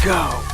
Let's go.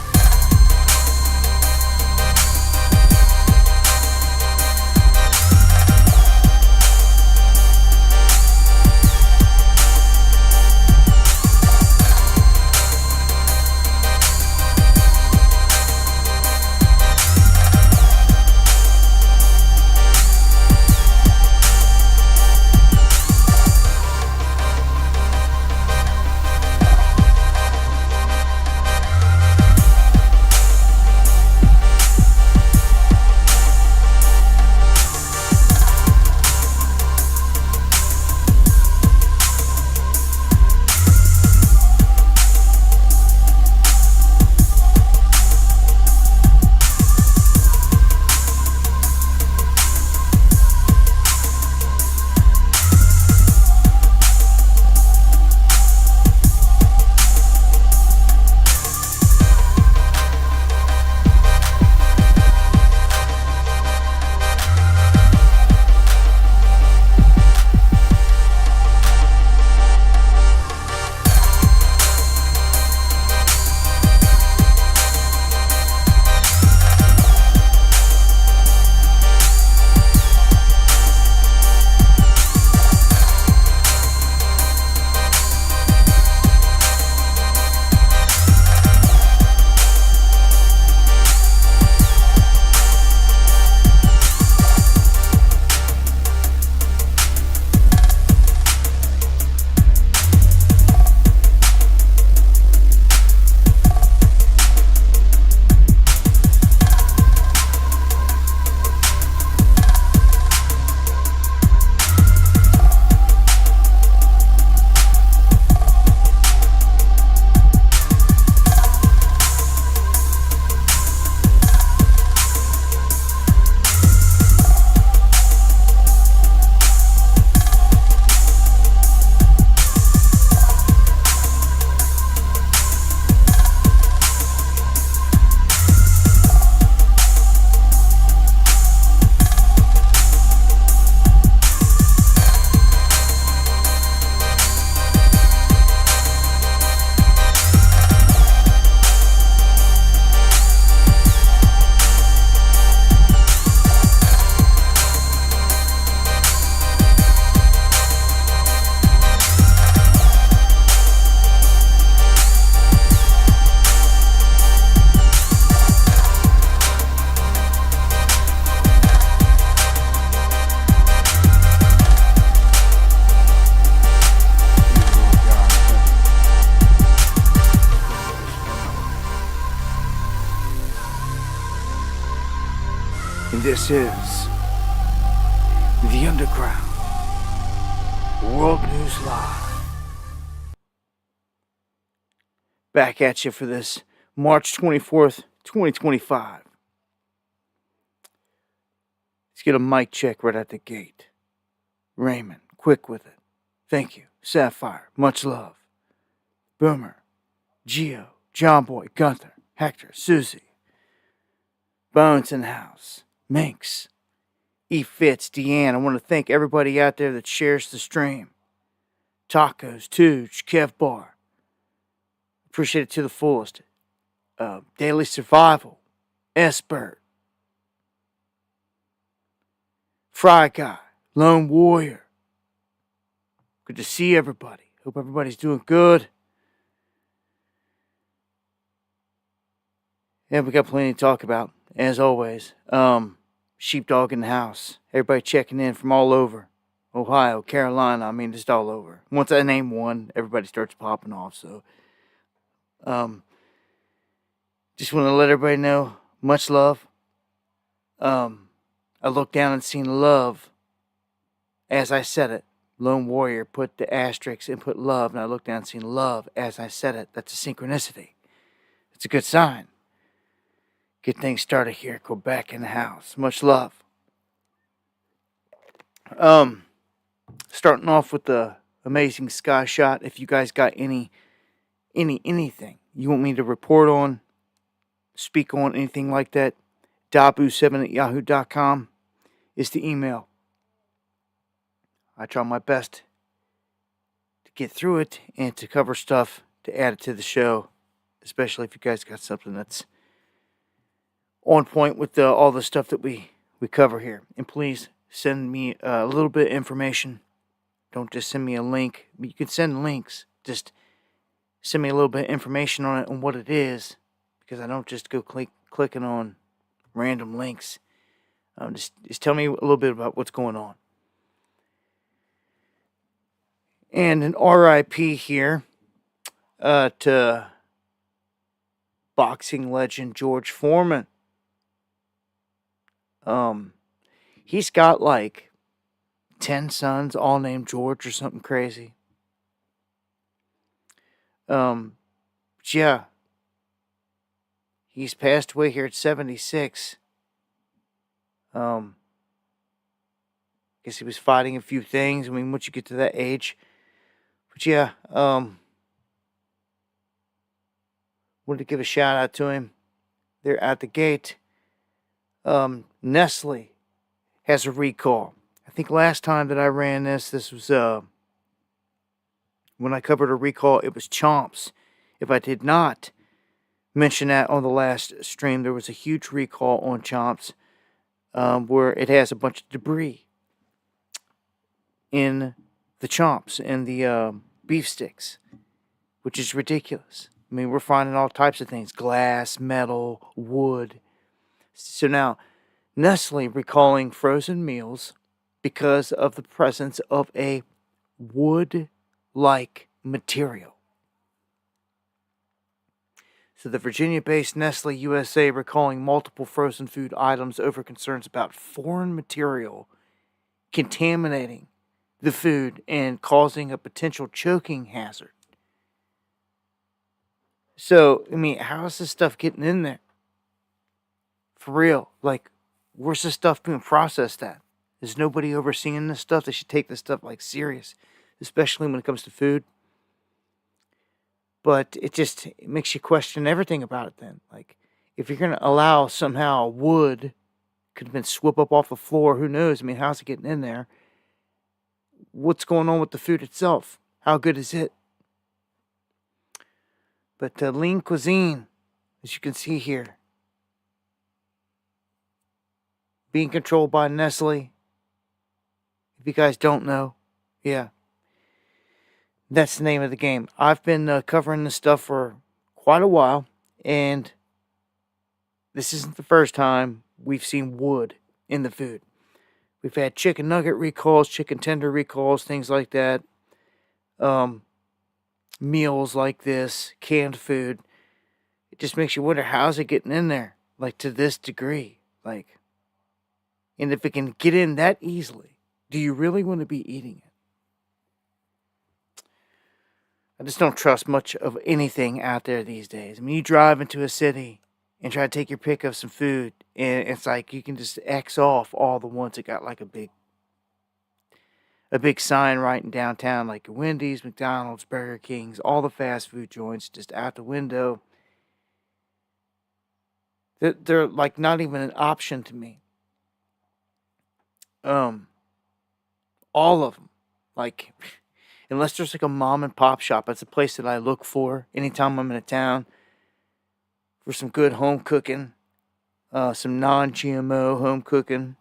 This is The Underground World News Live. Back at you for this March 24th, 2025. Let's get a mic check right at the gate. Raymond, quick with it. Thank you. Sapphire, much love. Boomer, Geo, John Boy, Gunther, Hector, Susie. Bones in the house. Minx, E. Fitz, Deanne. I want to thank everybody out there that shares the stream. Tacos, Tooge, Kev Bar. Appreciate it to the fullest. Daily Survival, Esbert, Fry Guy, Lone Warrior. Good to see everybody. Hope everybody's doing good. Yeah, we got plenty to talk about, as always. Sheepdog in the house. Everybody checking in from all over. Ohio, Carolina, just all over. Once I name one, everybody starts popping off. So, just want to let everybody know, much love. I looked down and seen love as I said it. Lone Warrior put the asterisk and put love, and I looked down and seen love as I said it. That's a synchronicity. It's a good sign. Get things started here. Go back in the house. Much love. Starting off with the amazing sky shot. If you guys got anything you want me to report on, speak on, anything like that, dabu7@yahoo.com is the email. I try my best to get through it and to cover stuff to add it to the show especially if you guys got something that's on point with all the stuff that we cover here. And please send me a little bit of information. Don't just send me a link. You can send links. Just send me a little bit of information on it, on what it is, because I don't just go clicking on random links. Just tell me a little bit about what's going on. And an RIP here to boxing legend George Foreman. He's got like 10 sons, all named George or something crazy. Yeah. He's passed away here at 76. Guess he was fighting a few things. I mean, once you get to that age. But yeah, wanted to give a shout out to him. They're at the gate. Nestle has a recall. I think last time that I ran this was when I covered a recall, it was Chomps. If I did not mention that on the last stream, there was a huge recall on Chomps where it has a bunch of debris in the Chomps and the beef sticks, which is ridiculous. I mean, we're finding all types of things: glass, metal, wood. So now, Nestle recalling frozen meals because of the presence of a wood-like material. So the Virginia-based Nestle USA recalling multiple frozen food items over concerns about foreign material contaminating the food and causing a potential choking hazard. So, I mean, how is this stuff getting in there? For real. Like, where's this stuff being processed at? Is nobody overseeing this stuff? They should take this stuff like serious, especially when it comes to food. But it makes you question everything about it then. Like, if you're going to allow somehow wood could have been swept up off the floor, who knows? I mean, how's it getting in there? What's going on with the food itself? How good is it? But lean cuisine, as you can see here, being controlled by Nestle. If you guys don't know, yeah, that's the name of the game. I've been covering this stuff for quite a while, and this isn't the first time we've seen wood in the food. We've had chicken nugget recalls, chicken tender recalls, things like that. Meals like this, canned food. It just makes you wonder, how's it getting in there? Like, to this degree. Like, and if it can get in that easily, do you really want to be eating it? I just don't trust much of anything out there these days. I mean, you drive into a city and try to take your pick of some food, and it's like you can just X off all the ones that got like a big sign right in downtown, like Wendy's, McDonald's, Burger King's, all the fast food joints just out the window. They're like not even an option to me. All of them, like, unless there's like a mom and pop shop, that's a place that I look for anytime I'm in a town for some good home cooking, some non-GMO home cooking.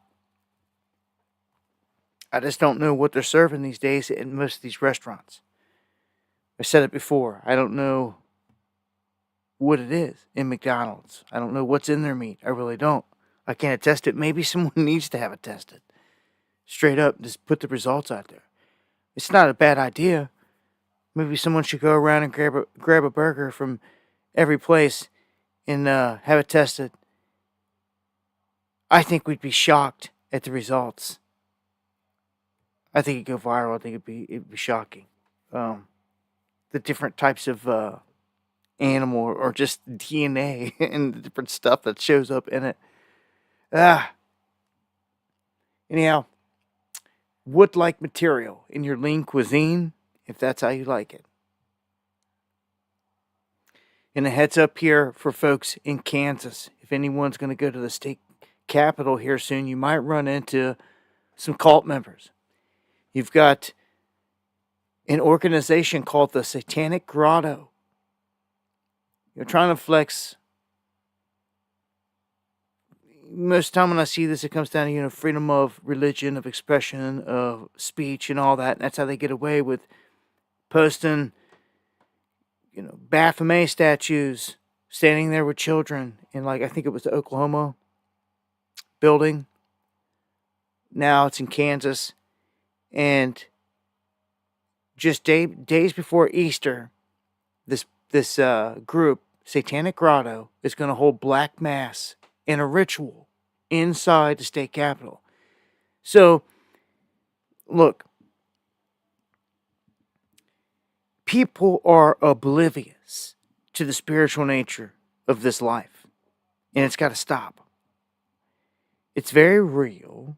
I just don't know what they're serving these days in most of these restaurants. I said it before. I don't know what it is in McDonald's. I don't know what's in their meat. I really don't. I can't attest it. Maybe someone needs to have it tested. Straight up, just put the results out there. It's not a bad idea. Maybe someone should go around and grab a burger from every place and have it tested. I think we'd be shocked at the results. I think it'd go viral. I think it'd be shocking. The different types of animal or just DNA and the different stuff that shows up in it. Anyhow, wood-like material in your lean cuisine, if that's how you like it. And a heads up here for folks in Kansas. If anyone's going to go to the state capital here soon, you might run into some cult members. You've got an organization called the Satanic Grotto. You're trying to flex. Most of the time when I see this, it comes down to, freedom of religion, of expression, of speech, and all that. And that's how they get away with posting, Baphomet statues, standing there with children in, I think it was the Oklahoma building. Now it's in Kansas. And just days before Easter, this group, Satanic Grotto, is going to hold black mass in a ritual inside the state capitol. So, look, people are oblivious to the spiritual nature of this life, and it's got to stop. It's very real.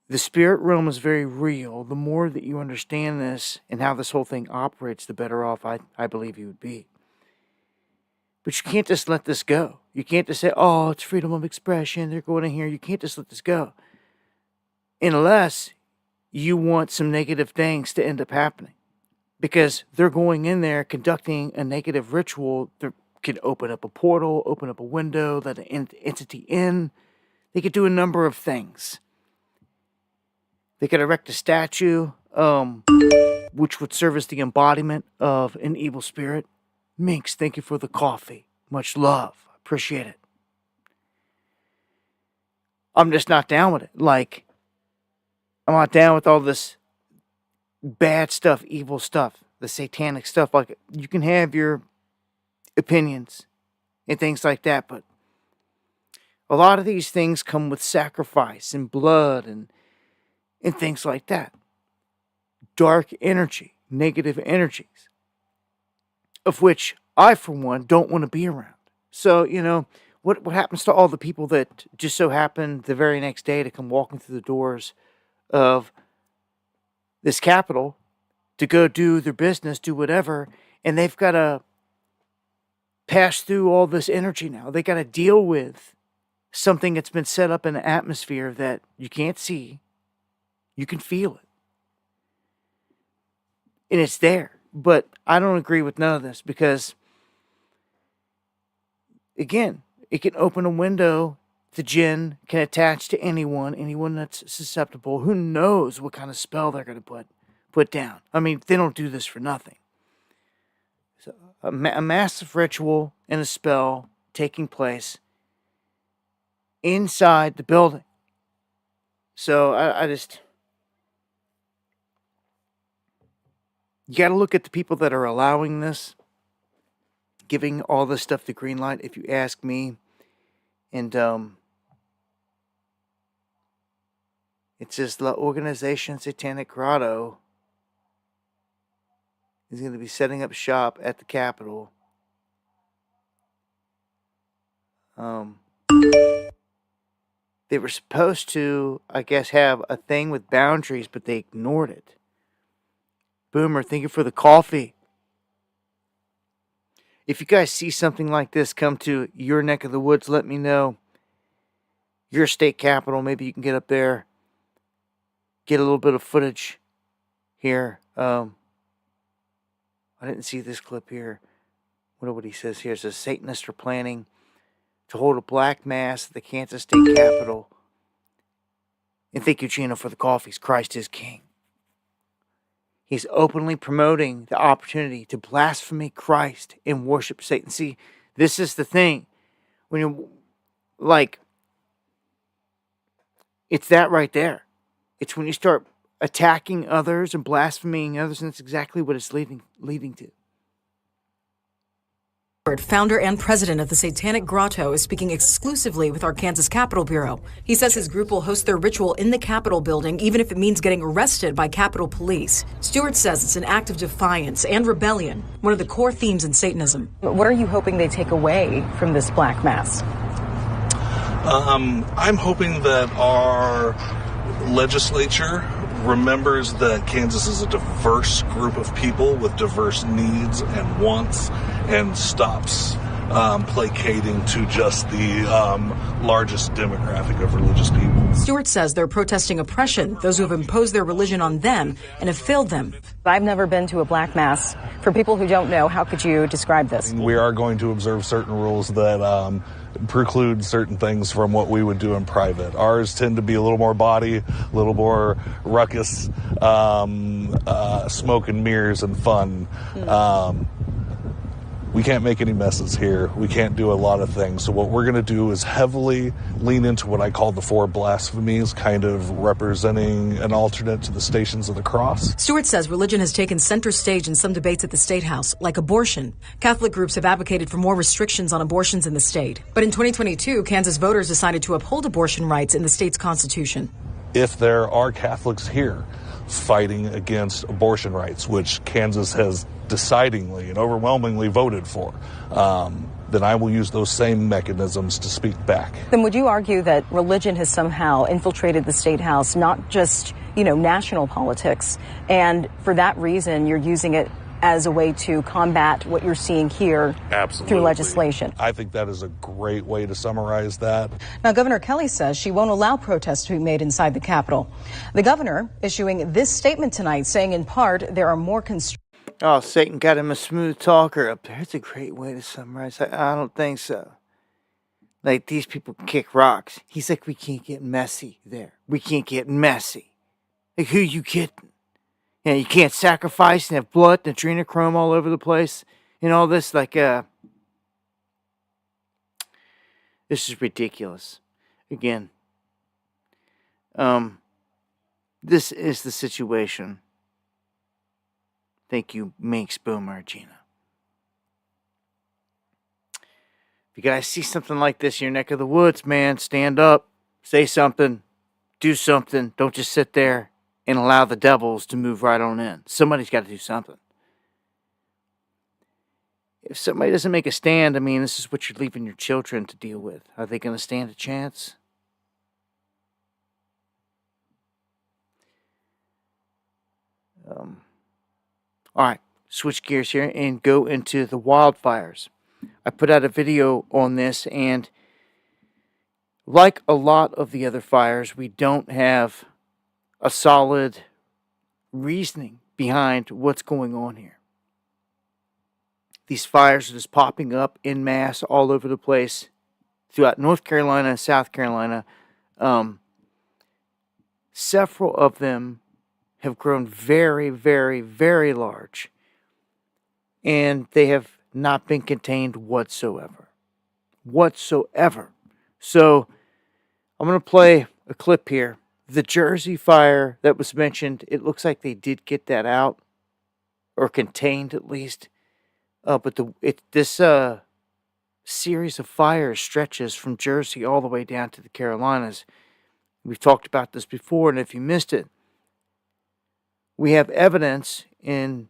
The spirit realm is very real. The more that you understand this and how this whole thing operates, the better off I believe you would be. But you can't just let this go. You can't just say, oh, it's freedom of expression, they're going in here. You can't just let this go. Unless you want some negative things to end up happening. Because they're going in there conducting a negative ritual that could open up a portal, open up a window, let an entity in. They could do a number of things. They could erect a statue, which would serve as the embodiment of an evil spirit. Minx, thank you for the coffee. Much love. Appreciate it. I'm just not down with it. I'm not down with all this bad stuff, evil stuff, the satanic stuff. You can have your opinions and things like that, but a lot of these things come with sacrifice and blood and things like that. Dark energy, negative energies, of which I, for one, don't want to be around. So, what happens to all the people that just so happen the very next day to come walking through the doors of this Capitol to go do their business, do whatever, and they've got to pass through all this energy now. They got to deal with something that's been set up in the atmosphere that you can't see. You can feel it. And it's there. But I don't agree with none of this because, again, it can open a window. The jinn can attach to anyone that's susceptible. Who knows what kind of spell they're going to put down. I mean, they don't do this for nothing. So a massive ritual and a spell taking place inside the building. So I just... You got to look at the people that are allowing this, giving all this stuff the green light, if you ask me. And it's just the organization Satanic Grotto is going to be setting up shop at the Capitol. They were supposed to, I guess, have a thing with boundaries, but they ignored it. Boomer, thank you for the coffee. If you guys see something like this come to your neck of the woods, let me know. Your state capitol, maybe you can get up there, get a little bit of footage here. I didn't see this clip here. What he says here. It says Satanists are planning to hold a black mass at the Kansas state capitol. And thank you, Gino, for the coffees. Christ is King. He's openly promoting the opportunity to blaspheme Christ and worship Satan. See, this is the thing. When you it's that right there. It's when you start attacking others and blaspheming others, and that's exactly what it's leading to. Founder and president of the Satanic Grotto is speaking exclusively with our Kansas Capitol Bureau. He says his group will host their ritual in the Capitol building, even if it means getting arrested by Capitol Police. Stewart says it's an act of defiance and rebellion, one of the core themes in Satanism. What are you hoping they take away from this black mass? I'm hoping that our legislature remembers that Kansas is a diverse group of people with diverse needs and wants and stops placating to just the largest demographic of religious people. Stewart says they're protesting oppression, those who have imposed their religion on them and have failed them. I've never been to a black mass. For people who don't know, how could you describe this? We are going to observe certain rules that preclude certain things from what we would do in private. Ours tend to be a little more body, a little more ruckus, smoke and mirrors and fun. We can't make any messes here. We can't do a lot of things. So what we're going to do is heavily lean into what I call the 4 blasphemies, kind of representing an alternate to the Stations of the Cross. Stewart says religion has taken center stage in some debates at the State House, like abortion. Catholic groups have advocated for more restrictions on abortions in the state. But in 2022, Kansas voters decided to uphold abortion rights in the state's constitution. If there are Catholics here fighting against abortion rights, which Kansas has decidingly and overwhelmingly voted for, then I will use those same mechanisms to speak back. Then would you argue that religion has somehow infiltrated the State House, not just, national politics, and for that reason you're using it as a way to combat what you're seeing here through legislation? I think that is a great way to summarize that. Now, Governor Kelly says she won't allow protests to be made inside the Capitol. The governor issuing this statement tonight, saying in part there are more constraints. Oh, Satan got him a smooth talker up there. It's a great way to summarize. I don't think so. Like, these people kick rocks. He's like, we can't get messy there. We can't get messy. Like, who you kidding? You can't sacrifice and have blood and adrenochrome all over the place and all this. Like, this is ridiculous. Again, this is the situation. Thank you, Minx, Boomer, Gina. If you guys see something like this in your neck of the woods, man, stand up, say something, do something. Don't just sit there and allow the devils to move right on in. Somebody's got to do something. If somebody doesn't make a stand, this is what you're leaving your children to deal with. Are they going to stand a chance? All right, switch gears here and go into the wildfires. I put out a video on this, and like a lot of the other fires, we don't have a solid reasoning behind what's going on here. These fires are just popping up en masse all over the place throughout North Carolina and South Carolina. Several of them have grown very, very, very large, and they have not been contained whatsoever. So I'm going to play a clip here. The Jersey fire that was mentioned, it looks like they did get that out, or contained at least. But this series of fires stretches from Jersey all the way down to the Carolinas. We've talked about this before, and if you missed it, we have evidence, and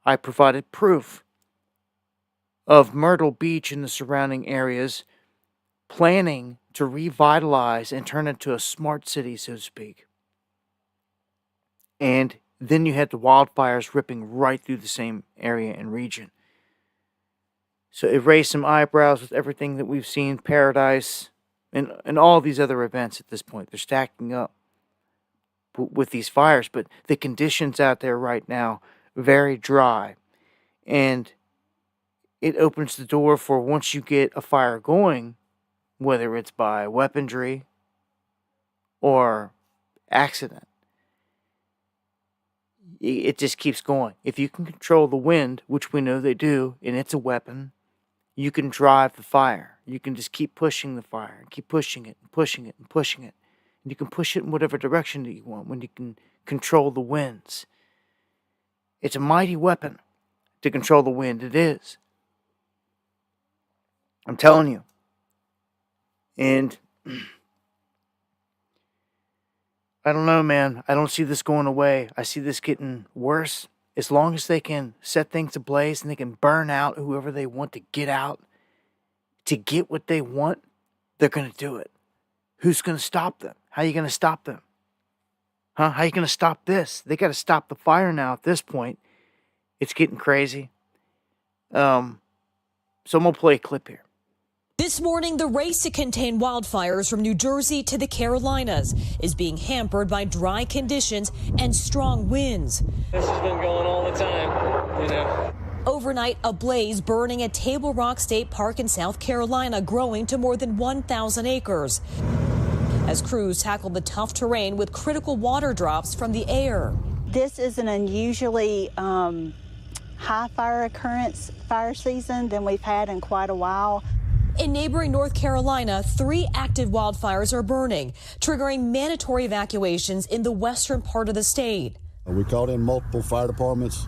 I provided proof of Myrtle Beach and the surrounding areas planning to revitalize and turn into a smart city, so to speak. And then you had the wildfires ripping right through the same area and region. So it raised some eyebrows with everything that we've seen, Paradise, and all these other events at this point. They're stacking up with these fires, but the conditions out there right now, very dry. And it opens the door for, once you get a fire going, whether it's by weaponry or accident, it just keeps going. If you can control the wind, which we know they do, and it's a weapon, you can drive the fire. You can just keep pushing the fire, and keep pushing it, and pushing it, and pushing it. And you can push it in whatever direction that you want when you can control the winds. It's a mighty weapon to control the wind. It is. I'm telling you. And I don't know, man. I don't see this going away. I see this getting worse. As long as they can set things ablaze and they can burn out whoever they want to get out to get what they want, they're going to do it. Who's going to stop them? How are you going to stop them? How are you going to stop this? They got to stop the fire now at this point. It's getting crazy. So I'm going to play a clip here. This morning, the race to contain wildfires from New Jersey to the Carolinas is being hampered by dry conditions and strong winds. This has been going all the time, Overnight, a blaze burning at Table Rock State Park in South Carolina, growing to more than 1,000 acres. As crews tackle the tough terrain with critical water drops from the air. This is an unusually high fire season than we've had in quite a while. In neighboring North Carolina, 3 active wildfires are burning, triggering mandatory evacuations in the western part of the state. We called in multiple fire departments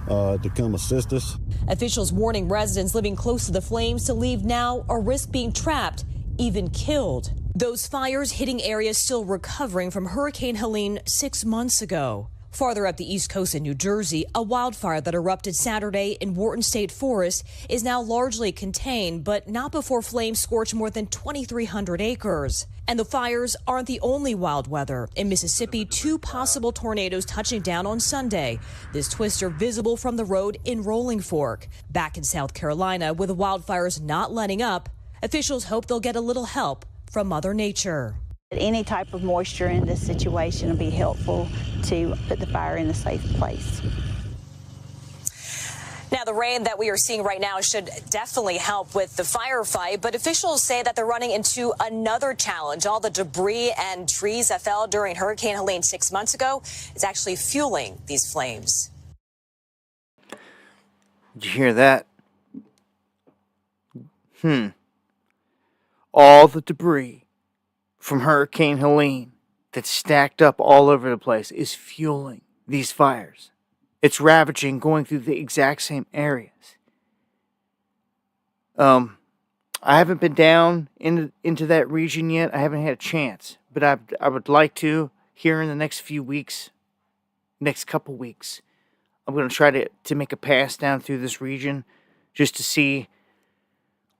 to come assist us. Officials warning residents living close to the flames to leave now or risk being trapped, even killed. Those fires hitting areas still recovering from Hurricane Helene 6 months ago. Farther up the East Coast in New Jersey, a wildfire that erupted Saturday in Wharton State Forest is now largely contained, but not before flames scorch more than 2,300 acres. And the fires aren't the only wild weather. In Mississippi, 2 possible tornadoes touching down on Sunday. This twister visible from the road in Rolling Fork. Back in South Carolina, with the wildfires not letting up, officials hope they'll get a little help from Mother Nature. Any type of moisture in this situation will be helpful to put the fire in a safe place. Now, the rain that we are seeing right now should definitely help with the firefight, but officials say that they're running into another challenge. All the debris and trees that fell during Hurricane Helene 6 months ago is actually fueling these flames. Did you hear that? All the debris from Hurricane Helene that's stacked up all over the place is fueling these fires. It's ravaging, going through the exact same areas. I haven't been down into that region yet. I haven't had a chance, but I would like to here in the next few weeks, next couple weeks. I'm going to try to make a pass down through this region just to see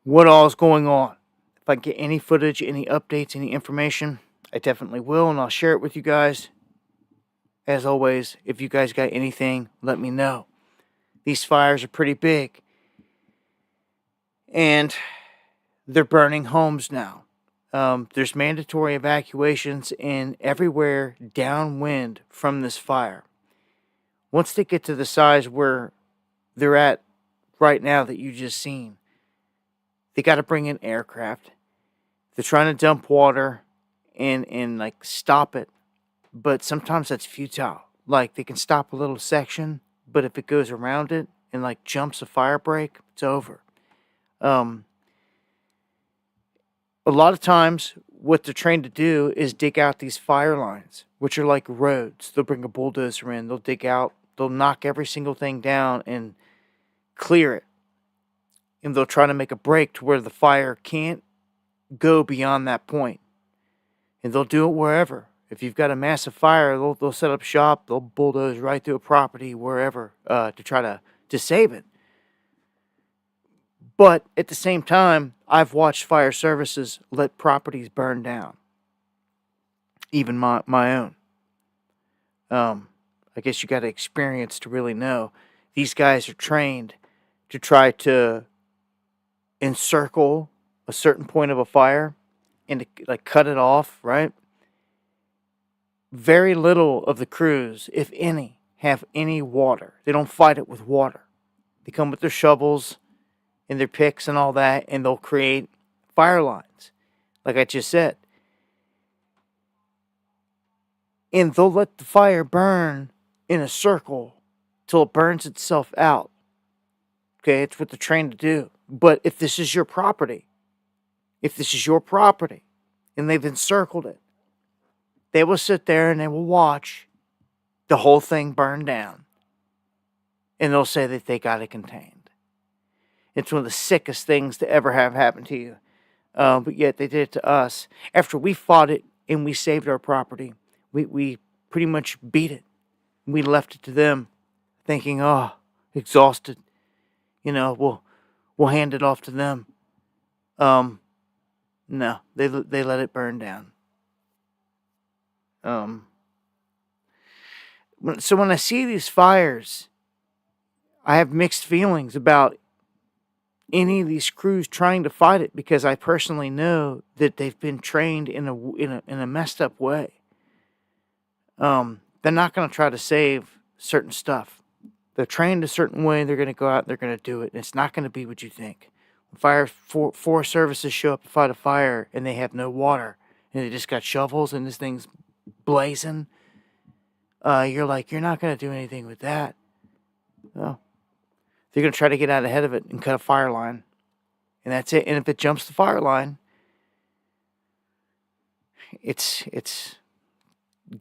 what all is going on. If I get any footage, any updates, any information, I definitely will, and I'll share it with you guys. As always, if you guys got anything, let me know. These fires are pretty big, and they're burning homes now. There's mandatory evacuations in everywhere downwind from this fire. Once they get to the size where they're at right now that you just seen, they got to bring in aircraft. They're trying to dump water and like stop it, but sometimes that's futile. Like they can stop a little section, but if it goes around it and like jumps a fire break, it's over. A lot of times what they're trained to do is dig out these fire lines, which are like roads. They'll bring a bulldozer in, they'll dig out, they'll knock every single thing down and clear it. And they'll try to make a break to where the fire can't go beyond that point. And they'll do it wherever. If you've got a massive fire, they'll set up shop, they'll bulldoze right through a property wherever to try to save it. But at the same time, I've watched fire services let properties burn down. Even my own. I guess you got to experience to really know. These guys are trained to try to encircle a certain point of a fire and to like cut it off, right? Very little of the crews, if any, have any water. They don't fight it with water. They come with their shovels and their picks and all that, and they'll create fire lines, like I just said. And they'll let the fire burn in a circle till it burns itself out. Okay, it's what they're trained to do. But if this is your property, and they've encircled it, they will sit there and they will watch the whole thing burn down. And they'll say that they got it contained. It's one of the sickest things to ever have happen to you. But yet they did it to us. After we fought it and we saved our property, we pretty much beat it. We left it to them thinking, oh, exhausted. You know, we'll hand it off to them. No, they let it burn down. So when I see these fires, I have mixed feelings about any of these crews trying to fight it, because I personally know that they've been trained in a messed up way. They're not going to try to save certain stuff. They're trained a certain way. They're going to go out and they're going to do it. And it's not going to be what you think. When forest services show up to fight a fire and they have no water and they just got shovels and this thing's blazing, you're like, you're not going to do anything with that. No. They're going to try to get out ahead of it and cut a fire line. And that's it. And if it jumps the fire line, it's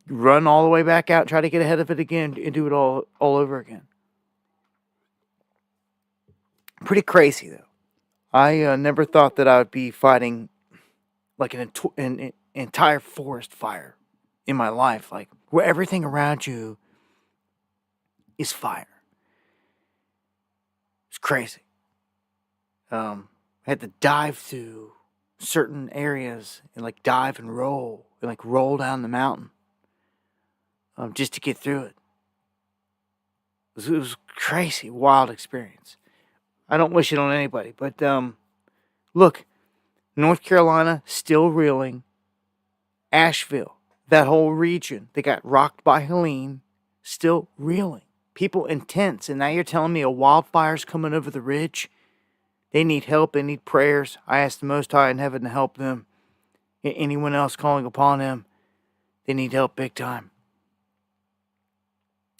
run all the way back out, try to get ahead of it again, and do it all over again. Pretty crazy, though. I never thought that I would be fighting like an entire forest fire in my life, like where everything around you is fire. It's crazy. I had to dive through certain areas and like dive and roll and like roll down the mountain just to get through it. It was crazy, wild experience. I don't wish it on anybody, but look, North Carolina still reeling. Asheville, that whole region, they got rocked by Helene, still reeling. People in tents, and now you're telling me a wildfire's coming over the ridge? They need help, they need prayers. I ask the Most High in heaven to help them. Anyone else calling upon him, they need help big time.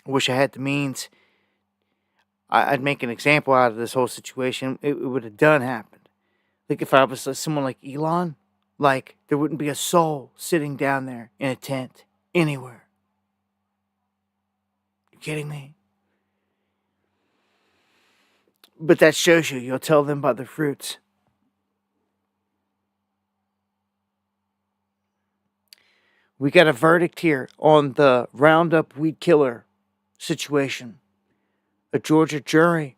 I wish I had the means. I'd make an example out of this whole situation. It would have done happened. Like if I was someone like Elon, like there wouldn't be a soul sitting down there in a tent anywhere. You kidding me? But that shows you'll tell them by the fruits. We got a verdict here on the Roundup weed killer situation. A Georgia jury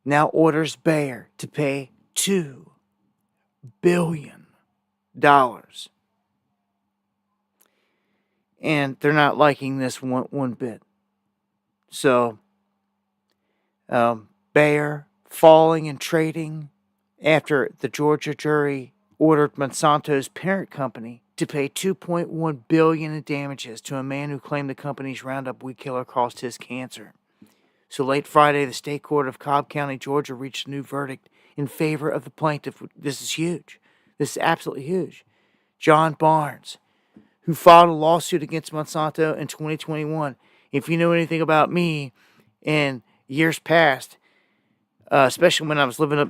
now orders Bayer to pay $2 billion. And they're not liking this one bit. So, Bayer falling and trading after the Georgia jury ordered Monsanto's parent company to pay $2.1 billion in damages to a man who claimed the company's Roundup weed killer caused his cancer. So late Friday, the state court of Cobb County, Georgia, reached a new verdict in favor of the plaintiff. This is huge. This is absolutely huge. John Barnes, who filed a lawsuit against Monsanto in 2021. If you know anything about me in years past, especially when I was living up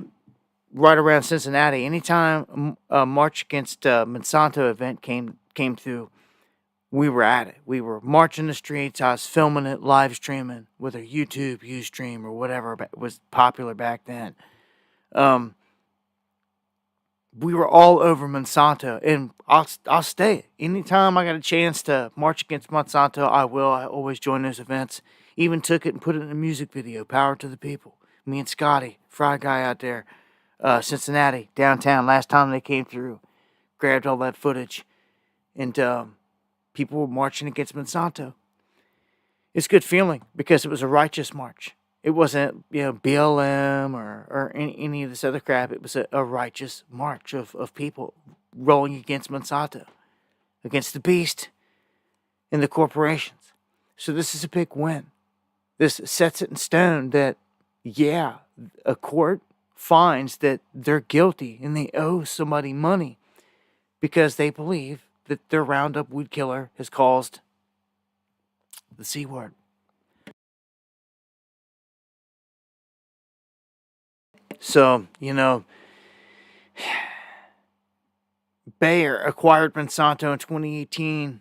right around Cincinnati, anytime a March Against Monsanto event came through, we were at it. We were marching the streets. I was filming it, live streaming, whether YouTube, Ustream, or whatever was popular back then. We were all over Monsanto, and I'll stay. Anytime I got a chance to march against Monsanto, I will. I always join those events. Even took it and put it in a music video, Power to the People. Me and Scotty, Fry Guy out there, Cincinnati, downtown, last time they came through, grabbed all that footage, and people were marching against Monsanto. It's a good feeling because it was a righteous march. It wasn't, BLM or any of this other crap. It was a righteous march of people rolling against Monsanto, against the beast and the corporations. So this is a big win. This sets it in stone that, a court finds that they're guilty and they owe somebody money because they believe that their Roundup weed killer has caused the C word. So, Bayer acquired Monsanto in 2018,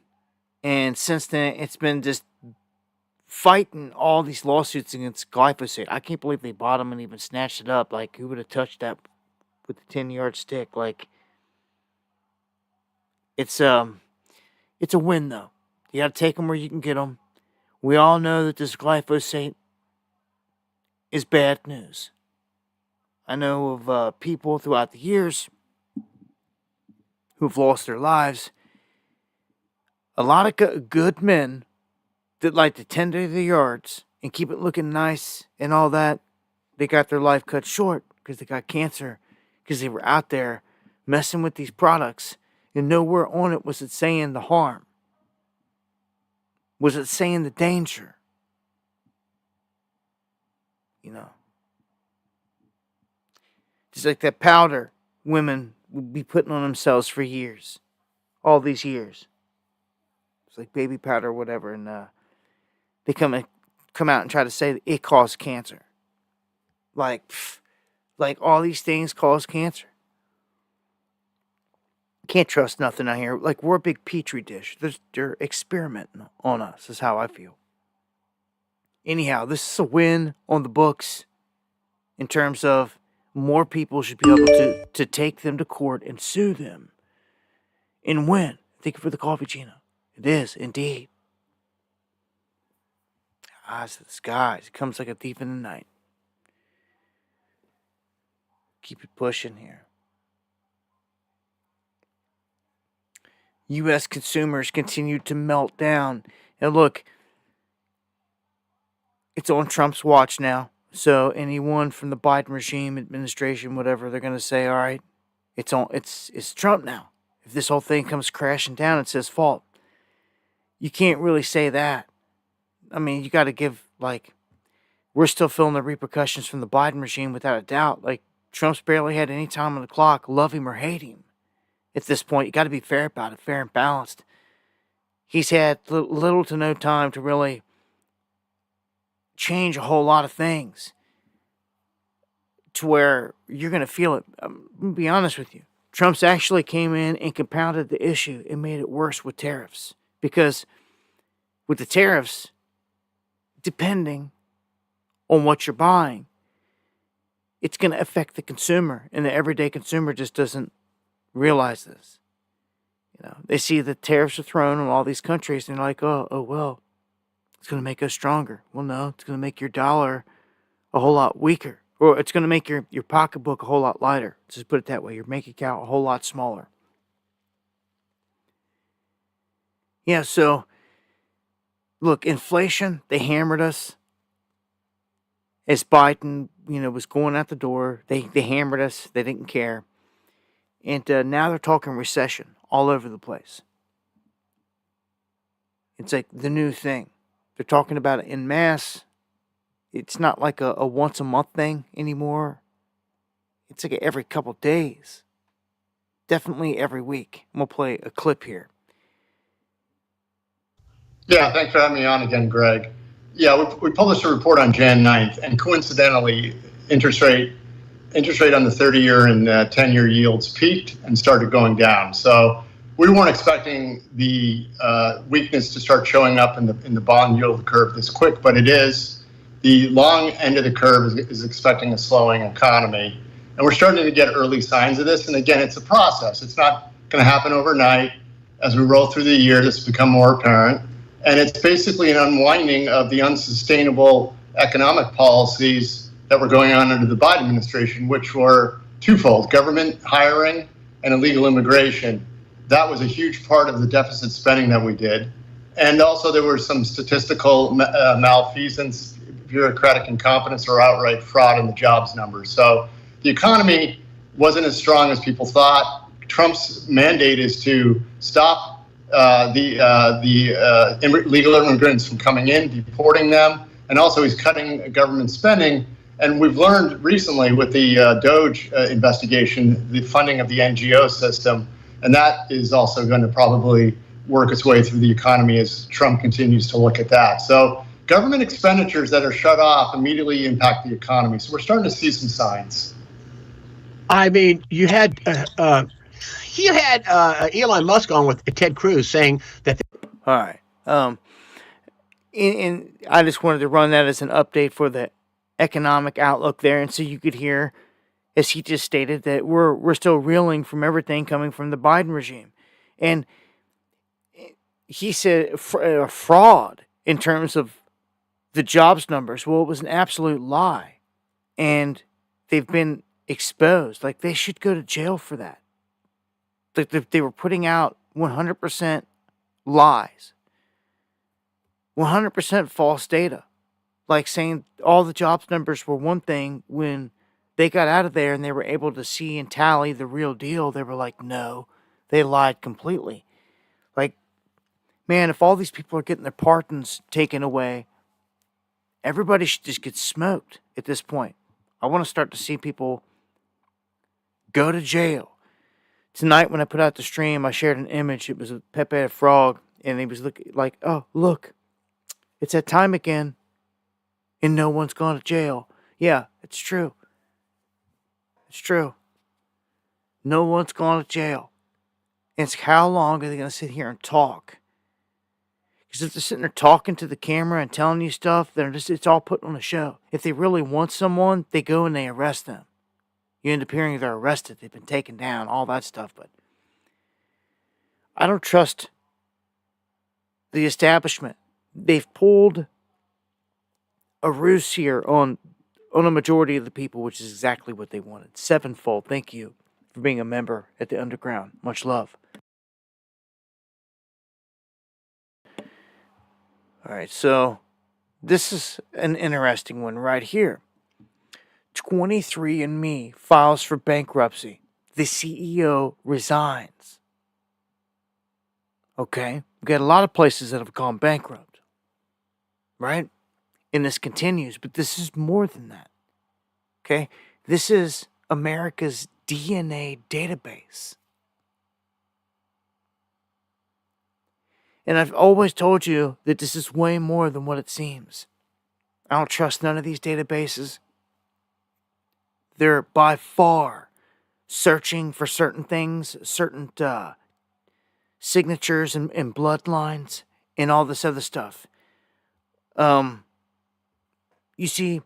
and since then it's been just fighting all these lawsuits against glyphosate. I can't believe they bought them and even snatched it up. Like, who would have touched that with a 10-yard stick? Like, it's a win, though. You got to take them where you can get them. We all know that this glyphosate is bad news. I know of people throughout the years who've lost their lives. A lot of good men that like to tend to their yards and keep it looking nice and all that, they got their life cut short because they got cancer because they were out there messing with these products, and nowhere on it was it saying the harm. Was it saying the danger? You know. Just like that powder women would be putting on themselves for years. All these years. It's like baby powder or whatever, and they come out and try to say that it caused cancer. Like all these things cause cancer. Can't trust nothing out here. Like, we're a big petri dish. They're experimenting on us, is how I feel. Anyhow, this is a win on the books in terms of more people should be able to take them to court and sue them and win. Thank you for the coffee, Gina. It is, indeed. Eyes to the skies. It comes like a thief in the night. Keep it pushing here. U.S. consumers continue to melt down. And look, it's on Trump's watch now. So anyone from the Biden regime, administration, whatever, they're going to say, all right, it's Trump now. If this whole thing comes crashing down, it's his fault. You can't really say that. I mean, you got to give, we're still feeling the repercussions from the Biden regime without a doubt. Like, Trump's barely had any time on the clock, love him or hate him. At this point, you got to be fair about it, fair and balanced. He's had little to no time to really change a whole lot of things to where you're going to feel it. I'm going to be honest with you. Trump's actually came in and compounded the issue and made it worse with tariffs. Because with the tariffs, depending on what you're buying, it's going to affect the consumer. And the everyday consumer just doesn't realize this. You know, they see the tariffs are thrown on all these countries and they're like, oh well, it's going to make us stronger. Well, no, it's going to make your dollar a whole lot weaker. Or it's going to make your pocketbook a whole lot lighter. Let's just put it that way. Your bank account a whole lot smaller. Yeah, so, look, inflation, they hammered us. As Biden, was going out the door, they hammered us. They didn't care. And now they're talking recession all over the place. It's like the new thing. They're talking about it en masse. It's not like a once a month thing anymore. It's like every couple days. Definitely every week. I'm going to play a clip here. Yeah, thanks for having me on again, Greg. Yeah, we published a report on Jan 9th, and coincidentally, interest rate on the 30-year and 10-year yields peaked and started going down. So we weren't expecting the weakness to start showing up in the bond yield curve this quick, but it is. The long end of the curve is expecting a slowing economy, and we're starting to get early signs of this. And again, it's a process. It's not going to happen overnight. As we roll through the year, this will become more apparent. And it's basically an unwinding of the unsustainable economic policies that were going on under the Biden administration, which were twofold: government hiring and illegal immigration. That was a huge part of the deficit spending that we did. And also there were some statistical malfeasance, bureaucratic incompetence, or outright fraud in the jobs numbers. So the economy wasn't as strong as people thought. Trump's mandate is to stop the illegal immigrants from coming in, deporting them, and also he's cutting government spending. And we've learned recently with the DOGE investigation, the funding of the NGO system, and that is also going to probably work its way through the economy as Trump continues to look at that. So government expenditures that are shut off immediately impact the economy. So we're starting to see some signs. I mean, you had Elon Musk on with Ted Cruz saying that. All right. And I just wanted to run that as an update for the economic outlook there, and so you could hear, as he just stated, that we're still reeling from everything coming from the Biden regime, and he said a fraud in terms of the jobs numbers. Well, it was an absolute lie, and they've been exposed. Like, they should go to jail for that. They were putting out 100% lies, 100% false data, like saying all the jobs numbers were one thing when they got out of there and they were able to see and tally the real deal, they were like, no, they lied completely. Like, man, if all these people are getting their pardons taken away, everybody should just get smoked at this point. I want to start to see people go to jail. Tonight when I put out the stream, I shared an image. It was a Pepe the Frog, and he was looking like, oh, look, it's that time again, and no one's gone to jail. Yeah, it's true. It's true. No one's gone to jail. And it's how long are they going to sit here and talk? Because if they're sitting there talking to the camera and telling you stuff, then it's all put on a show. If they really want someone, they go and they arrest them. You end up hearing they're arrested, they've been taken down, all that stuff. But I don't trust the establishment. They've pulled a ruse here on a majority of the people, which is exactly what they wanted. Sevenfold, thank you for being a member at the Underground. Much love. All right, so this is an interesting one right here. 23andMe files for bankruptcy. The CEO resigns. Okay, we've got a lot of places that have gone bankrupt, right? And this continues, but this is more than that. Okay, this is America's DNA database. And I've always told you that this is way more than what it seems. I don't trust none of these databases. They're by far searching for certain things, certain signatures and bloodlines and all this other stuff. You see,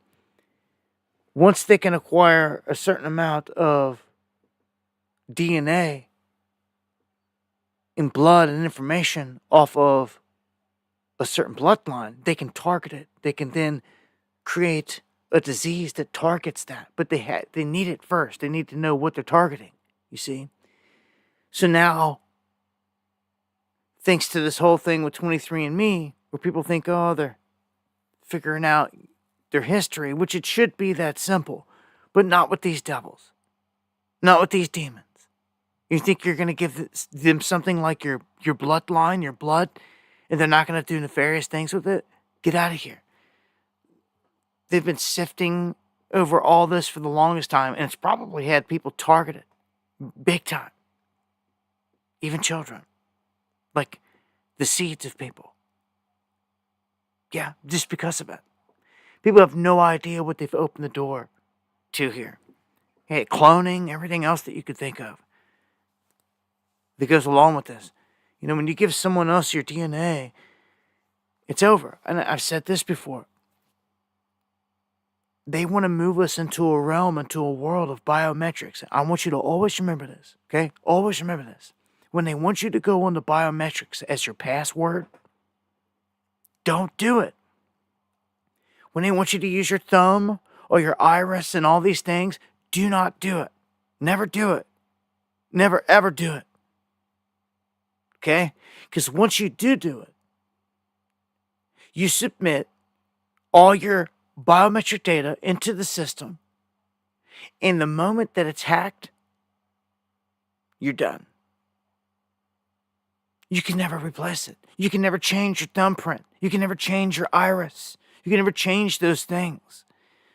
once they can acquire a certain amount of DNA and blood and information off of a certain bloodline, they can target it. They can then create a disease that targets that. But they need it first. They need to know what they're targeting, you see. So now, thanks to this whole thing with 23andMe, where people think, oh, they're figuring out their history, which it should be that simple, but not with these devils. Not with these demons. You think you're going to give them something like your bloodline, your blood, and they're not going to do nefarious things with it? Get out of here. They've been sifting over all this for the longest time, and it's probably had people targeted big time. Even children. Like the seeds of people. Yeah, just because of it. People have no idea what they've opened the door to here. Hey, cloning, everything else that you could think of that goes along with this. You know, when you give someone else your DNA, it's over. And I've said this before. They want to move us into a realm, into a world of biometrics. I want you to always remember this, okay? Always remember this. When they want you to go into biometrics as your password, don't do it. When they want you to use your thumb or your iris and all these things, do not do it. Never do it. Never, ever do it. Okay? Because once you do it, you submit all your biometric data into the system. And the moment that it's hacked, you're done. You can never replace it. You can never change your thumbprint. You can never change your iris. You can never change those things.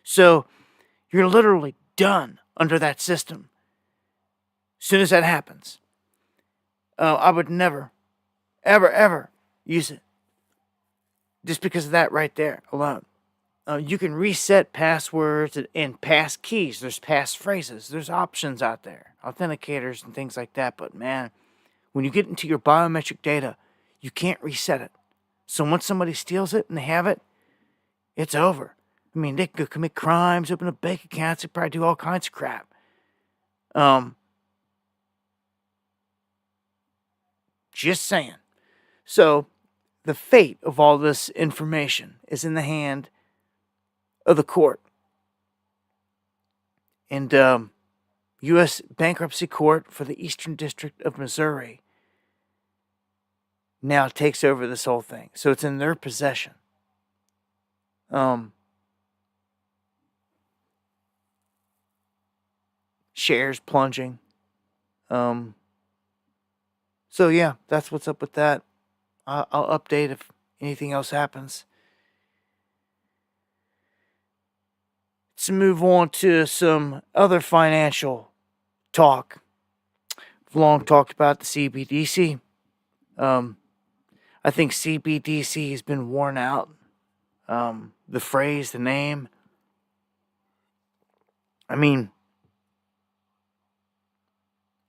So you're literally done under that system. As soon as that happens, I would never, ever, ever use it. Just because of that right there alone. You can reset passwords and pass keys. There's pass phrases. There's options out there. Authenticators and things like that. But man, when you get into your biometric data, you can't reset it. So once somebody steals it and they have it, it's over. I mean, they could commit crimes, open up bank accounts, they probably do all kinds of crap. Just saying. So, the fate of all this information is in the hand of the court. And U.S. Bankruptcy Court for the Eastern District of Missouri now takes over this whole thing. So it's in their possession. shares plunging. So yeah, that's what's up with that. I'll update if anything else happens. Let's move on to some other financial talk. I've long talked about the CBDC. I think CBDC has been worn out. The phrase, the name. I mean,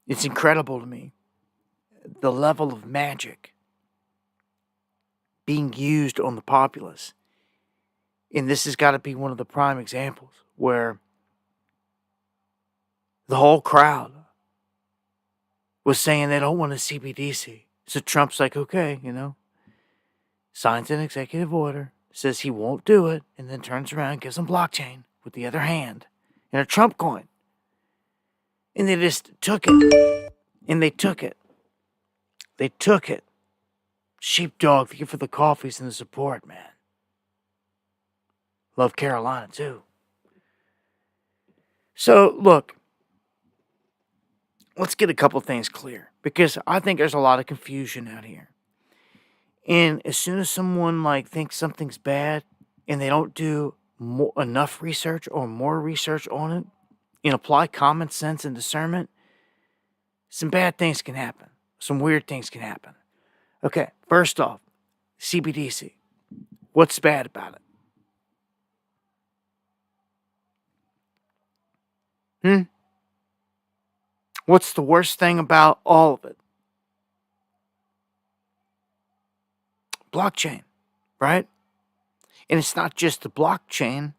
it's incredible to me. The level of magic being used on the populace. And this has got to be one of the prime examples where the whole crowd was saying they don't want a CBDC. So Trump's like, okay, signs an executive order, says he won't do it, and then turns around and gives them blockchain with the other hand and a Trump coin. And they just took it. And they took it. They took it. Sheepdog, thank you for the coffees and the support, man. Love Carolina, too. So, look. Let's get a couple things clear. Because I think there's a lot of confusion out here. And as soon as someone, thinks something's bad, and they don't do enough research or more research on it, and apply common sense and discernment, some bad things can happen. Some weird things can happen. Okay, first off, CBDC. What's bad about it? What's the worst thing about all of it? Blockchain, right? And it's not just the blockchain,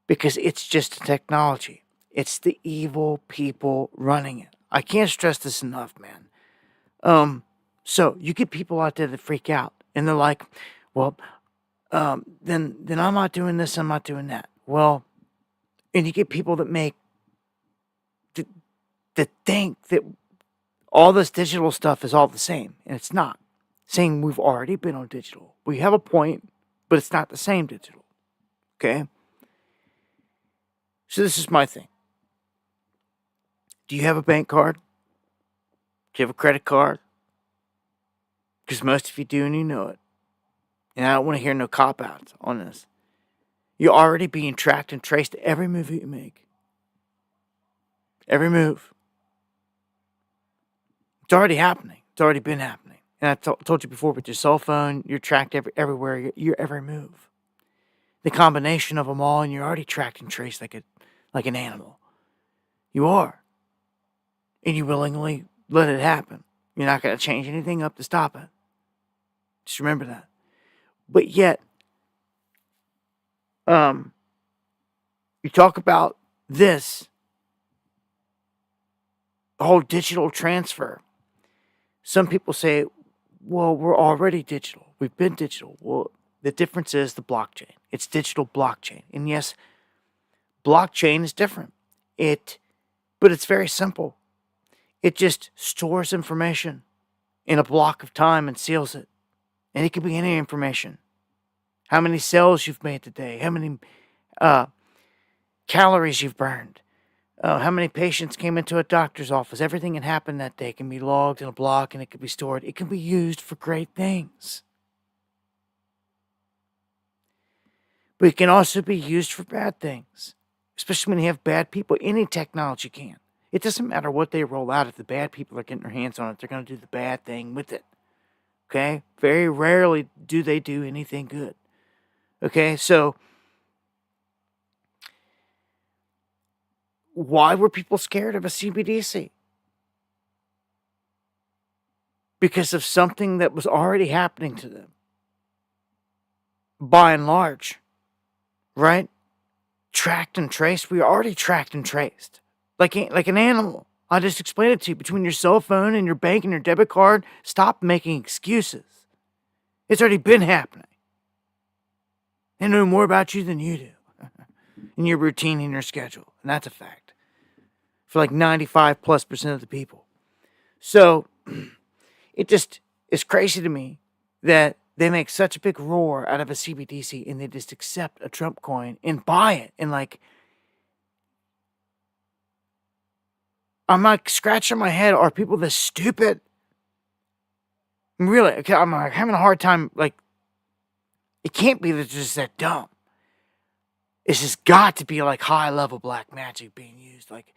because it's just a technology. It's the evil people running it. I can't stress this enough, man. So you get people out there that freak out, and they're like, well, then I'm not doing this, I'm not doing that. Well, and you get people that that think that all this digital stuff is all the same, and it's not. Saying we've already been on digital. We have a point, but it's not the same digital. Okay? So this is my thing. Do you have a bank card? Do you have a credit card? Because most of you do, and you know it. And I don't want to hear no cop-outs on this. You're already being tracked and traced every move you make. Every move. It's already happening. It's already been happening. And I told you before, with your cell phone, you're tracked everywhere, your every move. The combination of them all, and you're already tracked and traced like an animal. You are. And you willingly let it happen. You're not going to change anything up to stop it. Just remember that. But yet, you talk about this, the whole digital transfer. Some people say, well, we're already digital. We've been digital. Well, the difference is the blockchain. It's digital blockchain. And yes, blockchain is different. But it's very simple. It just stores information in a block of time and seals it. And it could be any information. How many cells you've made today. How many calories you've burned. How many patients came into a doctor's office. Everything that happened that day can be logged in a block, and it can be stored. It can be used for great things. But it can also be used for bad things. Especially when you have bad people. Any technology can. It doesn't matter what they roll out. If the bad people are getting their hands on it, they're going to do the bad thing with it. Okay? Very rarely do they do anything good. Okay? So, why were people scared of a CBDC? Because of something that was already happening to them. By and large. Right? Tracked and traced. We are already tracked and traced. Like an animal. I just explained it to you. Between your cell phone and your bank and your debit card, stop making excuses. It's already been happening. They know more about you than you do. In your routine and your schedule. And that's a fact. For 95+% of the people. So, it just is crazy to me that they make such a big roar out of a CBDC and they just accept a Trump coin and buy it. And I'm like scratching my head. Are people this stupid? Really? I'm like having a hard time. Like, it can't be that just that dumb. It's just got to be like high level black magic being used, like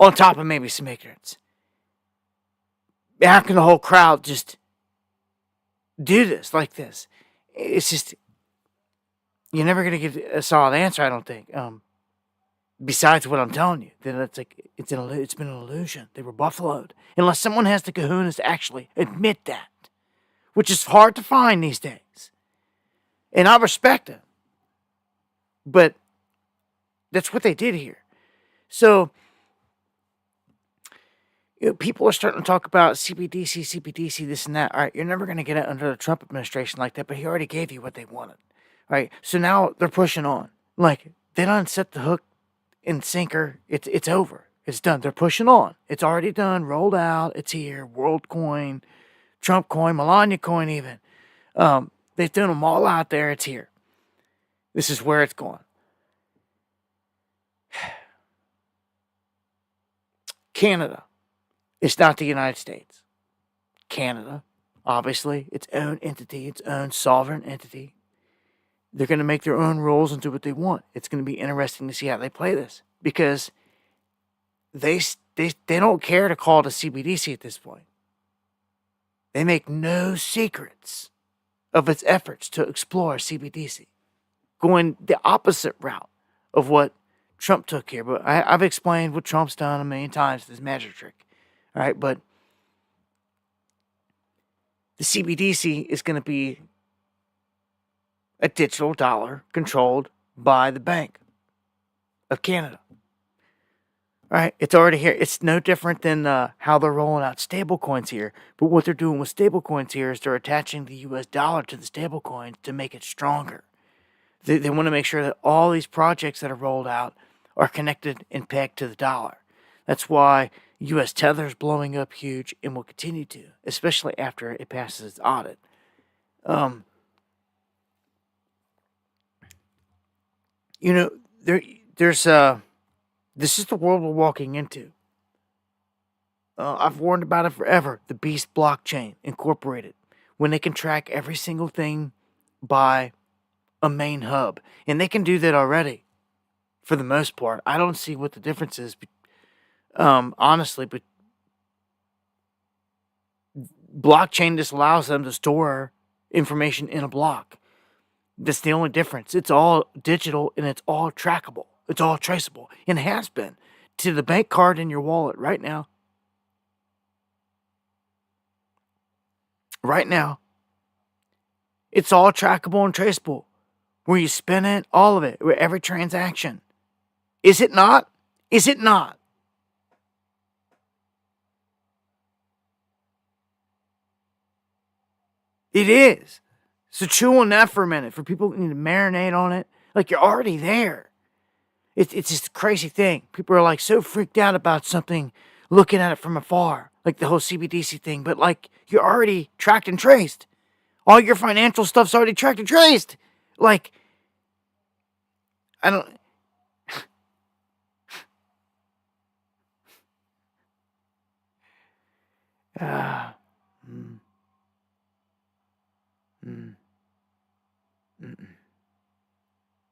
on top of maybe some ignorance. How can the whole crowd just do this like this? It's just, you're never gonna get a solid answer, I don't think. Besides what I'm telling you, then it's like it's been an illusion. They were buffaloed, unless someone has the kahunas to actually admit that, which is hard to find these days. And I respect it, but that's what they did here. So, people are starting to talk about CBDC, this and that. All right, you're never going to get it under the Trump administration like that, but he already gave you what they wanted. All right, so now they're pushing on. Like, they don't set the hook and sinker. It's over. It's done. They're pushing on. It's already done, rolled out. It's here. World coin, Trump coin, Melania coin even. They've thrown them all out there. It's here. This is where it's going. Canada. It's not the United States. Canada, obviously, its own entity, its own sovereign entity. They're going to make their own rules and do what they want. It's going to be interesting to see how they play this, because they don't care to call it a CBDC at this point. They make no secrets of its efforts to explore CBDC, going the opposite route of what Trump took here. But I've explained what Trump's done a million times, this magic trick. All right, but the CBDC is going to be a digital dollar controlled by the Bank of Canada. All right, it's already here. It's no different than how they're rolling out stablecoins here. But what they're doing with stablecoins here is they're attaching the US dollar to the stablecoins to make it stronger. They want to make sure that all these projects that are rolled out are connected and pegged to the dollar. That's why U.S. Tether's blowing up huge and will continue to, especially after it passes its audit. There's this is the world we're walking into. I've warned about it forever. The Beast Blockchain Incorporated, when they can track every single thing by a main hub, and they can do that already. For the most part, I don't see what the difference is. Honestly, but blockchain just allows them to store information in a block. That's the only difference. It's all digital and it's all trackable. It's all traceable, and has been to the bank card in your wallet right now. Right now, it's all trackable and traceable. Where you spend it, all of it, every transaction. Is it not? Is it not? It is. So chew on that for a minute. For people who need to marinate on it. Like, you're already there. It's just a crazy thing. People are like so freaked out about something, looking at it from afar. Like the whole CBDC thing. But like, you're already tracked and traced. All your financial stuff's already tracked and traced. Like, I don't...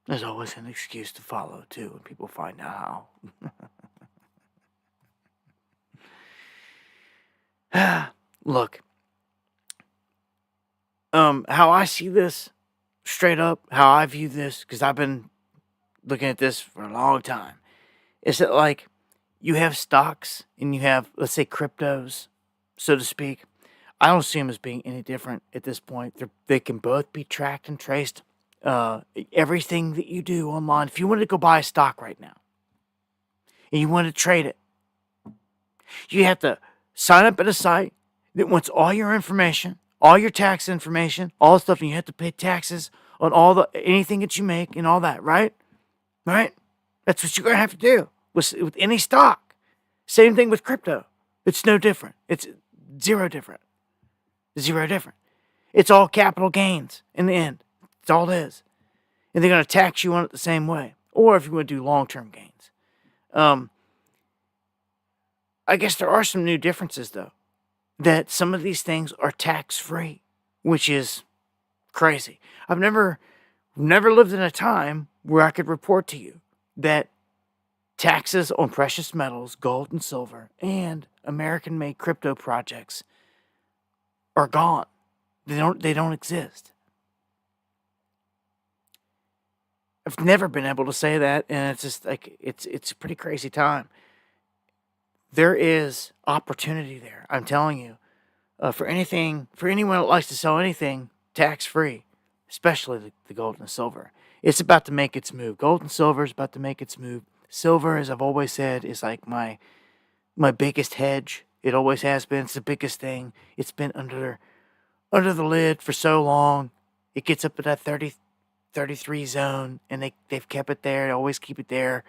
There's always an excuse to follow, too, when people find out how. Look, how I see this, straight up, how I view this, because I've been looking at this for a long time, is that, like, you have stocks and you have, let's say, cryptos, so to speak. I don't see them as being any different at this point. They can both be tracked and traced. Everything that you do online, if you wanted to go buy a stock right now and you want to trade it, you have to sign up at a site that wants all your information, all your tax information, all the stuff, and you have to pay taxes on anything that you make and all that, right? Right? That's what you're going to have to do with any stock. Same thing with crypto. It's no different. It's zero different. Zero different. It's all capital gains in the end. That's all it is. And they're going to tax you on it the same way. Or if you want to do long-term gains. I guess there are some new differences, though. That some of these things are tax-free, which is crazy. I've never lived in a time where I could report to you that taxes on precious metals, gold and silver, and American-made crypto projects are gone. They don't exist. I've never been able to say that, and it's just like it's a pretty crazy time. There is opportunity there. I'm telling you, for anyone that likes to sell anything tax-free, especially the gold and the silver. It's about to make its move. Gold and silver is about to make its move. Silver, as I've always said, is like my biggest hedge. It always has been. It's the biggest thing. It's been under the lid for so long. It gets up to that 30, 33 zone, and they've kept it there. They always keep it there.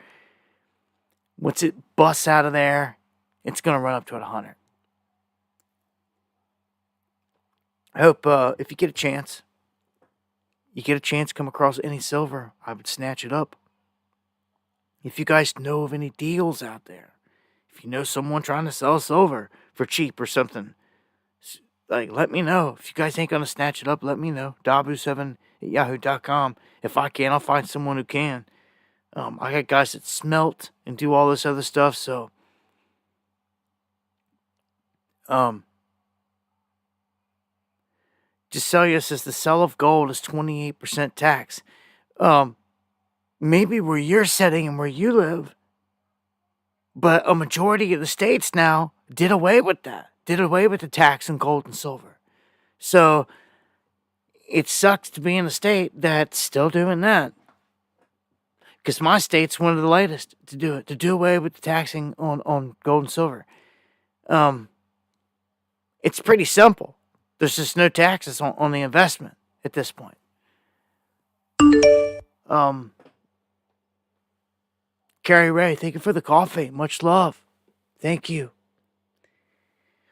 Once it busts out of there, it's going to run up to 100. I hope if you get a chance to come across any silver, I would snatch it up. If you guys know of any deals out there, if you know someone trying to sell silver for cheap or something, like, let me know. If you guys ain't going to snatch it up, let me know. Dabu7@yahoo.com. If I can, I'll find someone who can. I got guys that smelt and do all this other stuff, so Gisselia says the sale of gold is 28% tax. Maybe where you're sitting and where you live, but a majority of the states now did away with that. Did away with the tax on gold and silver. So it sucks to be in a state that's still doing that. Because my state's one of the latest to do it, to do away with the taxing on gold and silver. It's pretty simple. There's just no taxes on the investment at this point. Carrie Ray, thank you for the coffee. Much love. Thank you.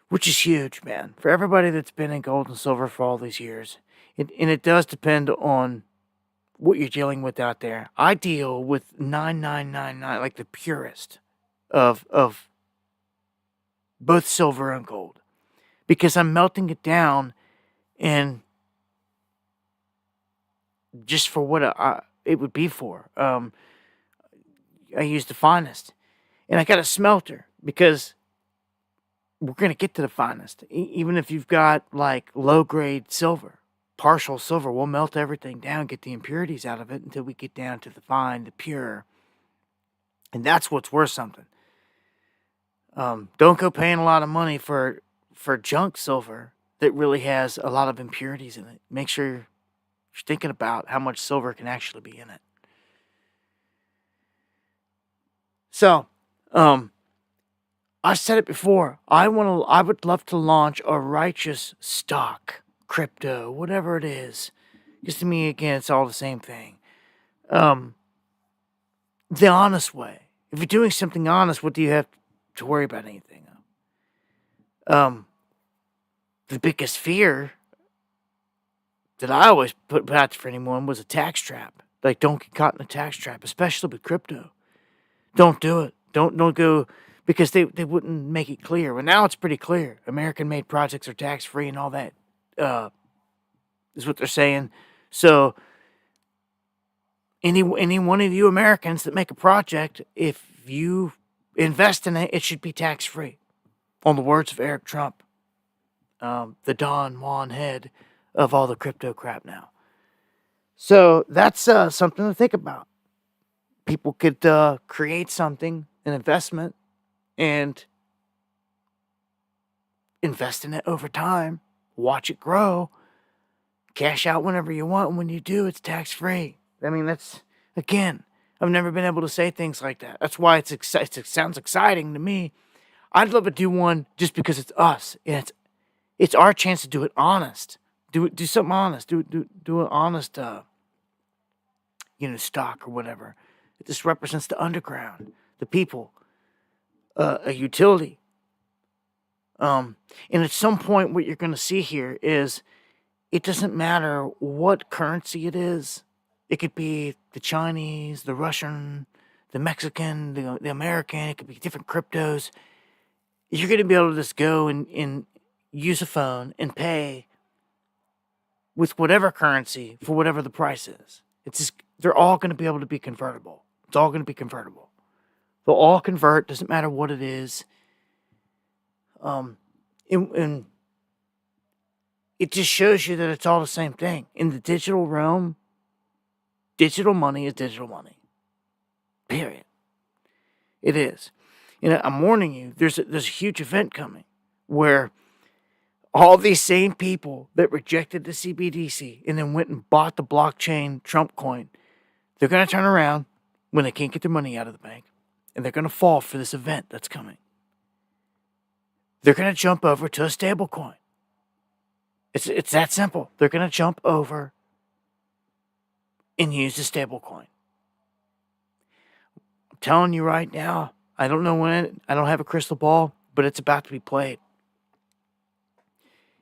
Which is huge, man. For everybody that's been in gold and silver for all these years. And it does depend on what you're dealing with out there. I deal with 9999, like the purest of both silver and gold. Because I'm melting it down and just for what it would be for. I use the finest. And I got a smelter because we're going to get to the finest. Even if you've got like low-grade silver, partial silver, we'll melt everything down, get the impurities out of it until we get down to the fine, the pure. And that's what's worth something. Don't go paying a lot of money for junk silver that really has a lot of impurities in it. Make sure you're thinking about how much silver can actually be in it. So, I've said it before. I would love to launch a righteous stock, crypto, whatever it is. Because to me, again, it's all the same thing. The honest way. If you're doing something honest, what do you have to worry about anything? The biggest fear that I always put out for anyone was a tax trap. Like, don't get caught in a tax trap, especially with crypto. Don't do it. Don't go, because they wouldn't make it clear. Well, now it's pretty clear. American-made projects are tax-free and all that is what they're saying. So any one of you Americans that make a project, if you invest in it, it should be tax-free. On the words of Eric Trump, the Don Juan head of all the crypto crap now. So that's something to think about. People could create something, an investment, and invest in it over time. Watch it grow. Cash out whenever you want, and when you do, it's tax-free. I mean, that's, again, I've never been able to say things like that. That's why it sounds exciting to me. I'd love to do one just because it's us. And it's our chance to do it honest. Do something honest. Do an honest, stock or whatever. This represents the underground, the people, a utility. And at some point, what you're going to see here is it doesn't matter what currency it is. It could be the Chinese, the Russian, the Mexican, the American. It could be different cryptos. you're going to be able to just go and use a phone and pay with whatever currency for whatever the price is. It's just, they're all going to be able to be convertible. It's all going to be convertible. They'll all convert. Doesn't matter what it is. And it just shows you that it's all the same thing. In the digital realm, digital money is digital money. Period. It is. And I'm warning you, there's a huge event coming where all these same people that rejected the CBDC and then went and bought the blockchain Trump coin, they're going to turn around when they can't get their money out of the bank, and they're going to fall for this event that's coming. They're going to jump over to a stable coin. It's that simple. They're going to jump over and use a stable coin. I'm telling you right now, I don't know when, I don't have a crystal ball, but it's about to be played.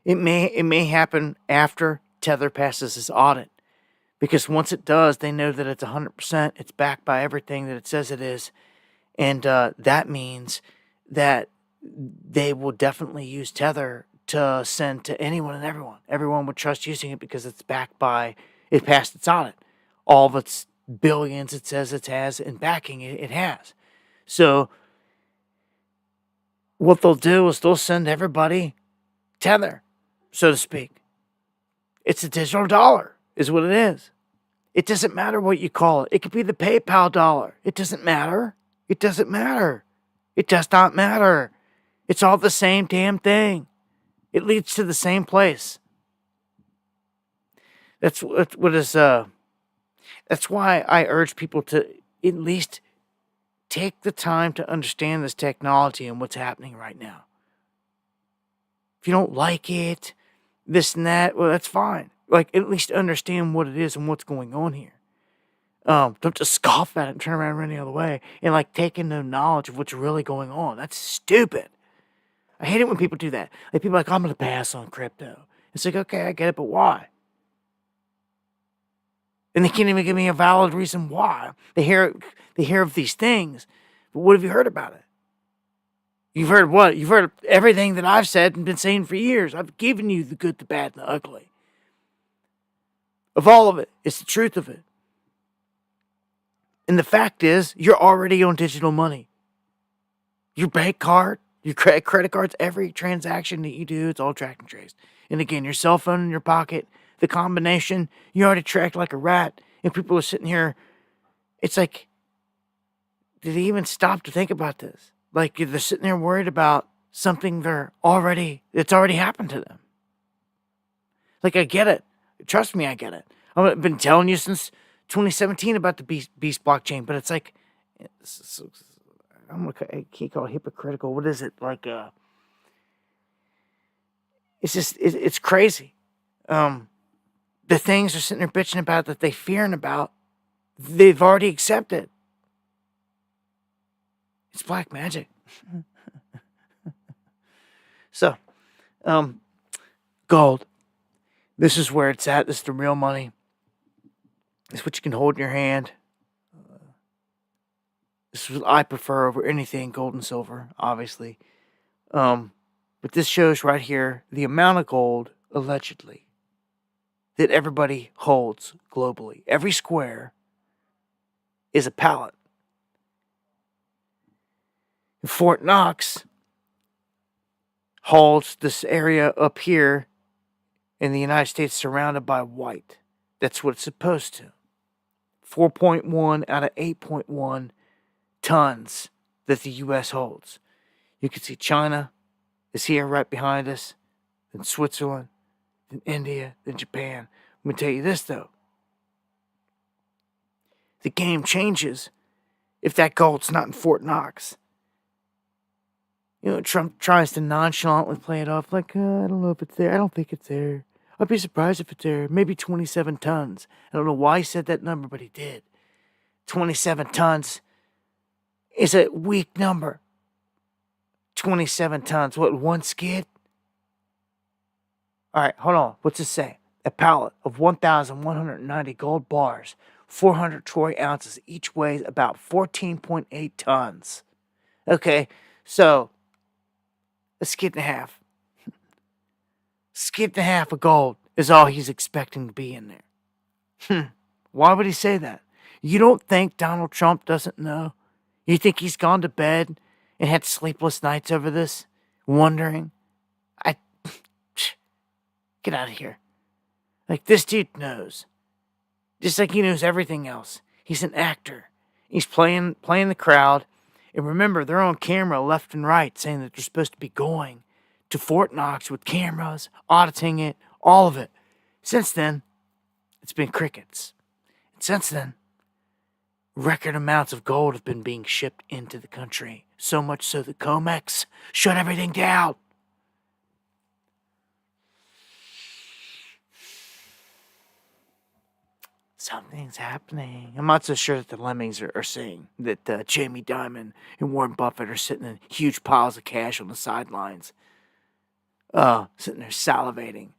It may happen after Tether passes his audit, because once it does, they know that it's 100%. It's backed by everything that it says it is, and that means that they will definitely use Tether to send to anyone and everyone. Everyone would trust using it because it's backed by, it passed its audit. All of its billions it says it has, and backing it has. So what they'll do is they'll send everybody Tether, so to speak. It's a digital dollar, is what it is. It doesn't matter what you call it. It could be the PayPal dollar. It doesn't matter. It doesn't matter. It does not matter. It's all the same damn thing. It leads to the same place. That's why I urge people to at least take the time to understand this technology and what's happening right now. If you don't like it, this and that, well, that's fine. Like, at least understand what it is and what's going on here. Don't just scoff at it and turn around and run the other way and like take in no knowledge of what's really going on. That's stupid. I hate it when people do that. Like, people are like, I'm going to pass on crypto. It's like, okay, I get it, but why? And they can't even give me a valid reason why. They hear of these things, but what have you heard about it? You've heard what? You've heard everything that I've said and been saying for years. I've given you the good, the bad, and the ugly. Of all of it, it's the truth of it. And the fact is, you're already on digital money. Your bank card, your credit cards, every transaction that you do, it's all tracked and traced. And again, your cell phone in your pocket, the combination, you're already tracked like a rat. And people are sitting here, it's like, did they even stop to think about this? Like, they're sitting there worried about something it's already happened to them. Like, I get it. Trust me, I get it. I've been telling you since 2017 about the Beast blockchain, but it's like, I can't call it hypocritical. What is it? Like, it's just, it's crazy. The things they're sitting there bitching about that they fearing about, they've already accepted. It's black magic. So, gold. This is where it's at. This is the real money. It's what you can hold in your hand. This is what I prefer over anything, gold and silver, obviously. But this shows right here the amount of gold, allegedly, that everybody holds globally. Every square is a pallet. Fort Knox holds this area up here in the United States surrounded by white. That's what it's supposed to. 4.1 out of 8.1 tons that the U.S. holds. You can see China is here right behind us, then Switzerland, then India, then Japan. I'm going to tell you this, though. The game changes if that gold's not in Fort Knox. You know, Trump tries to nonchalantly play it off like, I don't know if it's there. I don't think it's there. I'd be surprised if it's there. Maybe 27 tons. I don't know why he said that number, but he did. 27 tons is a weak number. 27 tons. What, one skid? All right, hold on. What's it say? A pallet of 1,190 gold bars, 400 troy ounces. Each weighs about 14.8 tons. Okay, so A skid and a half. Skid and a half of gold is all he's expecting to be in there. Why would he say that? You don't think Donald Trump doesn't know? You think he's gone to bed and had sleepless nights over this? Wondering? Get out of here. Like, this dude knows. Just like he knows everything else. He's an actor. He's playing the crowd. And remember, they're on camera left and right saying that they're supposed to be going to Fort Knox with cameras, auditing it, all of it. Since then, it's been crickets. And since then, record amounts of gold have been being shipped into the country. So much so that COMEX shut everything down. Something's happening. I'm not so sure that the lemmings are saying that Jamie Dimon and Warren Buffett are sitting in huge piles of cash on the sidelines. Sitting there salivating.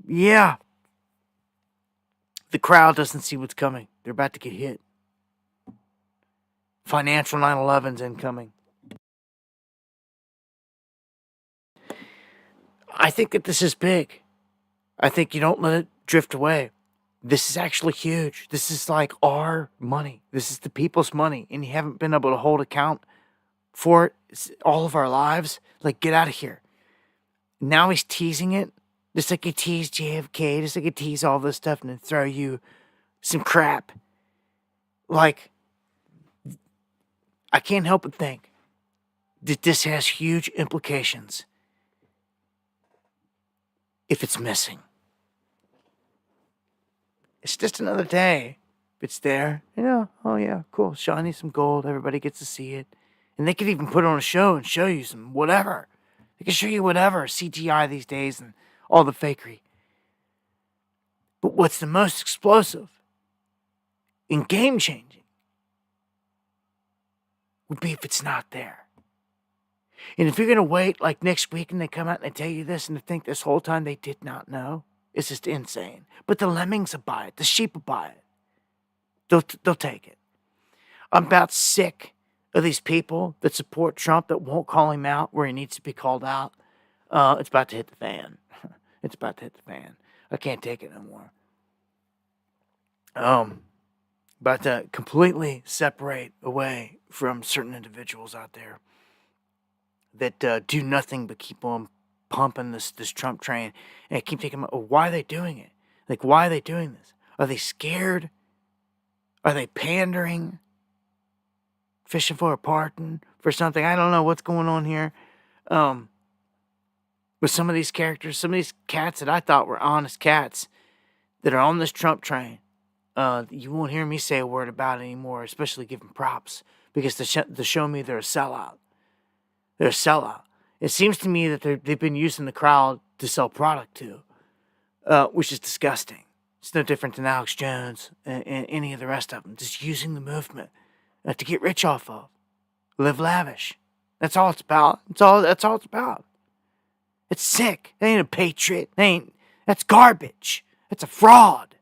Yeah. The crowd doesn't see what's coming. They're about to get hit. Financial 9/11's incoming. I think that this is big. I think you don't let it drift away. This is actually huge. This is like our money. This is the people's money. And you haven't been able to hold account for it all of our lives. Like, get out of here. Now he's teasing it. Just like he teased JFK. Just like he teased all this stuff and then throw you some crap. Like, I can't help but think that this has huge implications if it's missing. It's just another day. If it's there, oh yeah, cool. Shiny some gold. Everybody gets to see it. And they could even put on a show and show you some whatever. They can show you whatever. CGI these days and all the fakery. But what's the most explosive and game-changing would be if it's not there. And if you're going to wait like next week and they come out and they tell you this and they think this whole time they did not know, it's just insane. But the lemmings will buy it. The sheep will buy it. They'll take it. I'm about sick of these people that support Trump that won't call him out where he needs to be called out. It's about to hit the fan. It's about to hit the fan. I can't take it no more. About to completely separate away from certain individuals out there that do nothing but keep on pumping this Trump train. And I keep thinking, why are they doing it? Like, why are they doing this? Are they scared? Are they pandering? Fishing for a pardon? For something? I don't know what's going on here. With some of these characters, some of these cats that I thought were honest cats that are on this Trump train, you won't hear me say a word about it anymore, especially give them props, because they show me they're a sellout. They're a sellout. It seems to me that they've been using the crowd to sell product to, which is disgusting. It's no different than Alex Jones and any of the rest of them. Just using the movement to get rich off of. Live lavish. That's all it's about. That's all it's about. It's sick. They ain't a patriot. That's garbage. It's a fraud.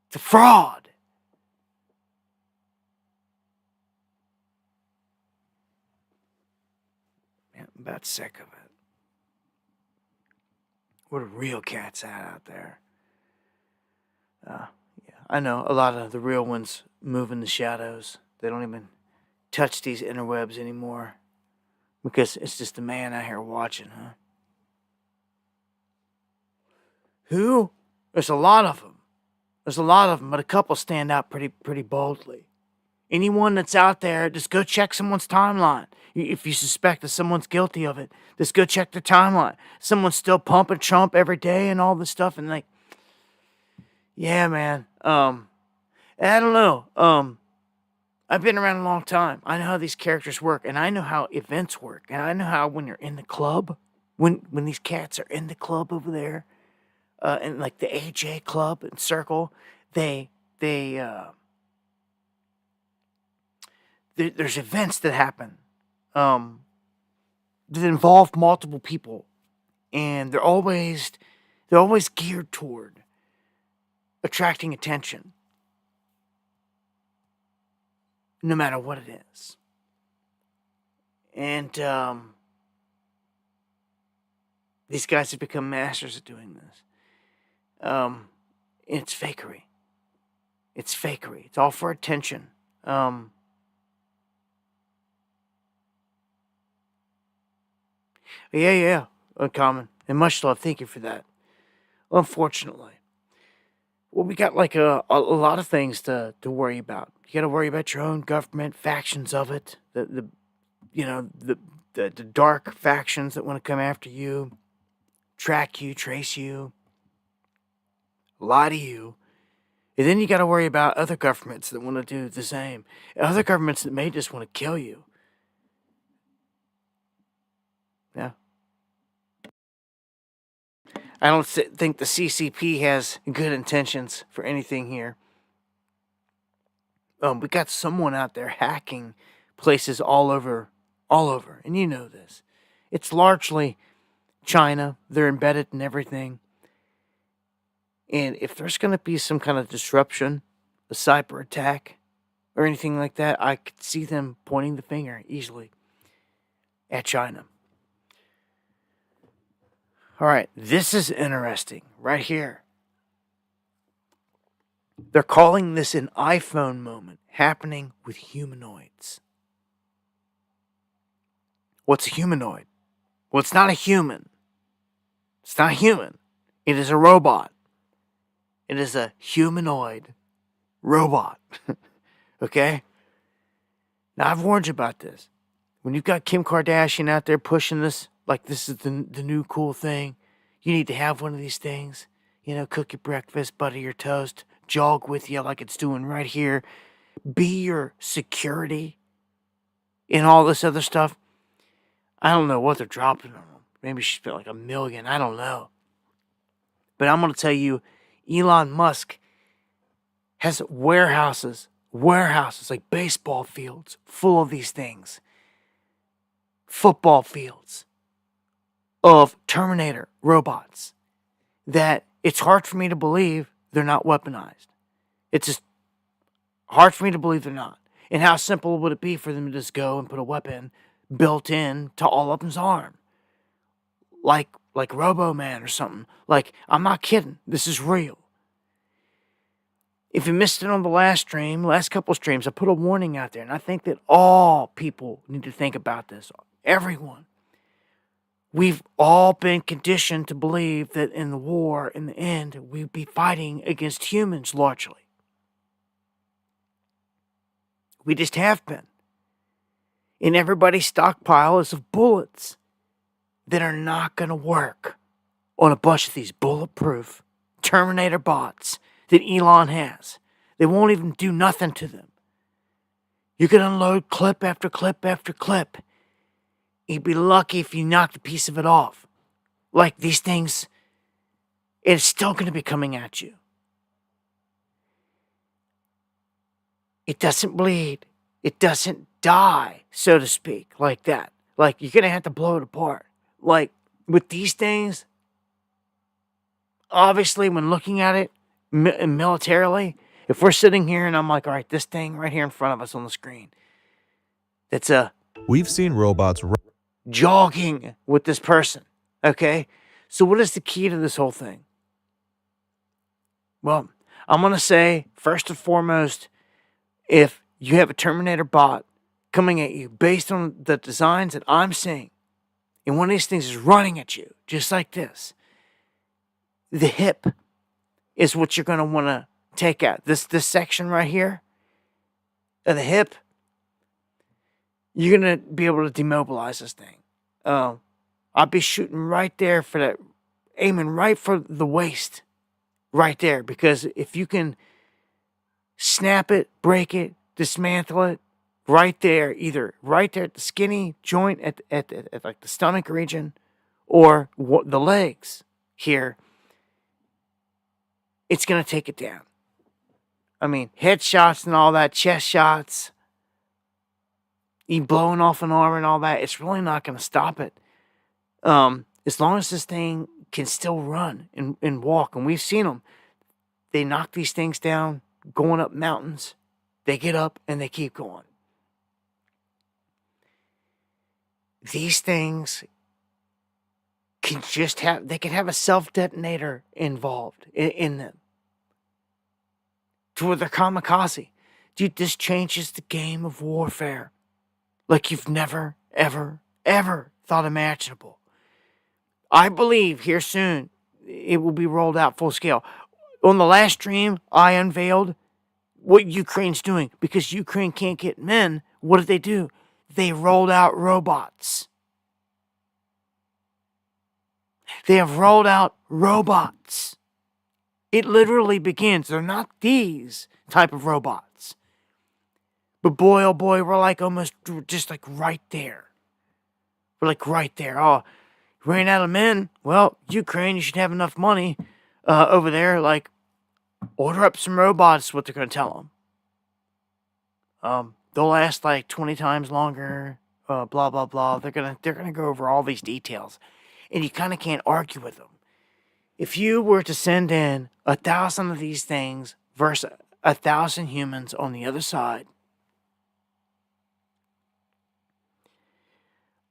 It's a fraud. Man, I'm about sick of it. What a real cat's at out there. Yeah, I know a lot of the real ones move in the shadows. They don't even touch these interwebs anymore because it's just the man out here watching, huh? Who? There's a lot of them. But a couple stand out pretty boldly. Anyone that's out there, just go check someone's timeline. If you suspect that someone's guilty of it, just go check their timeline. Someone's still pumping Trump every day and all this stuff, and like, yeah, man. I don't know. I've been around a long time. I know how these characters work, and I know how events work, and I know how when you're in the club, when these cats are in the club over there, and like the AJ Club and Circle, there's events that happen that involve multiple people, and they're always geared toward attracting attention, no matter what it is. And these guys have become masters at doing this. It's fakery. It's fakery. It's all for attention. Yeah. Uncommon. And much love. Thank you for that. Unfortunately. Well, we got like a lot of things to worry about. You got to worry about your own government, factions of it, the dark factions that want to come after you, track you, trace you, lie to you. And then you got to worry about other governments that want to do the same. Other governments that may just want to kill you. Yeah. I don't think the CCP has good intentions for anything here. We got someone out there hacking places all over, and you know this. It's largely China. They're embedded in everything. And if there's going to be some kind of disruption, a cyber attack, or anything like that, I could see them pointing the finger easily at China. All right, this is interesting right here. They're calling this an iPhone moment happening with humanoids. What's a humanoid? Well, it's not a human. It's not a human. It is a robot. It is a humanoid robot. Okay? Now, I've warned you about this. When you've got Kim Kardashian out there pushing this, like this is the new cool thing, you need to have one of these things. You know, cook your breakfast, butter your toast, jog with you like it's doing right here. Be your security and all this other stuff. I don't know what they're dropping on them. Maybe she spent like $1 million. I don't know. But I'm going to tell you, Elon Musk has warehouses like baseball fields full of these things. Football fields of Terminator robots that it's hard for me to believe they're not weaponized. It's just hard for me to believe they're not. And how simple would it be for them to just go and put a weapon built in to all of them's arm? Like Robo-Man or something. Like, I'm not kidding. This is real. If you missed it on the last couple streams, I put a warning out there. And I think that all people need to think about this. Everyone. We've all been conditioned to believe that in the war, in the end, we'd be fighting against humans largely. We just have been. And everybody's stockpile is of bullets that are not going to work on a bunch of these bulletproof Terminator bots that Elon has. They won't even do nothing to them. You can unload clip after clip after clip. You'd be lucky if you knocked a piece of it off. Like these things, it's still going to be coming at you. It doesn't bleed. It doesn't die, so to speak, like that. Like, you're going to have to blow it apart. Like, with these things, obviously, when looking at it militarily, if we're sitting here and I'm like, all right, this thing right here in front of us on the screen, We've seen robots jogging with this person, okay? So what is the key to this whole thing? Well, I'm going to say, first and foremost, if you have a Terminator bot coming at you based on the designs that I'm seeing, and one of these things is running at you, just like this, the hip is what you're going to want to take out. This section right here of the hip, you're going to be able to demobilize this thing. I'll be shooting right there for that, aiming right for the waist, right there. Because if you can snap it, break it, dismantle it, right there, either right there at the skinny joint at like the stomach region, or the legs here, it's going to take it down. I mean, headshots and all that, chest shots, you blowing off an arm and all that, it's really not going to stop it. As long as this thing can still run and walk, and we've seen them, they knock these things down, going up mountains, they get up and they keep going. these things can just they can have a self-detonator involved in them. To where they're kamikaze. Dude, this changes the game of warfare like you've never, ever, ever thought imaginable. I believe here soon it will be rolled out full scale. On the last stream, I unveiled what Ukraine's doing. Because Ukraine can't get men, what did they do? They rolled out robots. They have rolled out robots. It literally begins. They're not these type of robots. But boy, oh boy, we're like almost just like right there. We're like right there. Oh, ran out of men. Well, Ukraine, you should have enough money over there. Like, order up some robots, what they're going to tell them. They'll last like 20 times longer. Blah, blah, blah. They're gonna go over all these details. And you kind of can't argue with them. If you were to send in 1,000 of these things versus 1,000 humans on the other side,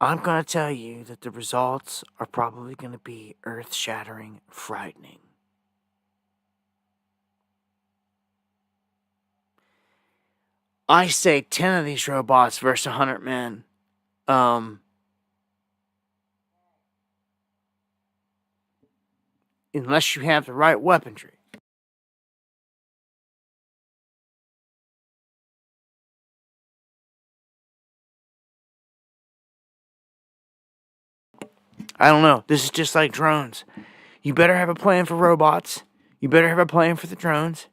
I'm going to tell you that the results are probably going to be earth-shattering, frightening. I say 10 of these robots versus 100 men. Unless you have the right weaponry. I don't know. This is just like drones. You better have a plan for robots. You better have a plan for the drones.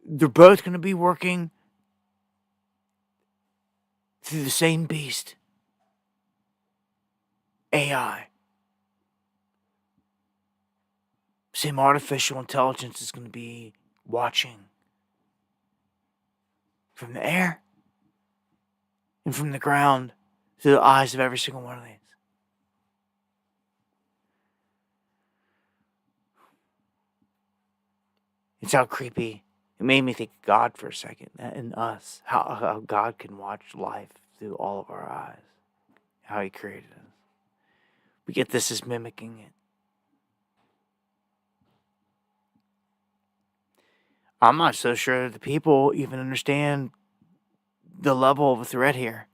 They're both going to be working through the same beast. AI. Same artificial intelligence is going to be watching from the air and from the ground through the eyes of every single one of these. It's how creepy. It made me think of God for a second, and us. How God can watch life through all of our eyes. How he created us. We get this as mimicking it. I'm not so sure the people even understand the level of a threat here.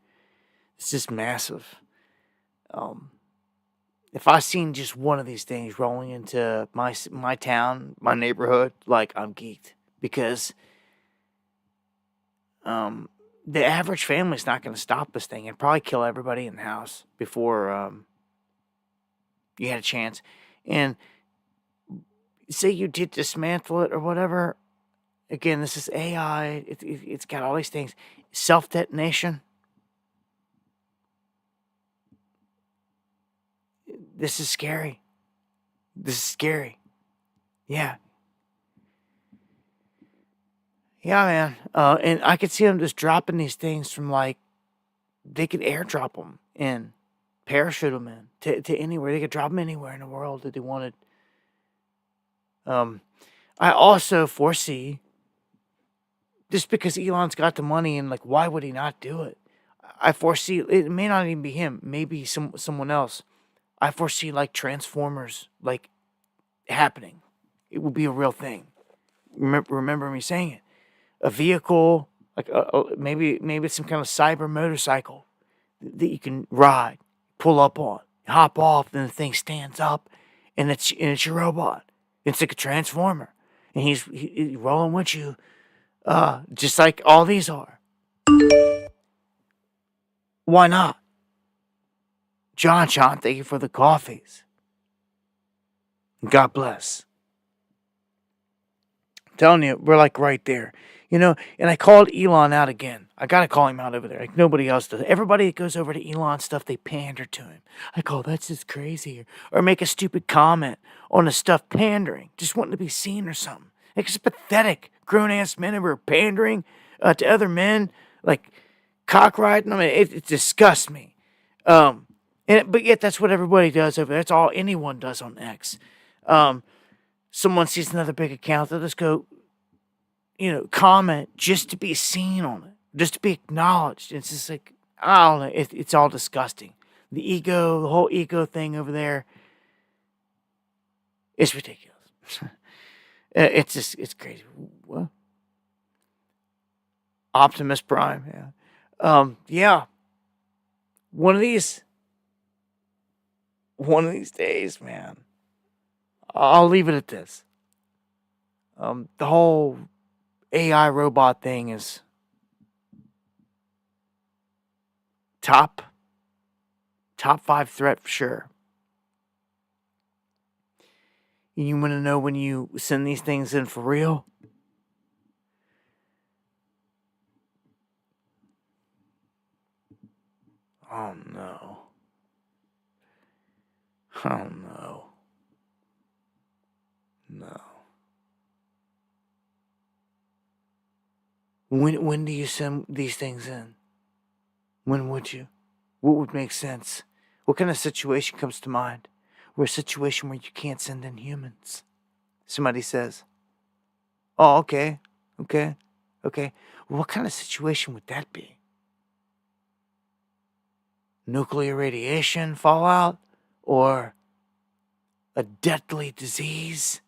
It's just massive. If I seen just one of these things rolling into my town, my neighborhood, like, I'm geeked. Because the average family's not going to stop this thing. It'd probably kill everybody in the house before you had a chance. And say you did dismantle it or whatever. Again, this is AI. It's got all these things. Self-detonation. This is scary. This is scary. Yeah. Yeah, man. And I could see them just dropping these things from, like, they could airdrop them in, parachute them in to anywhere. They could drop them anywhere in the world that they wanted. I also foresee, just because Elon's got the money and, like, why would he not do it? I foresee, it may not even be him, maybe someone else. I foresee, like, Transformers, like, happening. It will be a real thing. Remember me saying it. A vehicle, like maybe it's some kind of cyber motorcycle that you can ride, pull up on, hop off, and the thing stands up, and it's your robot. It's like a Transformer, and he's rolling with you, just like all these are. Why not? John, thank you for the coffees. God bless. I'm telling you, we're like right there. You know, and I called Elon out again. I got to call him out over there like nobody else does. Everybody that goes over to Elon stuff, they pander to him. I call that's just crazy. Or make a stupid comment on the stuff pandering, just wanting to be seen or something. Like, it's pathetic. Grown-ass men who are pandering to other men, like cock riding. I mean, it disgusts me. But yet that's what everybody does over there. That's all anyone does on X. Someone sees another big account, they'll just go, comment just to be seen on it, just to be acknowledged. It's just like, I don't know. It's all disgusting. The ego, the whole ego thing over there, it's ridiculous. It's crazy. What? Optimus Prime, yeah. Yeah. One of these days, man. I'll leave it at this. The whole AI robot thing is top 5 threat for sure. You want to know when you send these things in for real? Oh no. Oh no. No. When do you send these things in? When would you? What would make sense? What kind of situation comes to mind? Or a situation where you can't send in humans? Somebody says, oh, okay. Well, what kind of situation would that be? Nuclear radiation fallout? Or a deadly disease?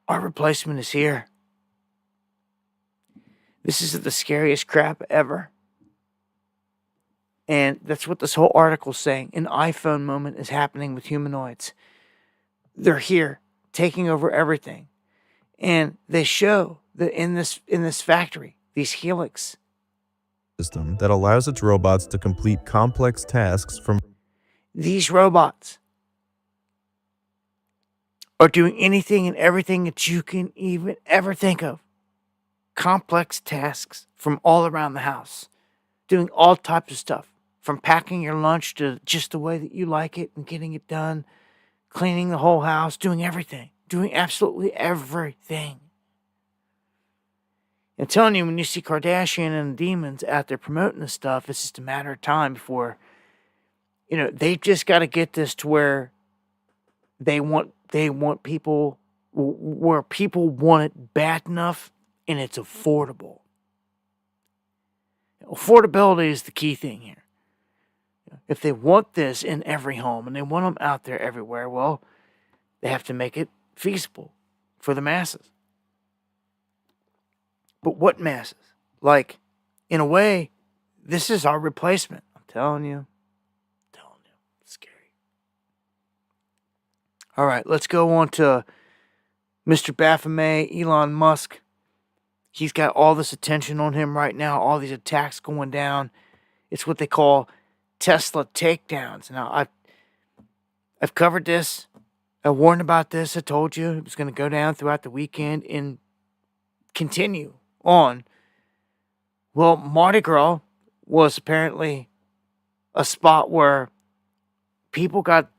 Our replacement is here. This is the scariest crap ever. And that's what this whole article's saying. An iPhone moment is happening with humanoids. They're here, taking over everything. And they show that in this factory, these helix system that allows its robots to complete complex tasks from these robots are doing anything and everything that you can even ever think of. Complex tasks from all around the house. Doing all types of stuff. From packing your lunch to just the way that you like it and getting it done. Cleaning the whole house. Doing everything. Doing absolutely everything. I'm telling you, when you see Kardashian and the demons out there promoting this stuff, it's just a matter of time before, they've just got to get this to where they want people, where people want it bad enough and it's affordable. Affordability is the key thing here. If they want this in every home and they want them out there everywhere, well, they have to make it feasible for the masses. But what masses? Like, in a way, this is our replacement. I'm telling you. It's scary. All right, let's go on to Mr. Baphomet, Elon Musk. He's got all this attention on him right now, all these attacks going down. It's what they call Tesla takedowns. Now, I've covered this. I warned about this. I told you it was going to go down throughout the weekend and continue on. Well, Mardi Gras was apparently a spot where people got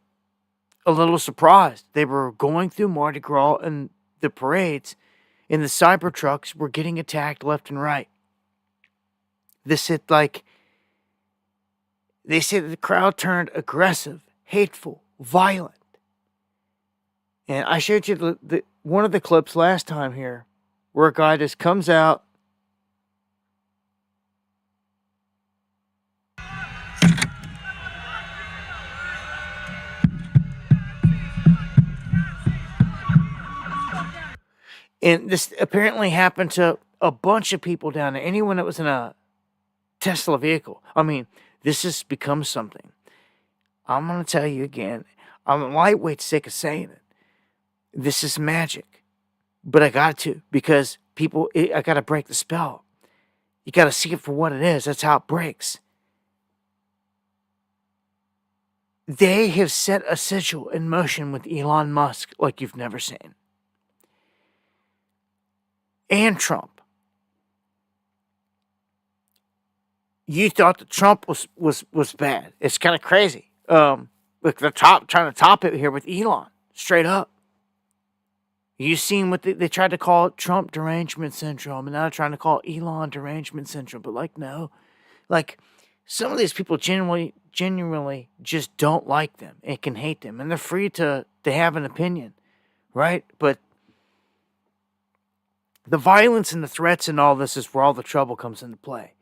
a little surprised. They were going through Mardi Gras and the parades, and the Cybertrucks were getting attacked left and right. They said that the crowd turned aggressive, hateful, violent. And I showed you one of the clips last time here, where a guy just comes out. And this apparently happened to a bunch of people down there. Anyone that was in a Tesla vehicle. I mean, this has become something. I'm going to tell you again. I'm lightweight sick of saying it. This is magic. But I got to, because I got to break the spell. You got to see it for what it is. That's how it breaks. They have set a sigil in motion with Elon Musk like you've never seen. And Trump. You thought that Trump was bad. It's kind of crazy. Look, they're trying to top it here with Elon. Straight up. You seen what they tried to call it Trump derangement syndrome, and now they're trying to call it Elon derangement syndrome. But no. Some of these people genuinely just don't like them and can hate them. And they're free to have an opinion. right? But the violence and the threats and all this is where all the trouble comes into play.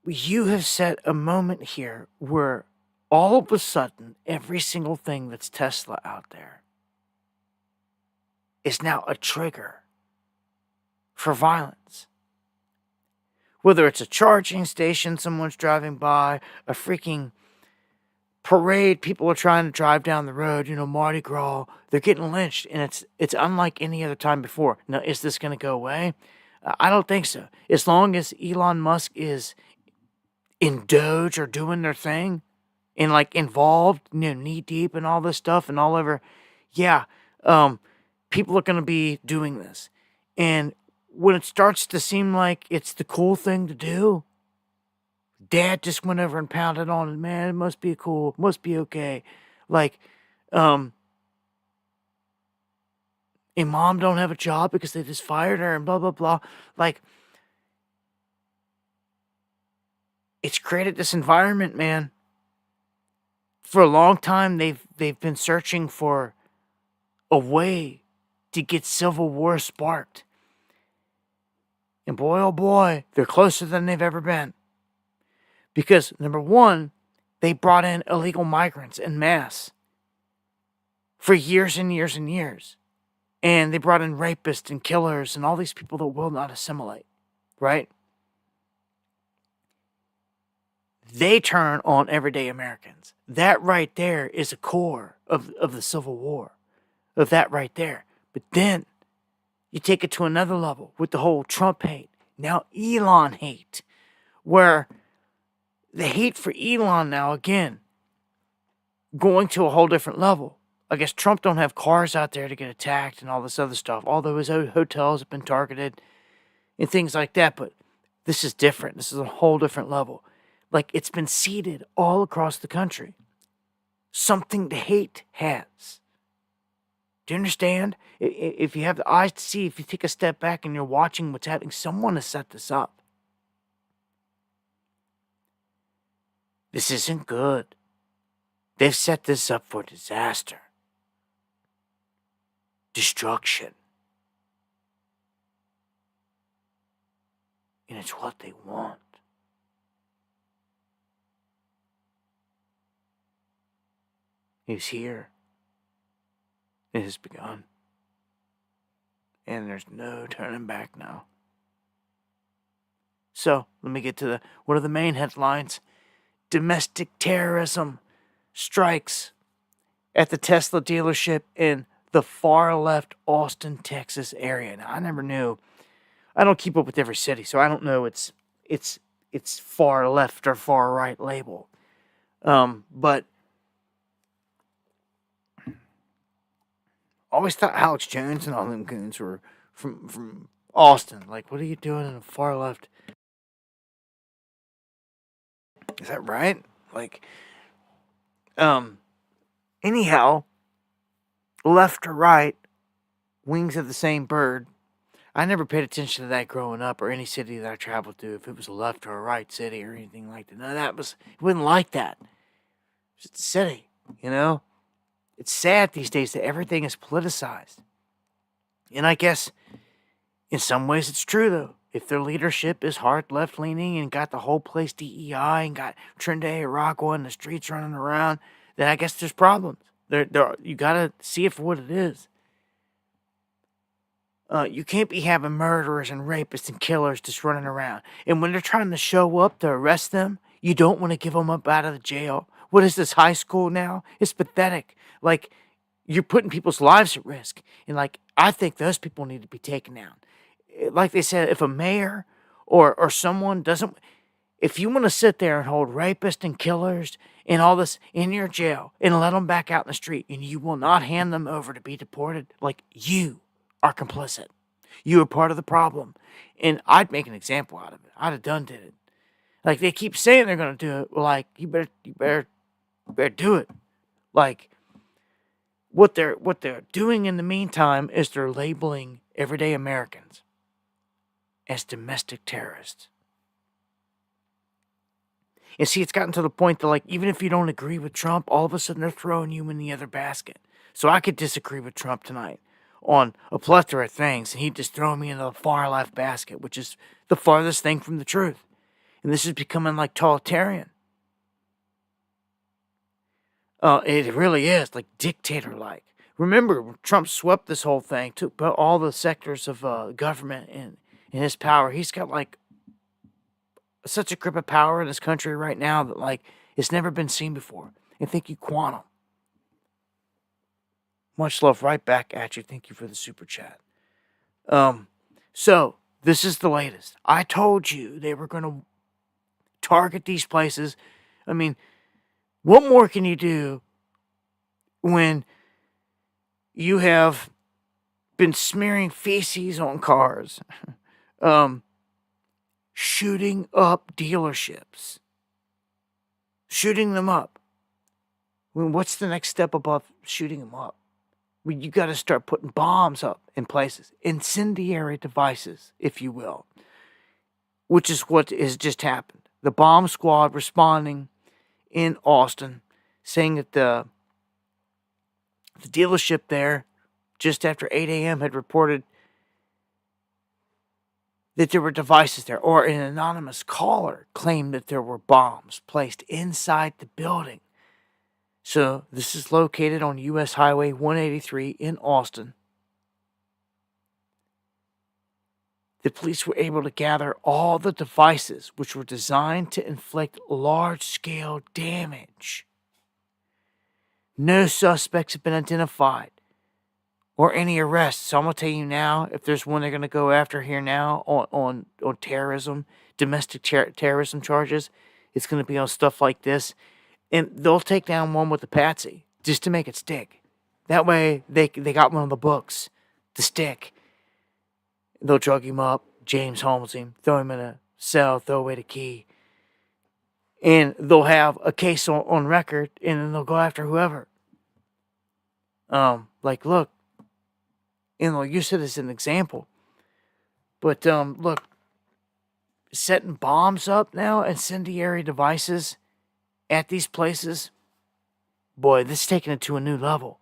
You have set a moment here where all of a sudden, every single thing that's Tesla out there is now a trigger for violence. Whether it's a charging station someone's driving by, a freaking parade, people are trying to drive down the road, Mardi Gras, they're getting lynched, and it's unlike any other time before. Now, is this going to go away? I don't think so. As long as Elon Musk is in Doge or doing their thing and involved, knee deep and all this stuff and all over, people are going to be doing this. And when it starts to seem like it's the cool thing to do, Dad just went over and pounded on it. Man, it must be cool. Must be okay. And Mom don't have a job because they just fired her and blah, blah, blah. It's created this environment, man. For a long time, they've been searching for a way to get civil war sparked. And boy, oh boy, they're closer than they've ever been. Because, number one, they brought in illegal migrants en masse for years and years and years. And they brought in rapists and killers and all these people that will not assimilate, right? They turn on everyday Americans. That right there is a core of the Civil War, of that right there. But then you take it to another level with the whole Trump hate. Now Elon hate, where the hate for Elon now, again, going to a whole different level. I guess Trump don't have cars out there to get attacked and all this other stuff, although his hotels have been targeted and things like that. But this is different. This is a whole different level. It's been seeded all across the country. Something to hate has. Do you understand? If you have the eyes to see, if you take a step back and you're watching what's happening, someone has set this up. This isn't good. They've set this up for disaster. Destruction. And it's what they want. He's here. It has begun. And there's no turning back now. So, let me get to what are the main headlines? Domestic terrorism strikes at the Tesla dealership in the far left Austin, Texas area. Now, I never knew. I don't keep up with every city, so I don't know it's far left or far right label. But always thought Alex Jones and all them goons were from Austin. What are you doing in the far left? Is that right? Anyhow, left or right, wings of the same bird. I never paid attention to that growing up or any city that I traveled to, if it was a left or a right city or anything like that. No, it wasn't like that. It's just a city, It's sad these days that everything is politicized. And I guess in some ways it's true, though. If their leadership is hard left-leaning and got the whole place DEI and got Trinde Aragua in the streets running around, then I guess there's problems. You got to see it for what it is. You can't be having murderers and rapists and killers just running around. And when they're trying to show up to arrest them, you don't want to give them up out of the jail. What is this, high school now? It's pathetic. You're putting people's lives at risk. And, I think those people need to be taken down. Like they said, if a mayor or someone doesn't... If you want to sit there and hold rapists and killers and all this in your jail and let them back out in the street and you will not hand them over to be deported, you are complicit. You are part of the problem. And I'd make an example out of it. I'd have did it. They keep saying they're going to do it. Well, you better do it. What they're doing in the meantime is they're labeling everyday Americans as domestic terrorists. And see, it's gotten to the point that, like, even if you don't agree with Trump, all of a sudden they're throwing you in the other basket. So I could disagree with Trump tonight on a plethora of things, and he'd just throw me into the far left basket, which is the farthest thing from the truth. And this is becoming like totalitarian. It really is, like dictator-like. Remember, Trump swept this whole thing, took all the sectors of government in his power. He's got, like, such a grip of power in this country right now that, like, it's never been seen before. And thank you, Quantum. Much love right back at you. Thank you for the super chat. So, this is the latest. I told you they were going to target these places. I mean, what more can you do when you have been smearing feces on cars, shooting up dealerships, shooting them up? I mean, what's the next step above shooting them up? Well, you got to start putting bombs up in places, incendiary devices, if you will, which is what has just happened. The bomb squad responding in Austin, saying that the dealership there, just after 8 a.m., had reported that there were devices there, or an anonymous caller claimed that there were bombs placed inside the building. So this is located on U.S. Highway 183 in Austin. The police were able to gather all the devices which were designed to inflict large-scale damage. No suspects have been identified or any arrests. So I'm going to tell you now, if there's one they're going to go after here now on terrorism, domestic terrorism charges, it's going to be on stuff like this. And they'll take down one with the patsy just to make it stick. That way they got one on the books to stick. They'll drug him up, James Holmes him, throw him in a cell, throw away the key. And they'll have a case on record, and then they'll go after whoever. Like, look, and they'll use it as an example. But, look, setting bombs up now, incendiary devices at these places, boy, this is taking it to a new level.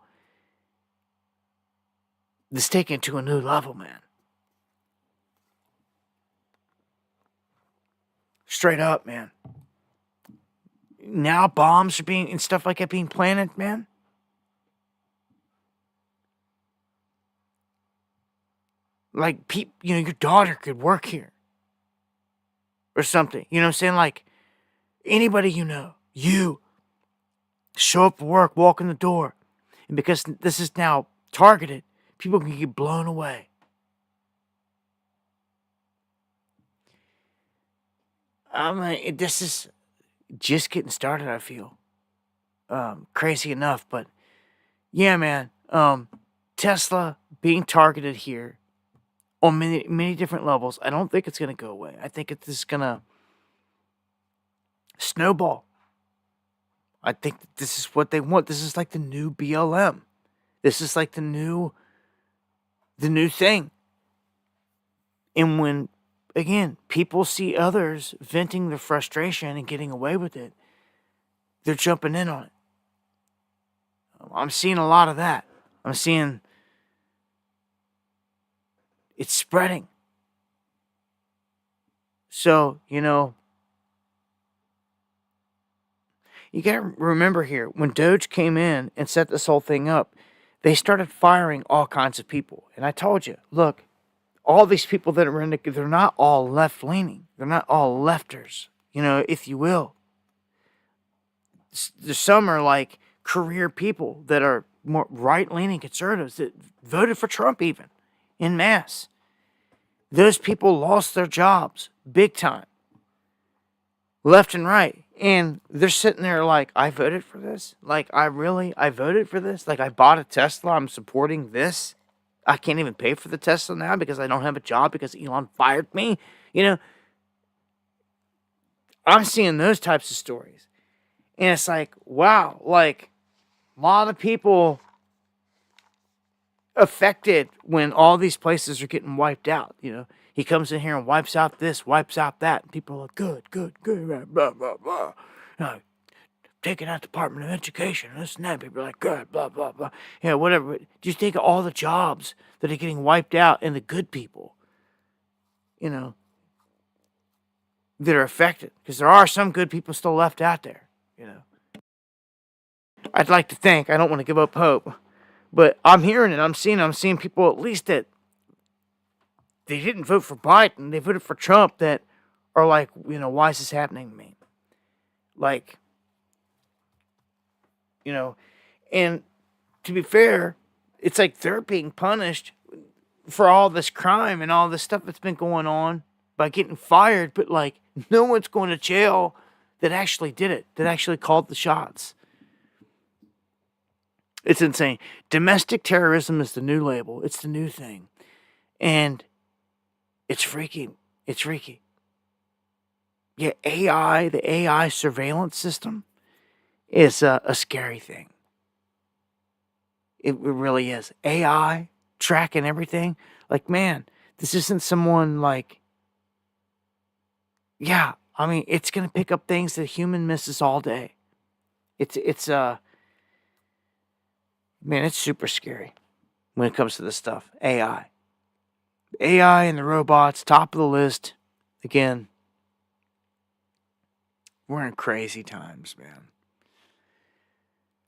This is taking it to a new level, man. Straight up, man. Now bombs are being, and stuff like that being planted, man. Like, your daughter could work here. Or something. You know what I'm saying? Like, anybody you show up for work, walk in the door. And because this is now targeted, people can get blown away. I mean, this is just getting started, I feel. Crazy enough, but yeah, man. Tesla being targeted here on many different levels. I don't think it's going to go away. I think it's just going to snowball. I think that this is what they want. This is like the new BLM. This is like the new thing. And when, again, people see others venting their frustration and getting away with it, they're jumping in on it. I'm seeing a lot of that. I'm seeing it's spreading. So, you got to remember here, when Doge came in and set this whole thing up, they started firing all kinds of people. And I told you, look, all these people that are in it, they're not all left-leaning. They're not all lefters, if you will. Some are like career people that are more right-leaning conservatives that voted for Trump even, en masse. Those people lost their jobs big time, left and right. And they're sitting there like, I voted for this? Like, I voted for this? Like, I bought a Tesla, I'm supporting this? I can't even pay for the Tesla now because I don't have a job because Elon fired me? I'm seeing those types of stories. And it's like, wow, like, a lot of people affected when all these places are getting wiped out, He comes in here and wipes out this, wipes out that. And people are like, good, good, good, blah, blah, blah. Taking out Department of Education, this and that. People are like, good, blah, blah, blah. Whatever. But just think of all the jobs that are getting wiped out and the good people, that are affected. Because there are some good people still left out there, I'd like to think, I don't want to give up hope, but I'm hearing it, I'm seeing people at least that they didn't vote for Biden, they voted for Trump, that are like, why is this happening to me? Like, and to be fair, it's like they're being punished for all this crime and all this stuff that's been going on by getting fired, but like no one's going to jail that actually did it, that actually called the shots. It's insane. Domestic terrorism is the new label. It's the new thing. And it's freaky. It's freaky. Yeah, AI, the AI surveillance system is a scary thing. It really is. AI tracking everything. Like, man, this isn't someone like, it's going to pick up things that a human misses all day. It's super scary when it comes to this stuff. AI and the robots, top of the list. Again, we're in crazy times, man.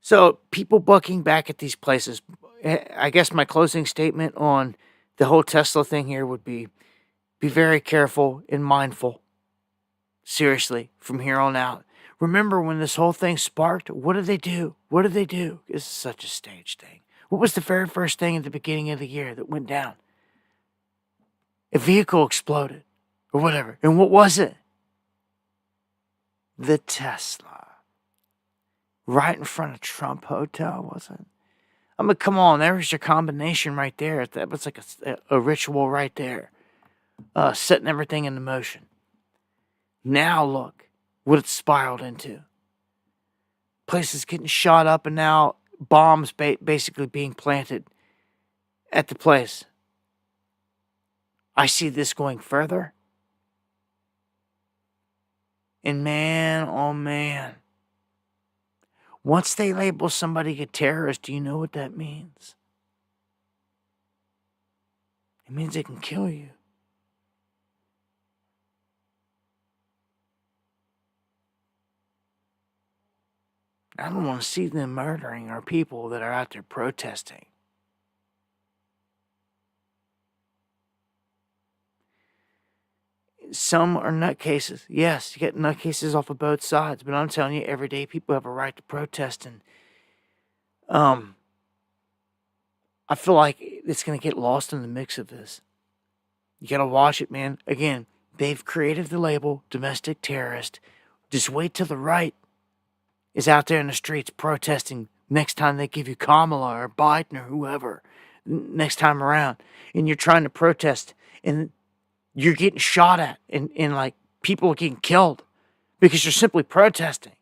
So, people bucking back at these places. I guess my closing statement on the whole Tesla thing here would be very careful and mindful. Seriously, from here on out. Remember when this whole thing sparked? What did they do? This is such a staged thing. What was the very first thing at the beginning of the year that went down? A vehicle exploded. Or whatever. And what was it? The Tesla. Right in front of Trump Hotel, was it? I mean, come on. There's your combination right there. That was like a ritual right there. Setting everything into motion. Now look what it's spiraled into. Places getting shot up and now bombs basically being planted at the place. I see this going further. And man, oh man. Once they label somebody a terrorist, do you know what that means? It means they can kill you. I don't want to see them murdering our people that are out there protesting. Some are nutcases. Yes, you get nutcases off of both sides, but I'm telling you, every day people have a right to protest, and I feel like it's going to get lost in the mix of this. You got to watch it, man. Again, they've created the label domestic terrorist. Just wait till the right is out there in the streets protesting next time they give you Kamala or Biden or whoever next time around. And you're trying to protest and you're getting shot at and like people are getting killed because you're simply protesting.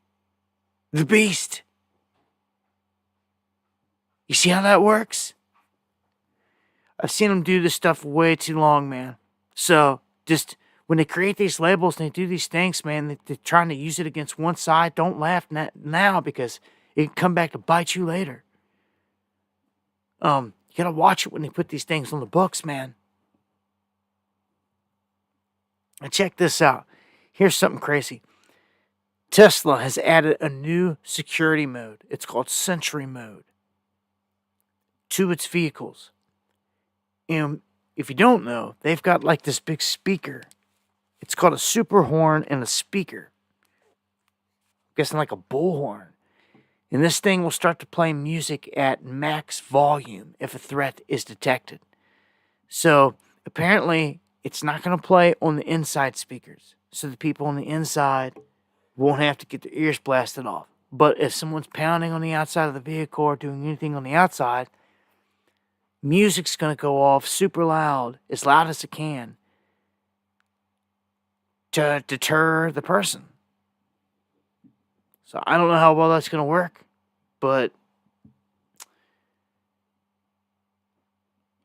The beast. You see how that works? I've seen them do this stuff way too long, man. So just when they create these labels and they do these things, man, they're trying to use it against one side. Don't laugh now because it can come back to bite you later. You gotta watch it when they put these things on the books, man. And check this out. Here's something crazy. Tesla has added a new security mode. It's called Sentry Mode to its vehicles. And if you don't know, they've got like this big speaker. It's called a super horn and a speaker. I'm guessing like a bullhorn. And this thing will start to play music at max volume if a threat is detected. So apparently it's not going to play on the inside speakers. So the people on the inside won't have to get their ears blasted off. But if someone's pounding on the outside of the vehicle or doing anything on the outside, music's going to go off super loud as it can, to deter the person. So I don't know how well that's going to work, but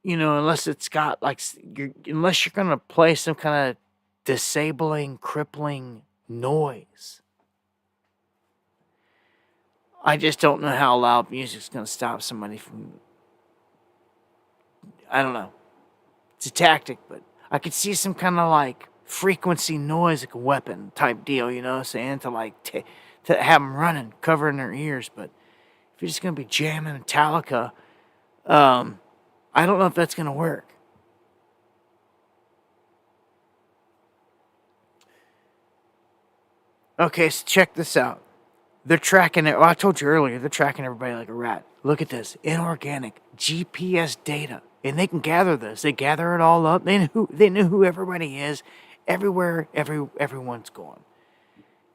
unless it's got like, unless you're going to play some kind of disabling, crippling noise. I just don't know how loud music's going to stop somebody from, I don't know. It's a tactic, but I could see some kind of like frequency noise, like a weapon type deal, saying to like, to have them running, covering their ears. But if you're just going to be jamming Metallica, I don't know if that's going to work. Okay, so check this out. They're tracking it. Well, I told you earlier, they're tracking everybody like a rat. Look at this. Inorganic GPS data. And they can gather this. They gather it all up. They know who everybody is. Everywhere, everyone's going.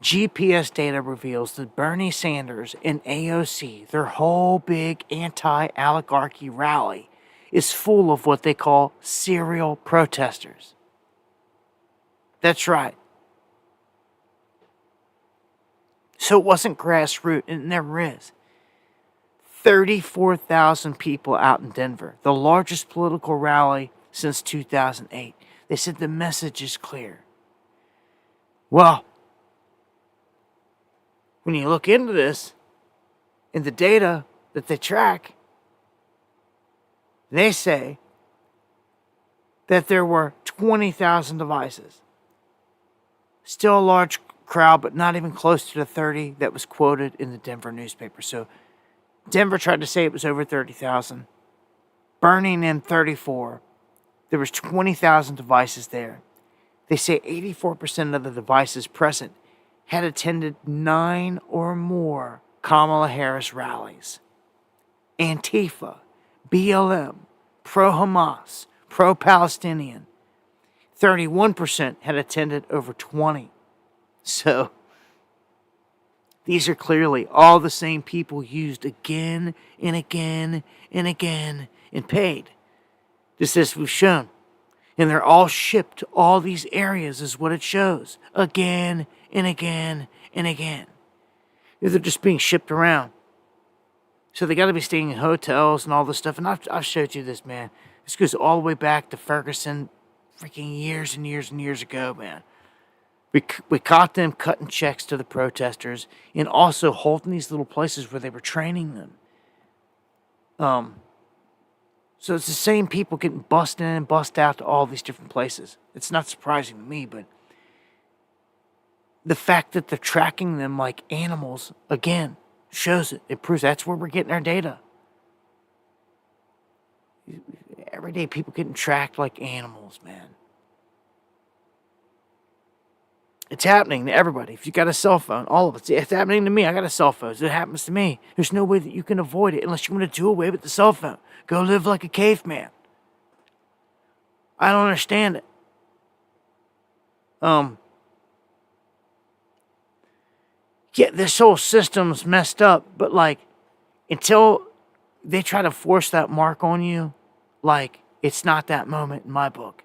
GPS data reveals that Bernie Sanders and AOC, their whole big anti-oligarchy rally, is full of what they call serial protesters. That's right. So it wasn't grassroots, and it never is. 34,000 people out in Denver, the largest political rally since 2008. They said the message is clear. Well, when you look into this, in the data that they track, they say that there were 20,000 devices. Still a large crowd, but not even close to the 30 that was quoted in the Denver newspaper. So Denver tried to say it was over 30,000. Burning in 34. There was 20,000 devices there. They say 84% of the devices present had attended 9 or more Kamala Harris rallies. Antifa, BLM, pro-Hamas, pro-Palestinian. 31% had attended over 20. So, these are clearly all the same people used again and again and again and paid. Just as we've shown. And they're all shipped to all these areas is what it shows. Again and again and again. They're just being shipped around. So they got to be staying in hotels and all this stuff. And I've showed you this, man. This goes all the way back to Ferguson freaking years and years and years ago, man. We caught them cutting checks to the protesters and also holding these little places where they were training them. So it's the same people getting bussed in and bussed out to all these different places. It's not surprising to me, but the fact that they're tracking them like animals, again, shows it. It proves that's where we're getting our data. Every day people getting tracked like animals, man. It's happening to everybody. If you got a cell phone, all of it. It's happening to me. I got a cell phone. It happens to me. There's no way that you can avoid it unless you want to do away with the cell phone. Go live like a caveman. I don't understand it. Yeah, this whole system's messed up, but like, until they try to force that mark on you, like, it's not that moment in my book.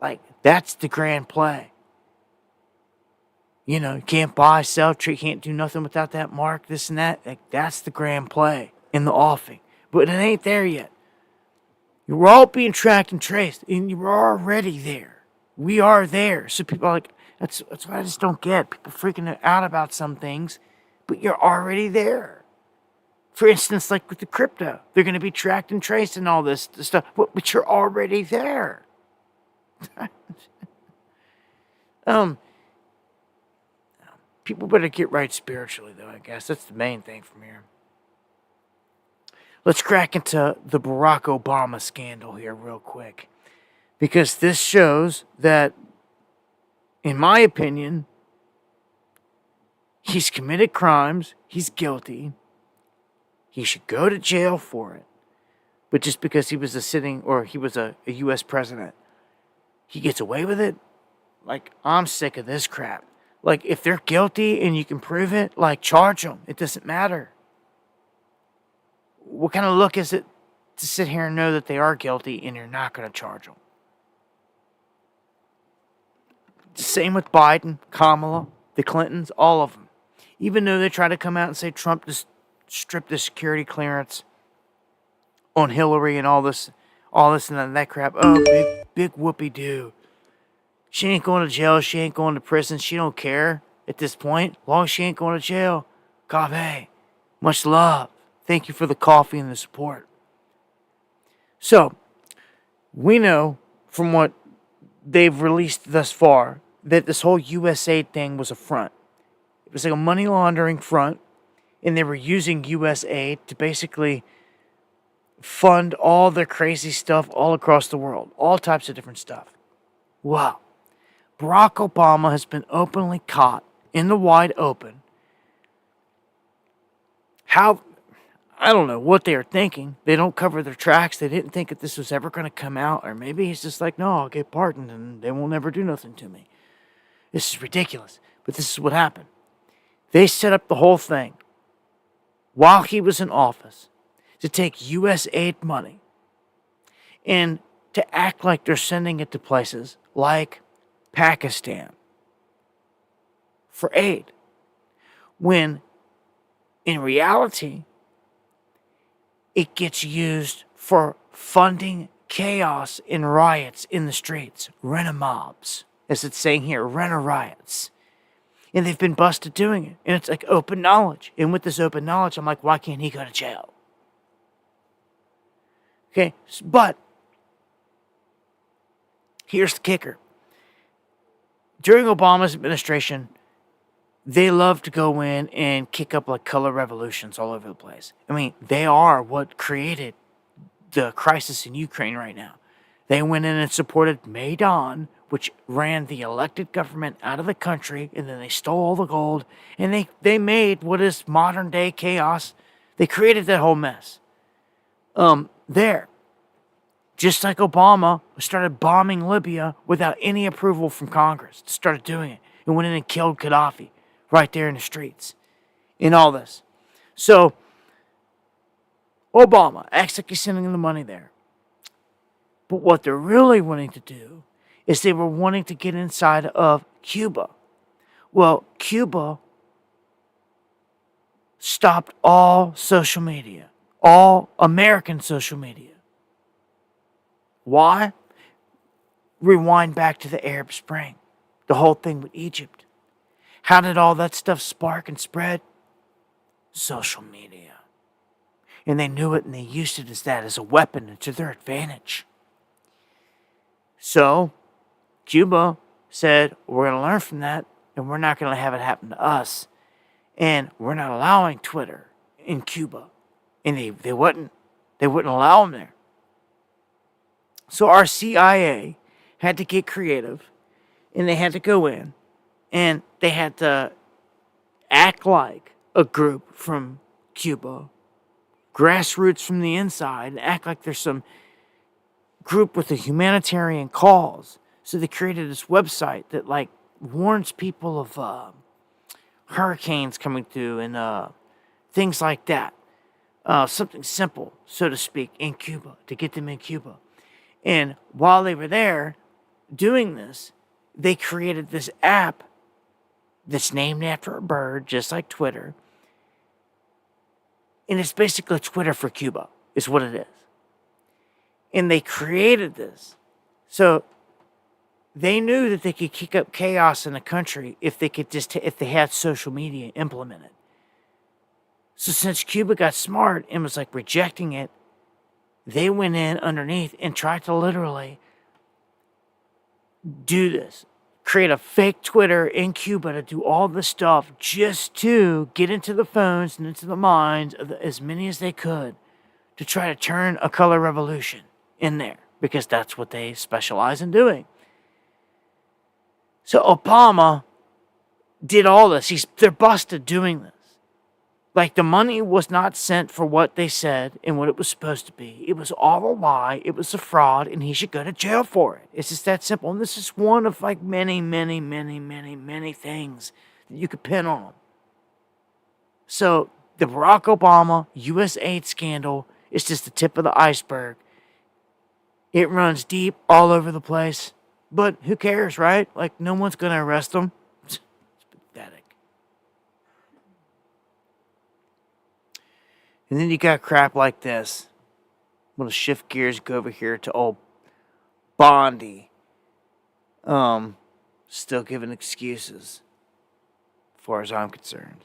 Like, that's the grand play. You know, you can't buy, sell, trade, can't do nothing without that mark, this and that. Like, that's the grand play in the offing. But it ain't there yet. You're all being tracked and traced, and you're already there. We are there. So people are like, that's what I just don't get. People freaking out about some things, but you're already there. For instance, like with the crypto, they're going to be tracked and traced and all this stuff, but you're already there. People better get right spiritually, though, I guess. That's the main thing from here. Let's crack into the Barack Obama scandal here real quick. Because this shows that, in my opinion, he's committed crimes. He's guilty. He should go to jail for it. But just because he was a U.S. president, he gets away with it? Like, I'm sick of this crap. Like, if they're guilty and you can prove it, like, charge them. It doesn't matter. What kind of look is it to sit here and know that they are guilty and you're not going to charge them? Same with Biden, Kamala, the Clintons, all of them. Even though they try to come out and say Trump just stripped the security clearance on Hillary and all all this and that crap. Oh, big whoopee-doo. She ain't going to jail. She ain't going to prison. She don't care at this point. As long as she ain't going to jail. Cave. Much love. Thank you for the coffee and the support. So, we know from what they've released thus far that this whole USAID thing was a front. It was like a money laundering front, and they were using USAID to basically fund all their crazy stuff all across the world. All types of different stuff. Wow. Barack Obama has been openly caught in the wide open. How, I don't know what they are thinking. They don't cover their tracks. They didn't think that this was ever going to come out. Or maybe he's just like, no, I'll get pardoned and they will never do nothing to me. This is ridiculous. But this is what happened. They set up the whole thing while he was in office to take USAID money and to act like they're sending it to places like Pakistan for aid, when in reality it gets used for funding chaos and riots in the streets, rent-a-mobs, as it's saying here, rent-a-riots. And they've been busted doing it, and it's like open knowledge. And with this open knowledge, I'm like, why can't he go to jail? Okay, but here's the kicker. During Obama's administration, they love to go in and kick up like color revolutions all over the place. I mean, they are what created the crisis in Ukraine right now. They went in and supported Maidan, which ran the elected government out of the country, and then they stole all the gold, and they made what is modern day chaos. They created that whole mess. There. Just like Obama started bombing Libya without any approval from Congress. Started doing it. And went in and killed Gaddafi right there in the streets. In all this. So, Obama acts like he's sending the money there. But what they're really wanting to do is they were wanting to get inside of Cuba. Well, Cuba stopped all social media. All American social media. Why? Rewind back to the Arab Spring. The whole thing with Egypt. How did all that stuff spark and spread? Social media. And they knew it and they used it as a weapon and to their advantage. So, Cuba said, we're going to learn from that and we're not going to have it happen to us. And we're not allowing Twitter in Cuba. And they wouldn't allow them there. So our CIA had to get creative, and they had to go in, and they had to act like a group from Cuba, grassroots from the inside, and act like there's some group with a humanitarian cause. So they created this website that like warns people of hurricanes coming through and things like that. Something simple, so to speak, in Cuba, to get them in Cuba. And while they were there doing this, they created this app that's named after a bird, just like Twitter. And it's basically Twitter for Cuba, is what it is. And they created this. So they knew that they could kick up chaos in the country if they had social media implemented. So since Cuba got smart and was like rejecting it, they went in underneath and tried to literally do this. Create a fake Twitter in Cuba to do all this stuff just to get into the phones and into the minds of as many as they could to try to turn a color revolution in there. Because that's what they specialize in doing. So Obama did all this. They're busted doing this. Like, the money was not sent for what they said and what it was supposed to be. It was all a lie. It was a fraud, and he should go to jail for it. It's just that simple. And this is one of, like, many, many, many, many, many things that you could pin on him. So, the Barack Obama USAID scandal is just the tip of the iceberg. It runs deep all over the place. But who cares, right? Like, no one's going to arrest him. It's pathetic. And then you got crap like this. I'm gonna shift gears, go over here to old Bondi. Still giving excuses, as far as I'm concerned.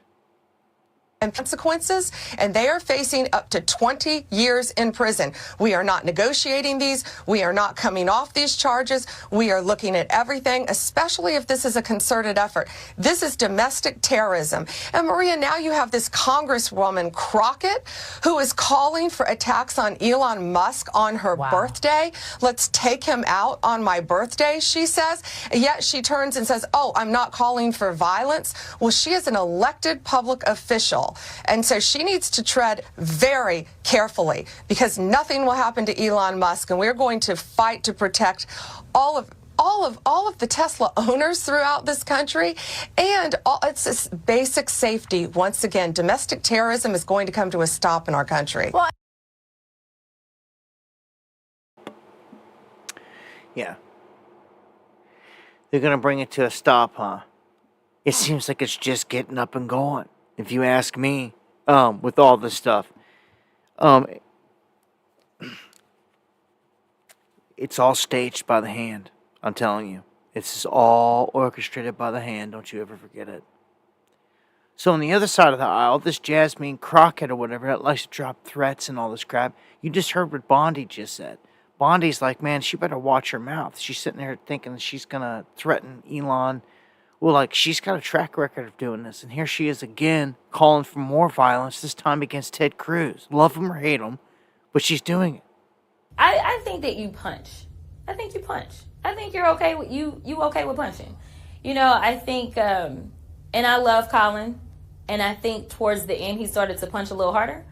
And consequences, and they are facing up to 20 years in prison. We are not negotiating these. We are not coming off these charges. We are looking at everything, especially if this is a concerted effort. This is domestic terrorism. And Maria, now you have this Congresswoman Crockett who is calling for attacks on Elon Musk on her birthday. Let's take him out on my birthday, she says. Yet she turns and says, oh, I'm not calling for violence. Well, she is an elected public official. And so she needs to tread very carefully, because nothing will happen to Elon Musk, and we're going to fight to protect all of the Tesla owners throughout this country, and it's this basic safety. Once again, domestic terrorism is going to come to a stop in our country. Well, yeah. They're going to bring it to a stop, huh? It seems like it's just getting up and going, if you ask me, with all this stuff. It's all staged by the hand, I'm telling you. It's all orchestrated by the hand, don't you ever forget it. So on the other side of the aisle, this Jasmine Crockett or whatever that likes to drop threats and all this crap, you just heard what Bondi just said. Bondi's like, man, she better watch her mouth. She's sitting there thinking that she's going to threaten Elon. Well, like, she's got a track record of doing this, and here she is again calling for more violence, this time against Ted Cruz. Love him or hate him, but she's doing it. I think that you punch. I think you punch. I think you're okay with you okay with punching. You know, I think, and I love Colin, and I think towards the end he started to punch a little harder.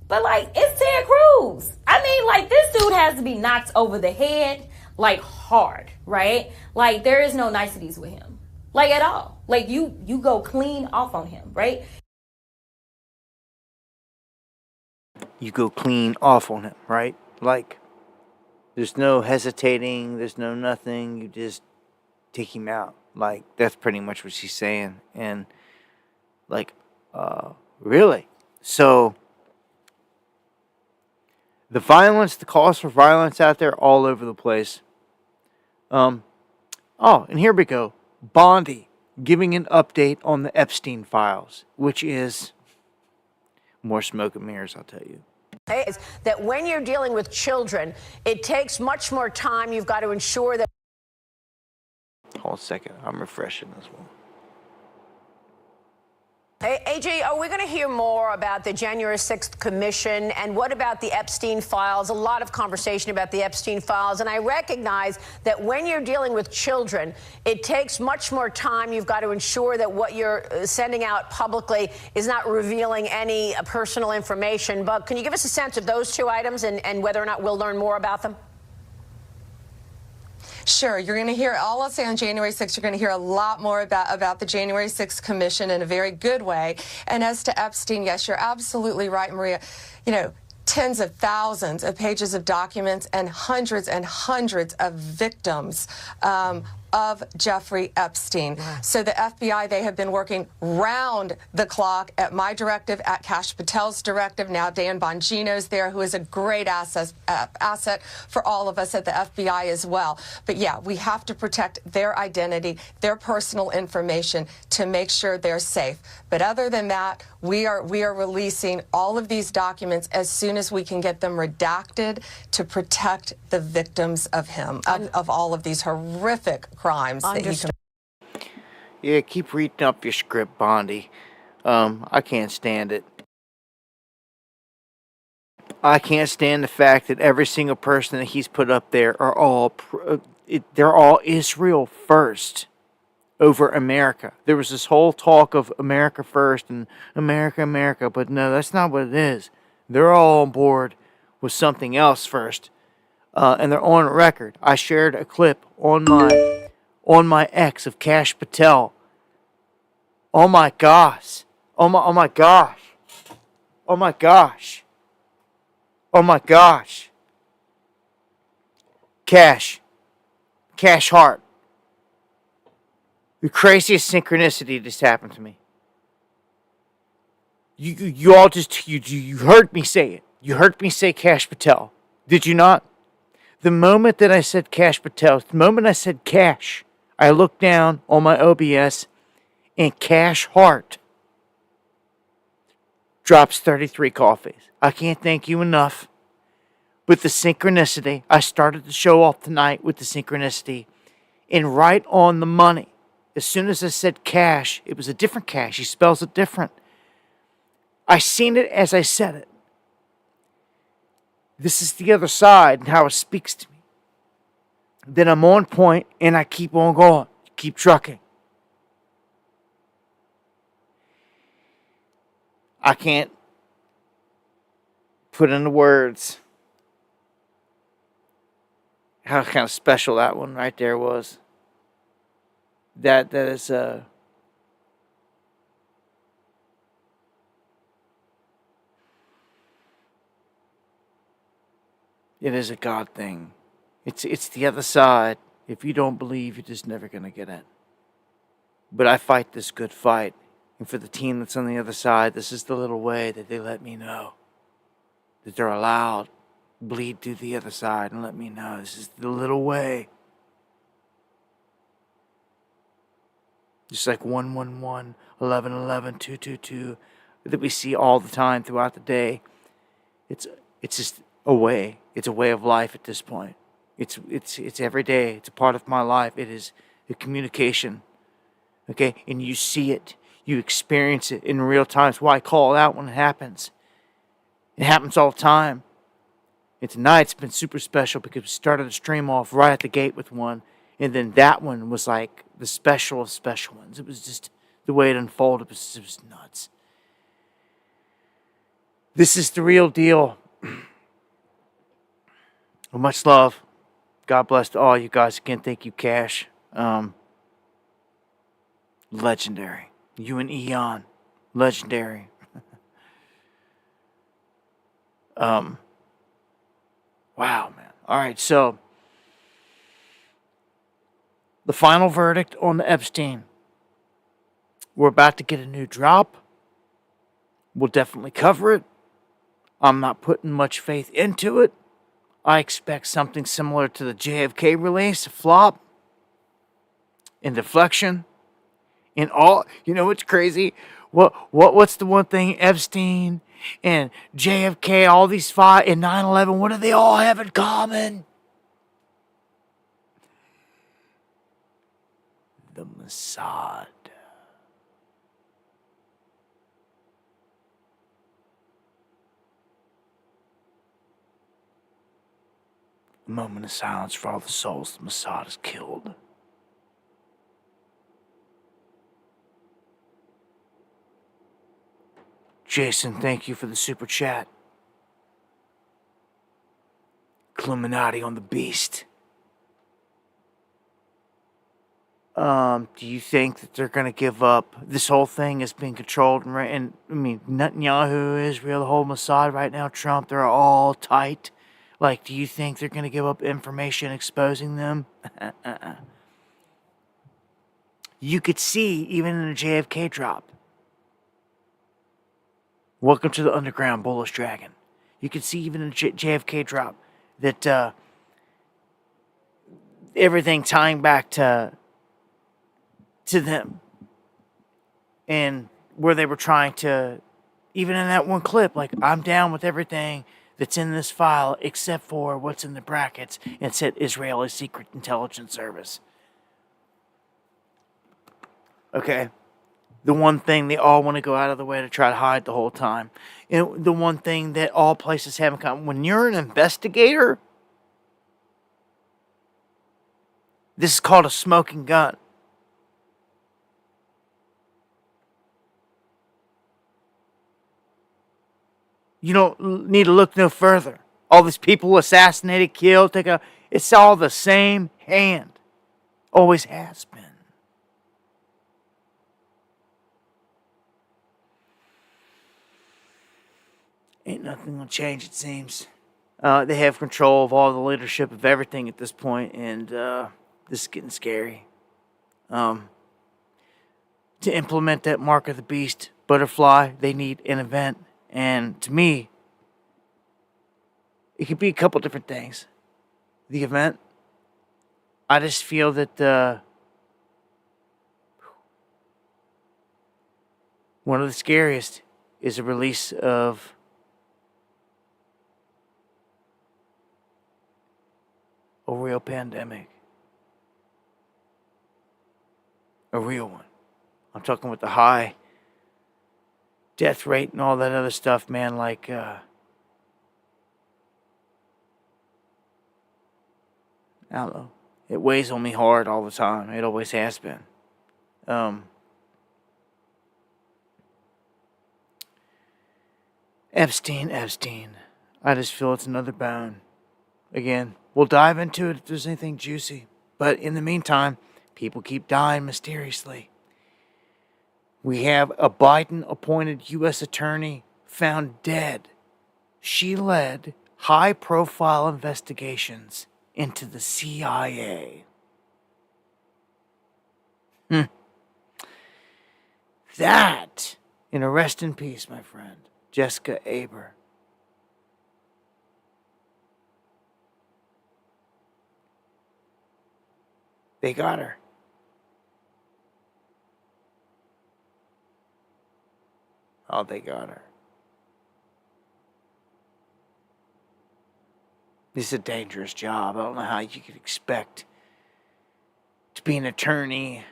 But, like, it's Ted Cruz. I mean, like, this dude has to be knocked over the head, like, hard, right? Like, there is no niceties with him. Like, at all. Like, you go clean off on him, right? You go clean off on him, right? Like, there's no hesitating, there's no nothing, you just take him out. Like, that's pretty much what she's saying. And, like, really? So, the violence, the calls for violence out there all over the place. Oh, and here we go. Bondi giving an update on the Epstein files, which is more smoke and mirrors, I'll tell you. Is that when you're dealing with children, it takes much more time. You've got to ensure that. Hold a second, I'm refreshing this one. Hey, AJ, are we going to hear more about the January 6th commission? And what about the Epstein files? A lot of conversation about the Epstein files. And I recognize that when you're dealing with children, it takes much more time. You've got to ensure that what you're sending out publicly is not revealing any personal information. But can you give us a sense of those two items and whether or not we'll learn more about them? Sure. You're going to hear, all I'll say on January 6th, you're going to hear a lot more about the January 6th Commission in a very good way. And as to Epstein, yes, you're absolutely right, Maria. You know, tens of thousands of pages of documents and hundreds of victims of Jeffrey Epstein. Wow. So the FBI, they have been working round the clock at my directive, at Kash Patel's directive. Now Dan Bongino's there, who is a great asset for all of us at the FBI as well. But yeah, we have to protect their identity, their personal information to make sure they're safe. But other than that, we are releasing all of these documents as soon as we can get them redacted to protect the victims of of all of these horrific crimes that he committed. Yeah, keep reading up your script, Bondi. I can't stand it. I can't stand the fact that every single person that he's put up there are they're all Israel first over America. There was this whole talk of America first and America, but no, that's not what it is. They're all on board with something else first. And they're on record. I shared a clip on my ex of Kash Patel. Oh my gosh. Oh my gosh. Oh my gosh. Oh my gosh. Cash Hart. The craziest synchronicity just happened to me. You all just you heard me say it. You heard me say Kash Patel. Did you not? The moment that I said Cash Patel, the moment I said Cash, I looked down on my OBS and Cash Hart drops 33 coffees. I can't thank you enough. With the synchronicity, I started the show off tonight with the synchronicity. And right on the money, as soon as I said Cash, it was a different Cash. He spells it different. I seen it as I said it. This is the other side and how it speaks to me. Then I'm on point and I keep on going. Keep trucking. I can't put into words how kind of special that one right there was. That is it is a God thing. It's the other side. If you don't believe, you're just never going to get it. But I fight this good fight. And for the team that's on the other side, this is the little way that they let me know that they're allowed to bleed through the other side and let me know this is the little way. Just like 111, 1111, 222 that we see all the time throughout the day. It's just a way. It's a way of life at this point. It's every day. It's a part of my life. It is the communication. Okay? And you see it. You experience it in real time. That's why I call it out when it happens. It happens all the time. And tonight's been super special because we started the stream off right at the gate with one. And then that one was like the special of special ones. It was just the way it unfolded. It was nuts. This is the real deal. Well, much love. God bless to all you guys. Again, thank you, Cash. Legendary. You and Eon. Legendary. Wow, man. All right, so the final verdict on the Epstein. We're about to get a new drop. We'll definitely cover it. I'm not putting much faith into it. I expect something similar to the JFK release, a flop, and deflection, and all. You know what's crazy? What's the one thing Epstein and JFK, all these five, and 9/11? What do they all have in common? The Mossad. A moment of silence for all the souls the Mossad has killed. Jason, thank you for the super chat. Illuminati on the beast. Do you think that they're going to give up? This whole thing is being controlled, and I mean, Netanyahu, Israel, the whole Mossad right now, Trump, they're all tight. Like, do you think they're going to give up information exposing them? You could see, even in the JFK drop. Welcome to the underground, Bullish Dragon. You could see, even in the JFK drop, that everything tying back to them. And where they were trying to, even in that one clip, like, I'm down with everything that's in this file except for what's in the brackets and said Israeli Secret Intelligence Service. Okay? The one thing they all want to go out of the way to try to hide the whole time. And the one thing that all places have in common. When you're an investigator, this is called a smoking gun. You don't need to look no further. All these people assassinated, killed, it's all the same hand. Always has been. Ain't nothing gonna change, it seems. They have control of all the leadership of everything at this point, and this is getting scary. To implement that mark of the beast, butterfly, they need an event. And to me, it could be a couple different things. The event, I just feel that one of the scariest is the release of a real pandemic. A real one. I'm talking with the high death rate and all that other stuff, man. Like, I don't know. It weighs on me hard all the time. It always has been. Epstein. I just feel it's another bone. Again, we'll dive into it if there's anything juicy. But in the meantime, people keep dying mysteriously. We have a Biden-appointed U.S. attorney found dead. She led high-profile investigations into the CIA. That, in a rest in peace, my friend, Jessica Aber. They got her. Oh, they got her. This is a dangerous job. I don't know how you could expect to be an attorney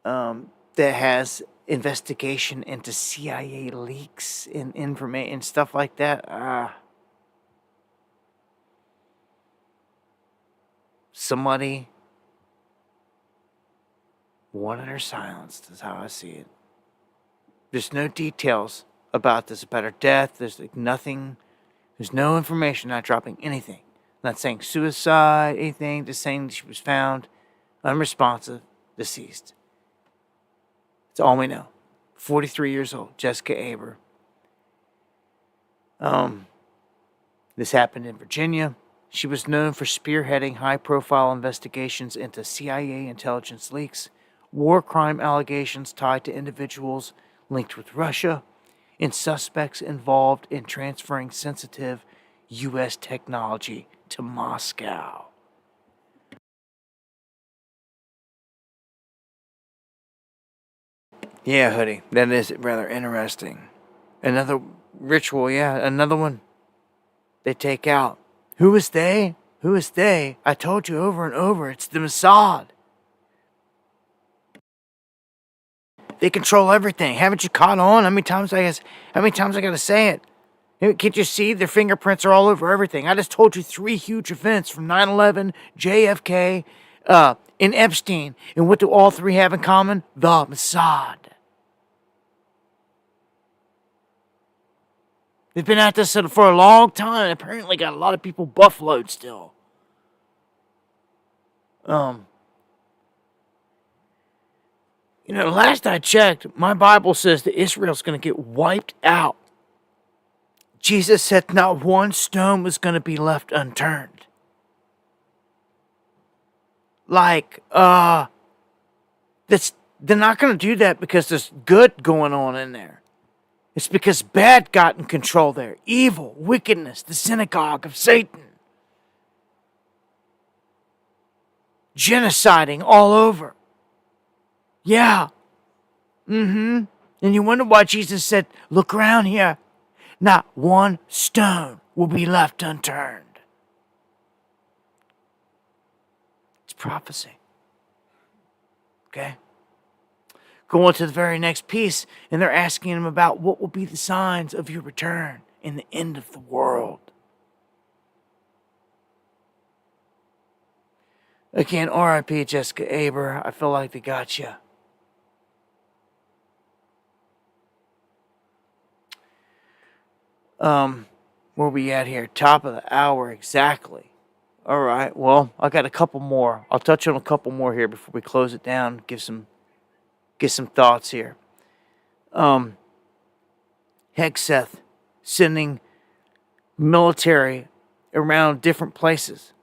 that has investigation into CIA leaks and information and stuff like that. Somebody wanted her silenced, is how I see it. There's no details about this, about her death. There's nothing. There's no information, not dropping anything. Not saying suicide, anything. Just saying she was found unresponsive, deceased. That's all we know. 43 years old, Jessica Aber. This happened in Virginia. She was known for spearheading high-profile investigations into CIA intelligence leaks, war crime allegations tied to individuals linked with Russia, and suspects involved in transferring sensitive U.S. technology to Moscow. Yeah, hoodie, that is rather interesting. Another ritual, another one they take out. Who is they? Who is they? I told you over and over, it's the Mossad. They control everything. Haven't you caught on? How many times I gotta say it? Can't you see their fingerprints are all over everything? I just told you 3 huge events from 9/11, JFK, and Epstein. And what do all 3 have in common? The Mossad. They've been at this for a long time. And apparently got a lot of people buffaloed still. Last I checked, my Bible says that Israel's going to get wiped out. Jesus said not one stone was going to be left unturned. They're not going to do that because there's good going on in there. It's because bad got in control there. Evil, wickedness, the synagogue of Satan. Genociding all over. Yeah. And you wonder why Jesus said, look around here. Not one stone will be left unturned. It's prophecy. Okay? Go on to the very next piece, and they're asking him about what will be the signs of your return in the end of the world. Again, R.I.P. Jessica Aber. I feel like they got you. Where we at here? Top of the hour, exactly. All right. Well, I got a couple more. I'll touch on a couple more here before we close it down. Get some thoughts here. Hegseth sending military around different places.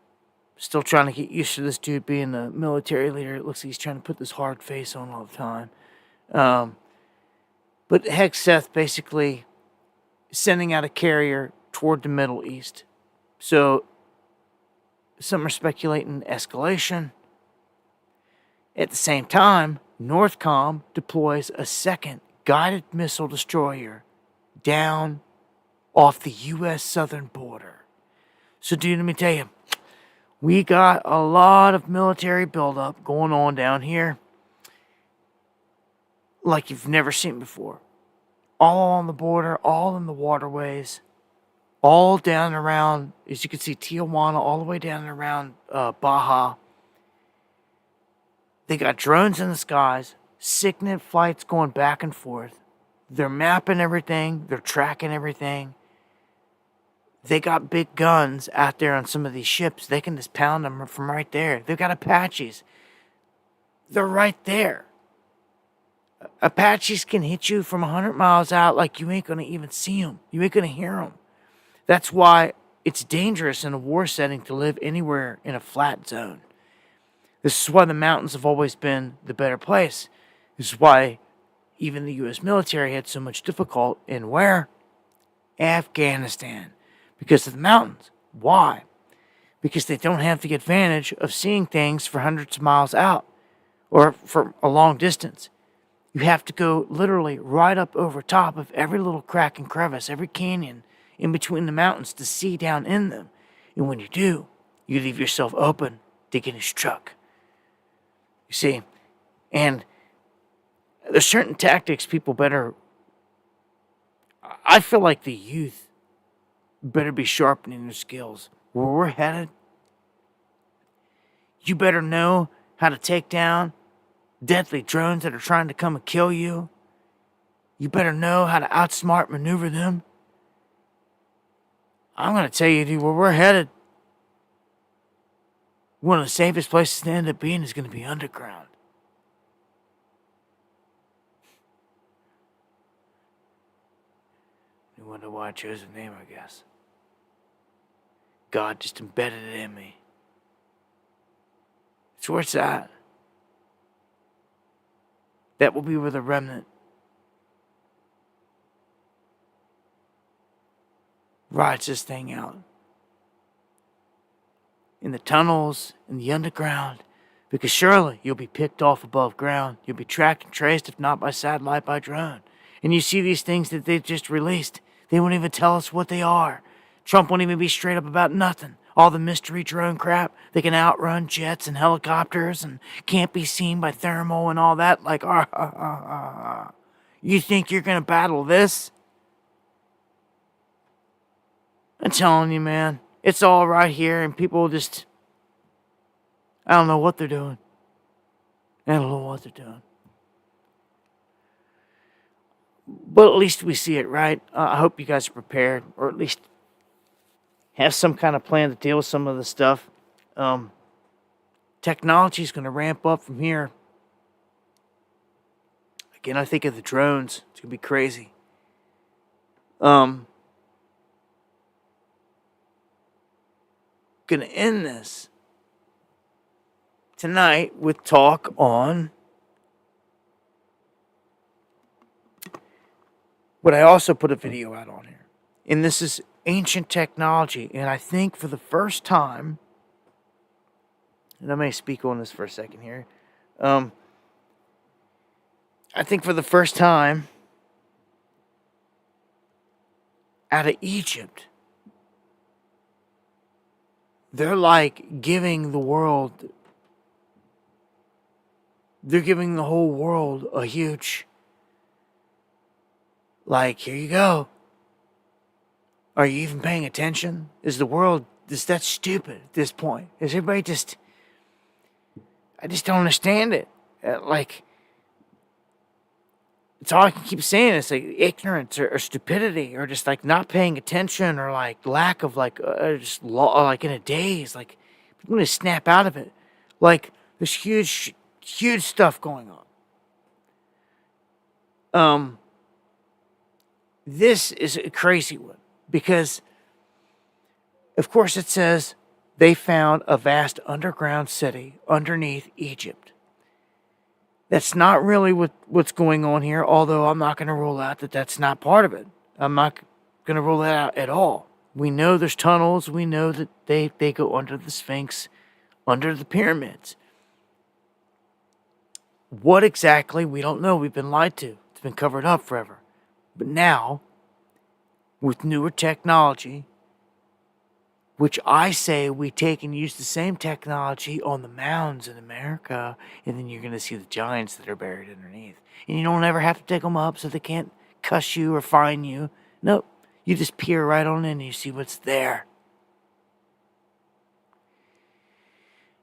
Still trying to get used to this dude being a military leader. It looks like he's trying to put this hard face on all the time. But Hegseth basically sending out a carrier toward the Middle East. So some are speculating escalation. At the same time, Northcom deploys a second guided missile destroyer down off the U.S. southern border. So, dude, let me tell you, we got a lot of military buildup going on down here like you've never seen before. All on the border, all in the waterways, all down around, as you can see, Tijuana, all the way down around Baja. They got drones in the skies, SIGINT flights going back and forth. They're mapping everything. They're tracking everything. They got big guns out there on some of these ships. They can just pound them from right there. They've got Apaches. They're right there. Apaches can hit you from 100 miles out like you ain't going to even see them. You ain't going to hear them. That's why it's dangerous in a war setting to live anywhere in a flat zone. This is why the mountains have always been the better place. This is why even the U.S. military had so much difficulty in where? Afghanistan. Because of the mountains. Why? Because they don't have the advantage of seeing things for hundreds of miles out or for a long distance. You have to go literally right up over top of every little crack and crevice, every canyon in between the mountains to see down in them. And when you do, you leave yourself open to get struck. You see, and there's certain tactics people better, I feel like the youth better be sharpening their skills. Where we're headed, you better know how to take down deadly drones that are trying to come and kill you. You better know how to outsmart maneuver them. I'm going to tell you, dude, where we're headed, one of the safest places to end up being is going to be underground. You wonder why I chose the name, I guess. God just embedded it in me. It's where it's at. That will be where the remnant rides this thing out. In the tunnels, in the underground, because surely you'll be picked off above ground. You'll be tracked and traced, if not by satellite, by drone. And you see these things that they've just released. They won't even tell us what they are. Trump won't even be straight up about nothing. All the mystery drone crap. They can outrun jets and helicopters and can't be seen by thermal and all that. Like, you think you're going to battle this? I'm telling you, man. It's all right here, and people just, I don't know what they're doing. I don't know what they're doing. But at least we see it, right? I hope you guys are prepared, or at least have some kind of plan to deal with some of the stuff. Technology is going to ramp up from here. Again, I think of the drones. It's going to be crazy. Going to end this tonight with talk on what I also put a video out on here. And this is ancient technology. And I think for the first time, and I may speak on this for a second here. I think for the first time out of Egypt, they're like giving the world, they're giving the whole world a huge, like, here you go. Are you even paying attention? Is the world just that stupid at this point? Is everybody just, I just don't understand it. Like, it's all I can keep saying. It's like ignorance or stupidity or just like not paying attention or like lack of like just like in a daze. Like people need to snap out of it. Like there's huge stuff going on. This is a crazy one because, of course, it says they found a vast underground city underneath Egypt. That's not really what's going on here, although I'm not going to rule out that that's not part of it. I'm not going to rule that out at all. We know there's tunnels. We know that they go under the Sphinx, under the pyramids. What exactly, we don't know. We've been lied to. It's been covered up forever. But now, with newer technology, which I say we take and use the same technology on the mounds in America, and then you're going to see the giants that are buried underneath. And you don't ever have to dig them up so they can't cuss you or fine you. Nope. You just peer right on in and you see what's there.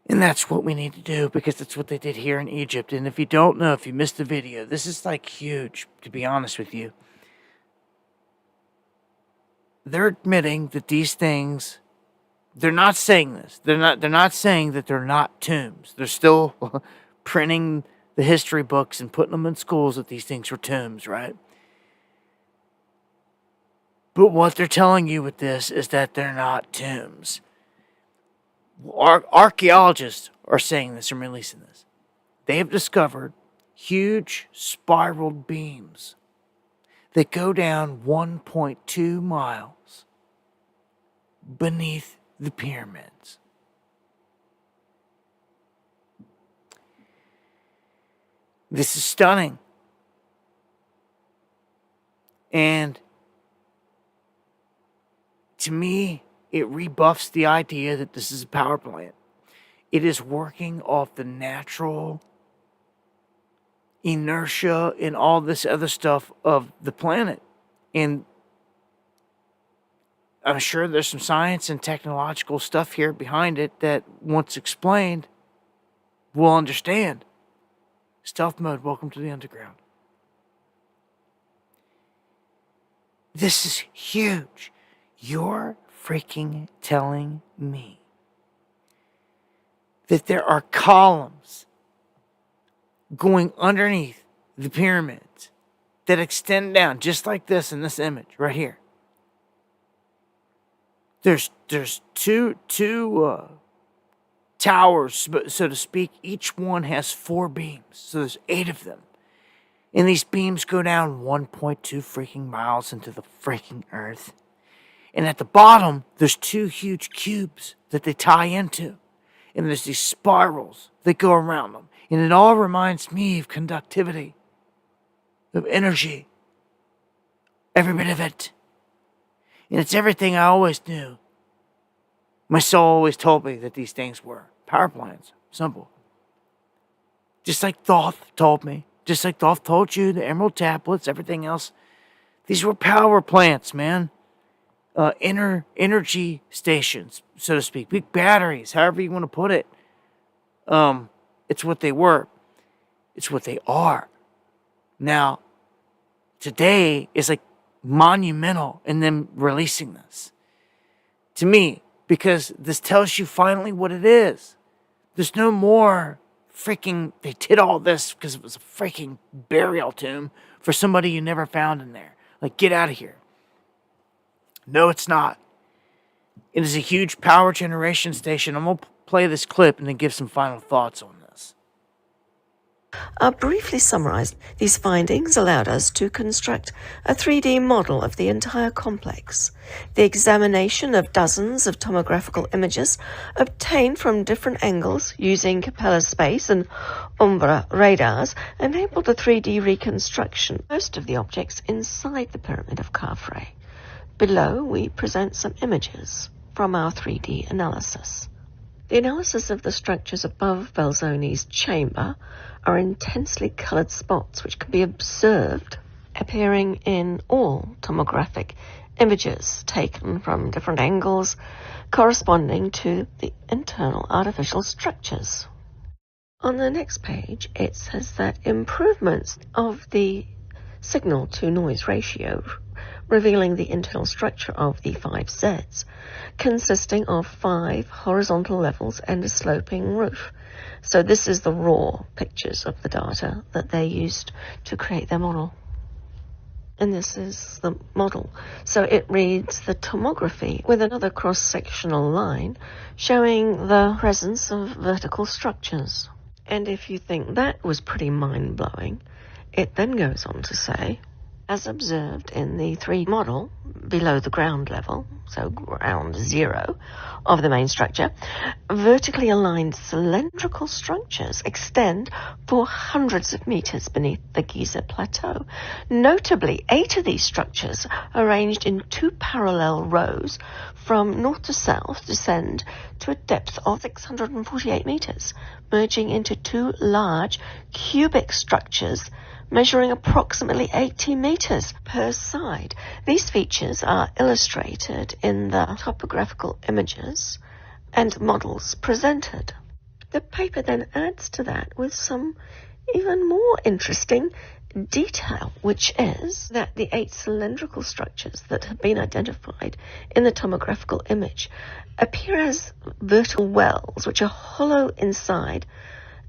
And that's what we need to do, because that's what they did here in Egypt. And if you don't know, if you missed the video, this is like huge, to be honest with you. They're admitting that these things, they're not saying this. They're not saying that they're not tombs. They're still printing the history books and putting them in schools that these things were tombs, right? But what they're telling you with this is that they're not tombs. Archaeologists are saying this and releasing this. They have discovered huge spiraled beams that go down 1.2 miles beneath the pyramids. This is stunning. And to me, it rebuffs the idea that this is a power plant. It is working off the natural inertia and all this other stuff of the planet. And I'm sure there's some science and technological stuff here behind it that, once explained, we'll understand. Stealth mode, welcome to the underground. This is huge. You're freaking telling me that there are columns going underneath the pyramids that extend down just like this in this image right here. There's two towers, so to speak. Each one has 4 beams, so there's 8 of them. And these beams go down 1.2 freaking miles into the freaking earth. And at the bottom, there's 2 huge cubes that they tie into. And there's these spirals that go around them. And it all reminds me of conductivity, of energy. Every bit of it. And it's everything I always knew. My soul always told me that these things were power plants. Simple. Just like Thoth told me. Just like Thoth told you, the Emerald Tablets, everything else. These were power plants, man. Energy stations, so to speak. Big batteries, however you want to put it. It's what they were. It's what they are. Now, today is like monumental in them releasing this. To me, because this tells you finally what it is. There's no more freaking, they did all this because it was a freaking burial tomb for somebody you never found in there. Like, get out of here. No, it's not. It is a huge power generation station. I'm going to play this clip and then give some final thoughts on this. Briefly summarized, these findings allowed us to construct a 3D model of the entire complex. The examination of dozens of tomographical images obtained from different angles using Capella space and Umbra radars enabled a 3D reconstruction of most of the objects inside the Pyramid of Khafre. Below, we present some images from our 3D analysis. The analysis of the structures above Belzoni's chamber are intensely colored spots which can be observed appearing in all tomographic images taken from different angles corresponding to the internal artificial structures. On the next page, it says that improvements of the signal-to-noise ratio revealing the internal structure of the 5 Zs, consisting of 5 horizontal levels and a sloping roof. So this is the raw pictures of the data that they used to create their model. And this is the model. So it reads the tomography with another cross-sectional line showing the presence of vertical structures. And if you think that was pretty mind-blowing, it then goes on to say, as observed in the 3 model below the ground level, so ground zero of the main structure, vertically aligned cylindrical structures extend for hundreds of meters beneath the Giza Plateau. Notably, 8 of these structures, arranged in 2 parallel rows from north to south, descend to a depth of 648 meters, merging into 2 large cubic structures measuring approximately 80 meters per side. These features are illustrated in the topographical images and models presented. The paper then adds to that with some even more interesting detail, which is that the 8 cylindrical structures that have been identified in the tomographical image appear as vertical wells, which are hollow inside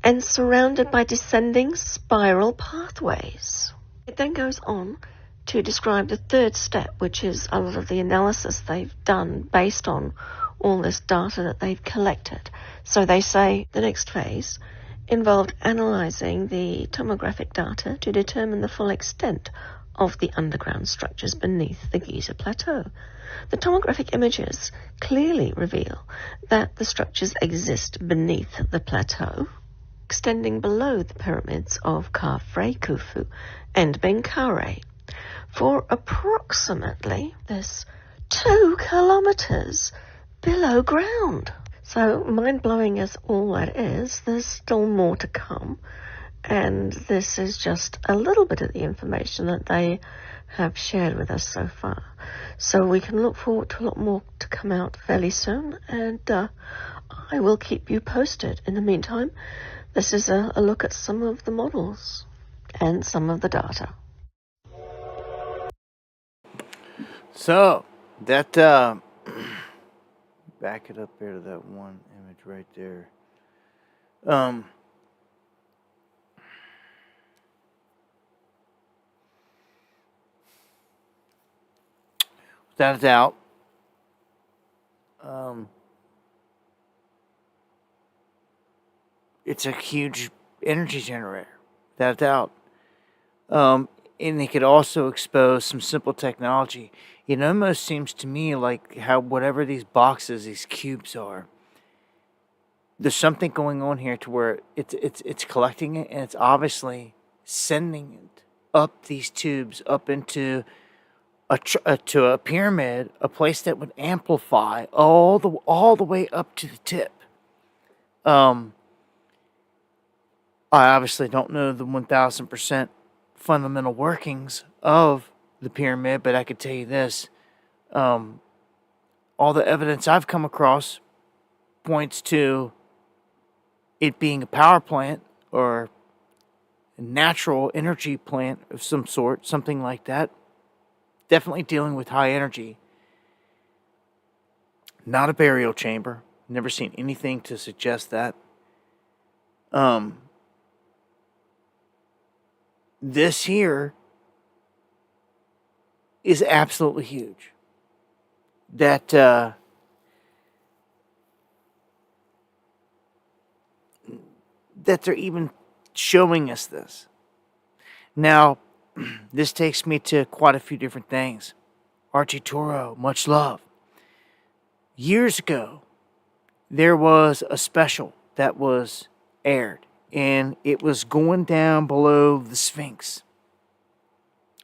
and surrounded by descending spiral pathways. It then goes on to describe the 3rd step, which is a lot of the analysis they've done based on all this data that they've collected. So they say the next phase involved analysing the tomographic data to determine the full extent of the underground structures beneath the Giza Plateau. The tomographic images clearly reveal that the structures exist beneath the plateau, extending below the pyramids of Khafre, Khufu, and Menkaure, for approximately 2 kilometers below ground. So, mind-blowing as all that is, there's still more to come, and this is just a little bit of the information that they have shared with us so far. So we can look forward to a lot more to come out fairly soon, and I will keep you posted. In the meantime, this is a look at some of the models and some of the data. So, that, back it up there to that one image right there. Without a doubt, it's a huge energy generator, without a doubt. And it could also expose some simple technology. It almost seems to me like how whatever these boxes, these cubes are, there's something going on here to where it's collecting it, and it's obviously sending it up these tubes up into to a pyramid, a place that would amplify all the way up to the tip. I obviously don't know the 1000% fundamental workings of the pyramid, but I could tell you this: all the evidence I've come across points to it being a power plant or a natural energy plant of some sort, something like that. Definitely dealing with high energy. Not a burial chamber. Never seen anything to suggest that. This here is absolutely huge. That they're even showing us this. Now, this takes me to quite a few different things. Archie Toro, much love. Years ago, there was a special that was aired, and it was going down below the Sphinx.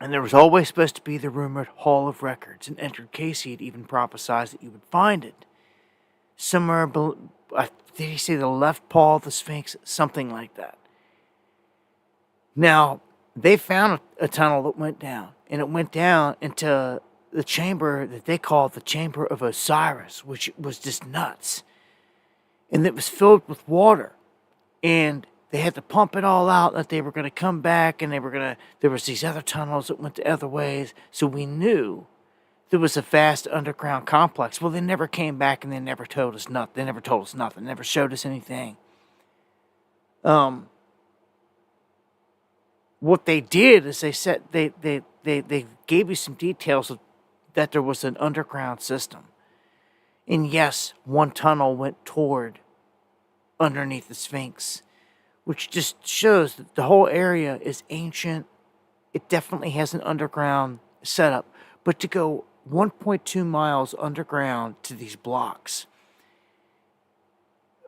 And there was always supposed to be the rumored Hall of Records, and Edgar Casey had even prophesied that you would find it somewhere below, did he say the left paw of the Sphinx? Something like that. Now, they found a tunnel that went down, and it went down into the chamber that they called the Chamber of Osiris, which was just nuts. And it was filled with water, and they had to pump it all out, that they were going to come back, and there was these other tunnels that went the other ways, so we knew there was a vast underground complex. Well, they never came back, and they never told us nothing. They never told us nothing. They never showed us anything. What they did is they said they gave you some details of that there was an underground system. And yes, one tunnel went toward underneath the Sphinx, which just shows that the whole area is ancient it definitely has an underground setup. But to go 1.2 miles underground to these blocks.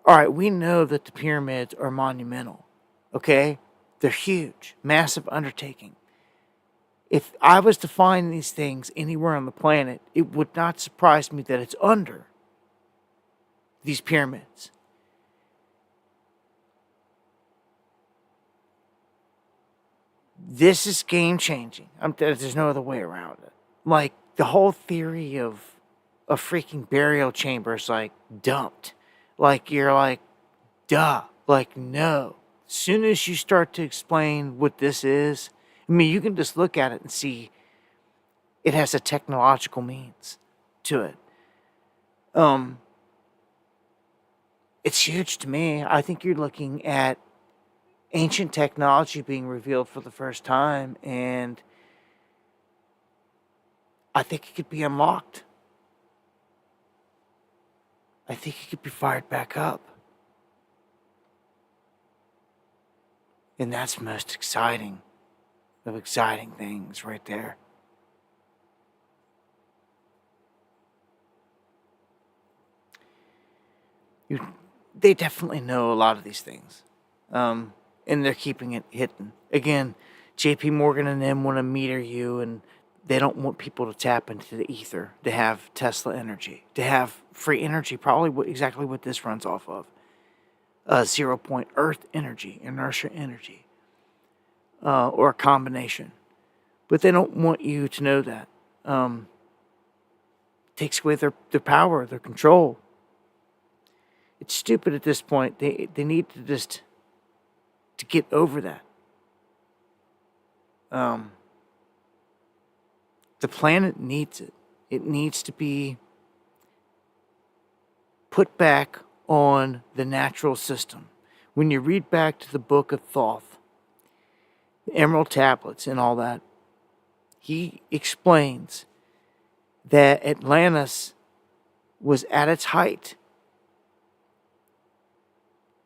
All right, we know that the pyramids are monumental. Okay? They're huge, massive undertaking. If I was to find these things anywhere on the planet, it would not surprise me that it's under these pyramids. This is game changing. There's no other way around it. Like, the whole theory of a freaking burial chamber is like dumped. Like, you're like, duh. Like, no. As soon as you start to explain what this is, I mean, you can just look at it and see it has a technological means to it. It's huge to me. I think you're looking at ancient technology being revealed for the first time, and I think it could be unlocked. I think it could be fired back up. And that's most exciting of exciting things right there. They definitely know a lot of these things. And they're keeping it hidden. Again, JP Morgan and them want to meter you, and they don't want people to tap into the ether, to have Tesla energy, to have free energy, probably exactly what this runs off of. 0 point Earth energy, inertia energy, or a combination. But they don't want you to know that. Takes away their power, their control. It's stupid at this point. They need to just to get over that. The planet needs it. It needs to be put back on the natural system. When you read back to the book of Thoth, the Emerald Tablets and all that, he explains that Atlantis was at its height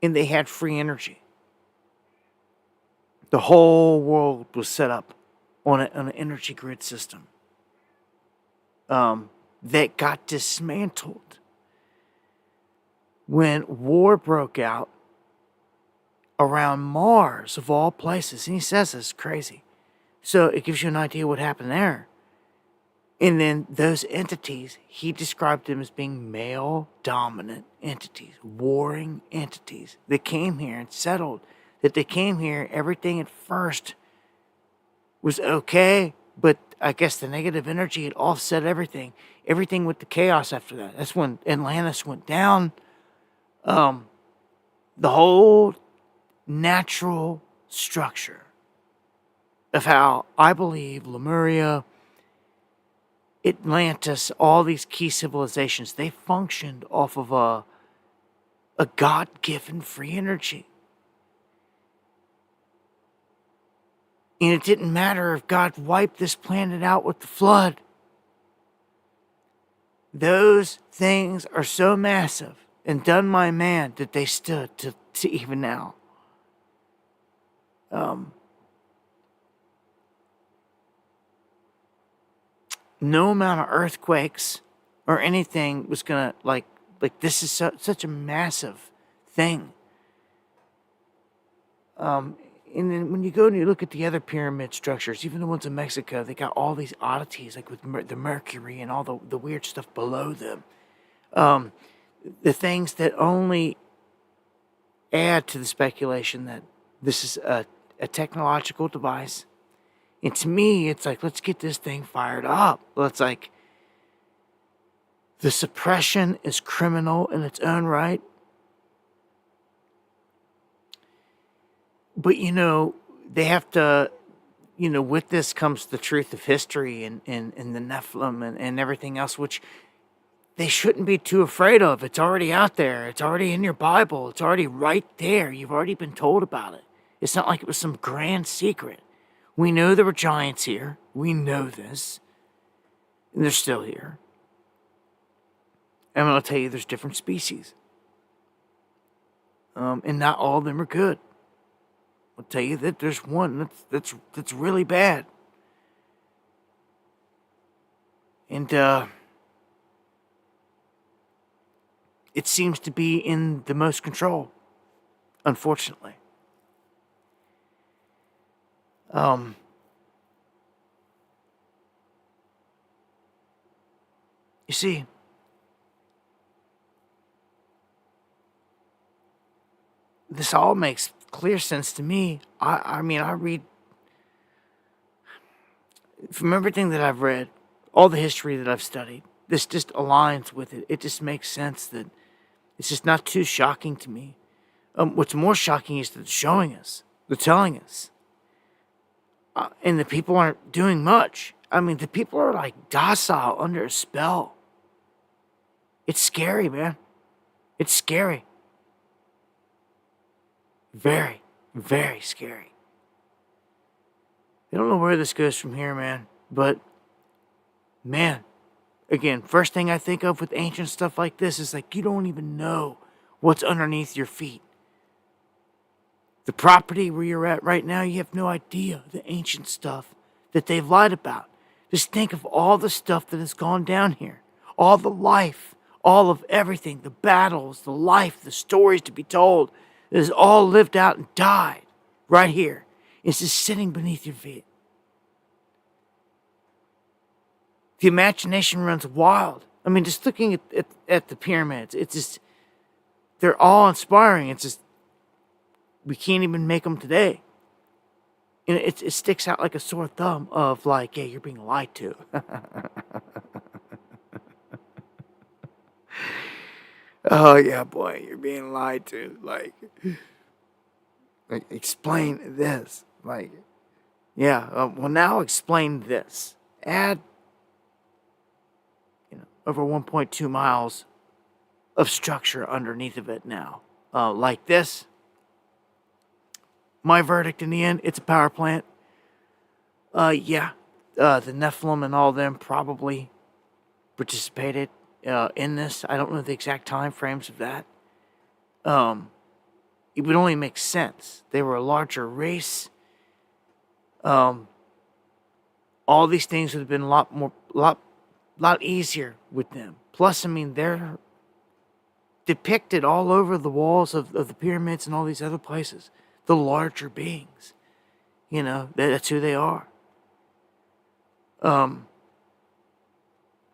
and they had free energy. The whole world was set up on an energy grid system that got dismantled when war broke out around Mars, of all places. And he says this is crazy. So it gives you an idea what happened there. And then those entities, he described them as being male-dominant entities, warring entities that came here and settled. That they came here, everything at first was okay, but I guess the negative energy had offset everything. Everything went to chaos after that. That's when Atlantis went down. The whole natural structure of how I believe Lemuria, Atlantis, all these key civilizations, they functioned off of a God-given free energy. And it didn't matter if God wiped this planet out with the flood. Those things are so massive and done by man that they stood to even now. No amount of earthquakes or anything was gonna like this is such a massive thing. And then when you go and you look at the other pyramid structures, even the ones in Mexico, they got all these oddities, like with the Mercury and all the weird stuff below them. The things that only add to the speculation that this is a technological device. And to me, it's like, let's get this thing fired up. Well, it's like, the suppression is criminal in its own right. But, they have to, with this comes the truth of history and the Nephilim and everything else, which they shouldn't be too afraid of. It's already out there. It's already in your Bible. It's already right there. You've already been told about it. It's not like it was some grand secret. We know there were giants here. We know this. And they're still here. I'm going to tell you there's different species. And not all of them are good. I'll tell you that there's one that's really bad. And it seems to be in the most control, unfortunately. You see, this all makes clear sense to me. I mean, I read, from everything that I've read, all the history that I've studied, this just aligns with it. It just makes sense that it's just not too shocking to me. What's more shocking is that they're showing us, they're telling us. And the people aren't doing much. I mean, the people are like docile under a spell. It's scary, man. It's scary. Very, very scary. I don't know where this goes from here, man. But, man, again, first thing I think of with ancient stuff like this is like you don't even know what's underneath your feet. The property where you're at right now, you have no idea the ancient stuff that they've lied about. Just think of all the stuff that has gone down here. All the life, all of everything, the battles, the life, the stories to be told. It has all lived out and died right here. It's just sitting beneath your feet. The imagination runs wild. I mean, just looking at the pyramids, it's just, they're awe-inspiring. It's just, we can't even make them today. And it sticks out like a sore thumb of like, yeah, you're being lied to. Oh, yeah, boy, you're being lied to. Like explain this. Like, yeah, well, now explain this. Add, over 1.2 miles of structure underneath of it now. Like this. My verdict in the end, it's a power plant. The Nephilim and all them probably participated in this. I don't know the exact time frames of that. It would only make sense. They were a larger race. All these things would have been a lot easier with them. Plus, I mean, they're depicted all over the walls of the pyramids and all these other places. The larger beings. That's who they are. And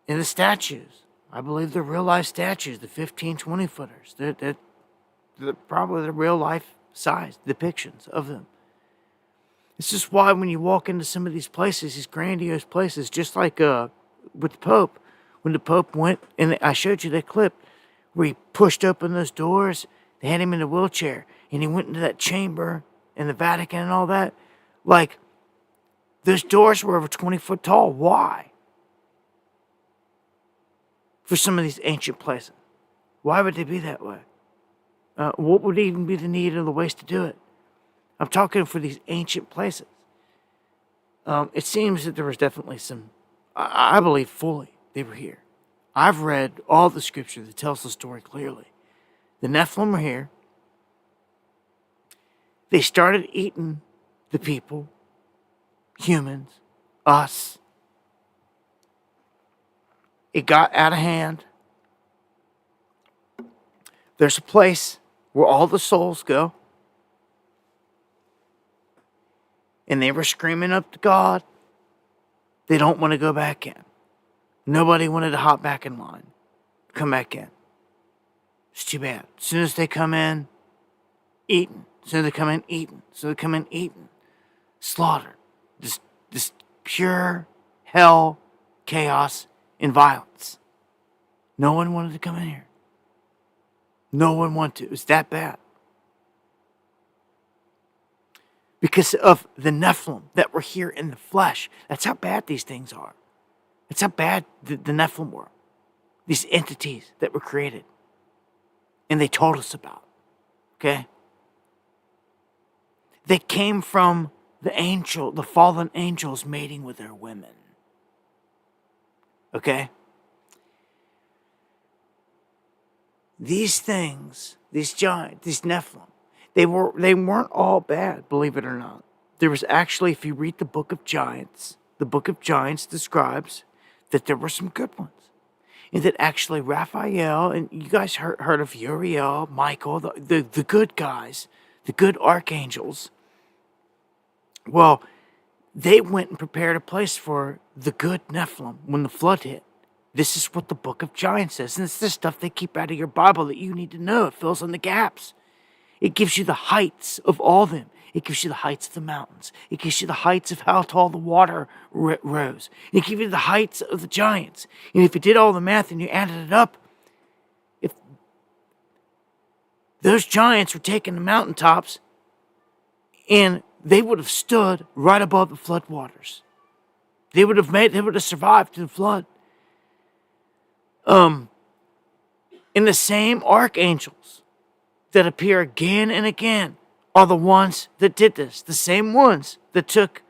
the statues. I believe they're real life statues, the 15, 20 footers. They're probably the real life size depictions of them. It's just why when you walk into some of these places, these grandiose places, just like with the Pope, when the Pope went, and I showed you that clip where he pushed open those doors, they had him in a wheelchair, and he went into that chamber in the Vatican and all that. Like, those doors were over 20 foot tall. Why? For some of these ancient places. Why would they be that way? What would even be the need or the ways to do it? I'm talking for these ancient places. It seems that there was definitely some, I believe fully, they were here. I've read all the scripture that tells the story clearly. The Nephilim were here. They started eating the people, humans, us. It got out of hand. There's a place where all the souls go. And they were screaming up to God. They don't want to go back in. Nobody wanted to hop back in line. Come back in. It's too bad. As soon as they come in, eaten. As soon as they come in, eaten. As soon as they come in, eaten. Slaughter. This pure hell, chaos, and violence. No one wanted to come in here. No one wanted to. It was that bad. Because of the Nephilim that were here in the flesh. That's how bad these things are. That's how bad the Nephilim were. These entities that were created. And they told us about. Okay? They came from the fallen angels mating with their women. Okay? These things, these giants, these Nephilim, They weren't all bad, believe it or not. There was actually, if you read the Book of Giants, the Book of Giants describes that there were some good ones. And that actually Raphael, and you guys heard of Uriel, Michael, the good guys, the good archangels. Well, they went and prepared a place for the good Nephilim when the flood hit. This is what the Book of Giants says. And it's this stuff they keep out of your Bible that you need to know. It fills in the gaps. It gives you the heights of all of them. It gives you the heights of the mountains. It gives you the heights of how tall the water rose. It gives you the heights of the giants. And if you did all the math and you added it up, if those giants were taking the mountaintops and they would have stood right above the floodwaters. They would have survived the flood. And the same archangels that appear again and again are the ones that did this. The same ones that took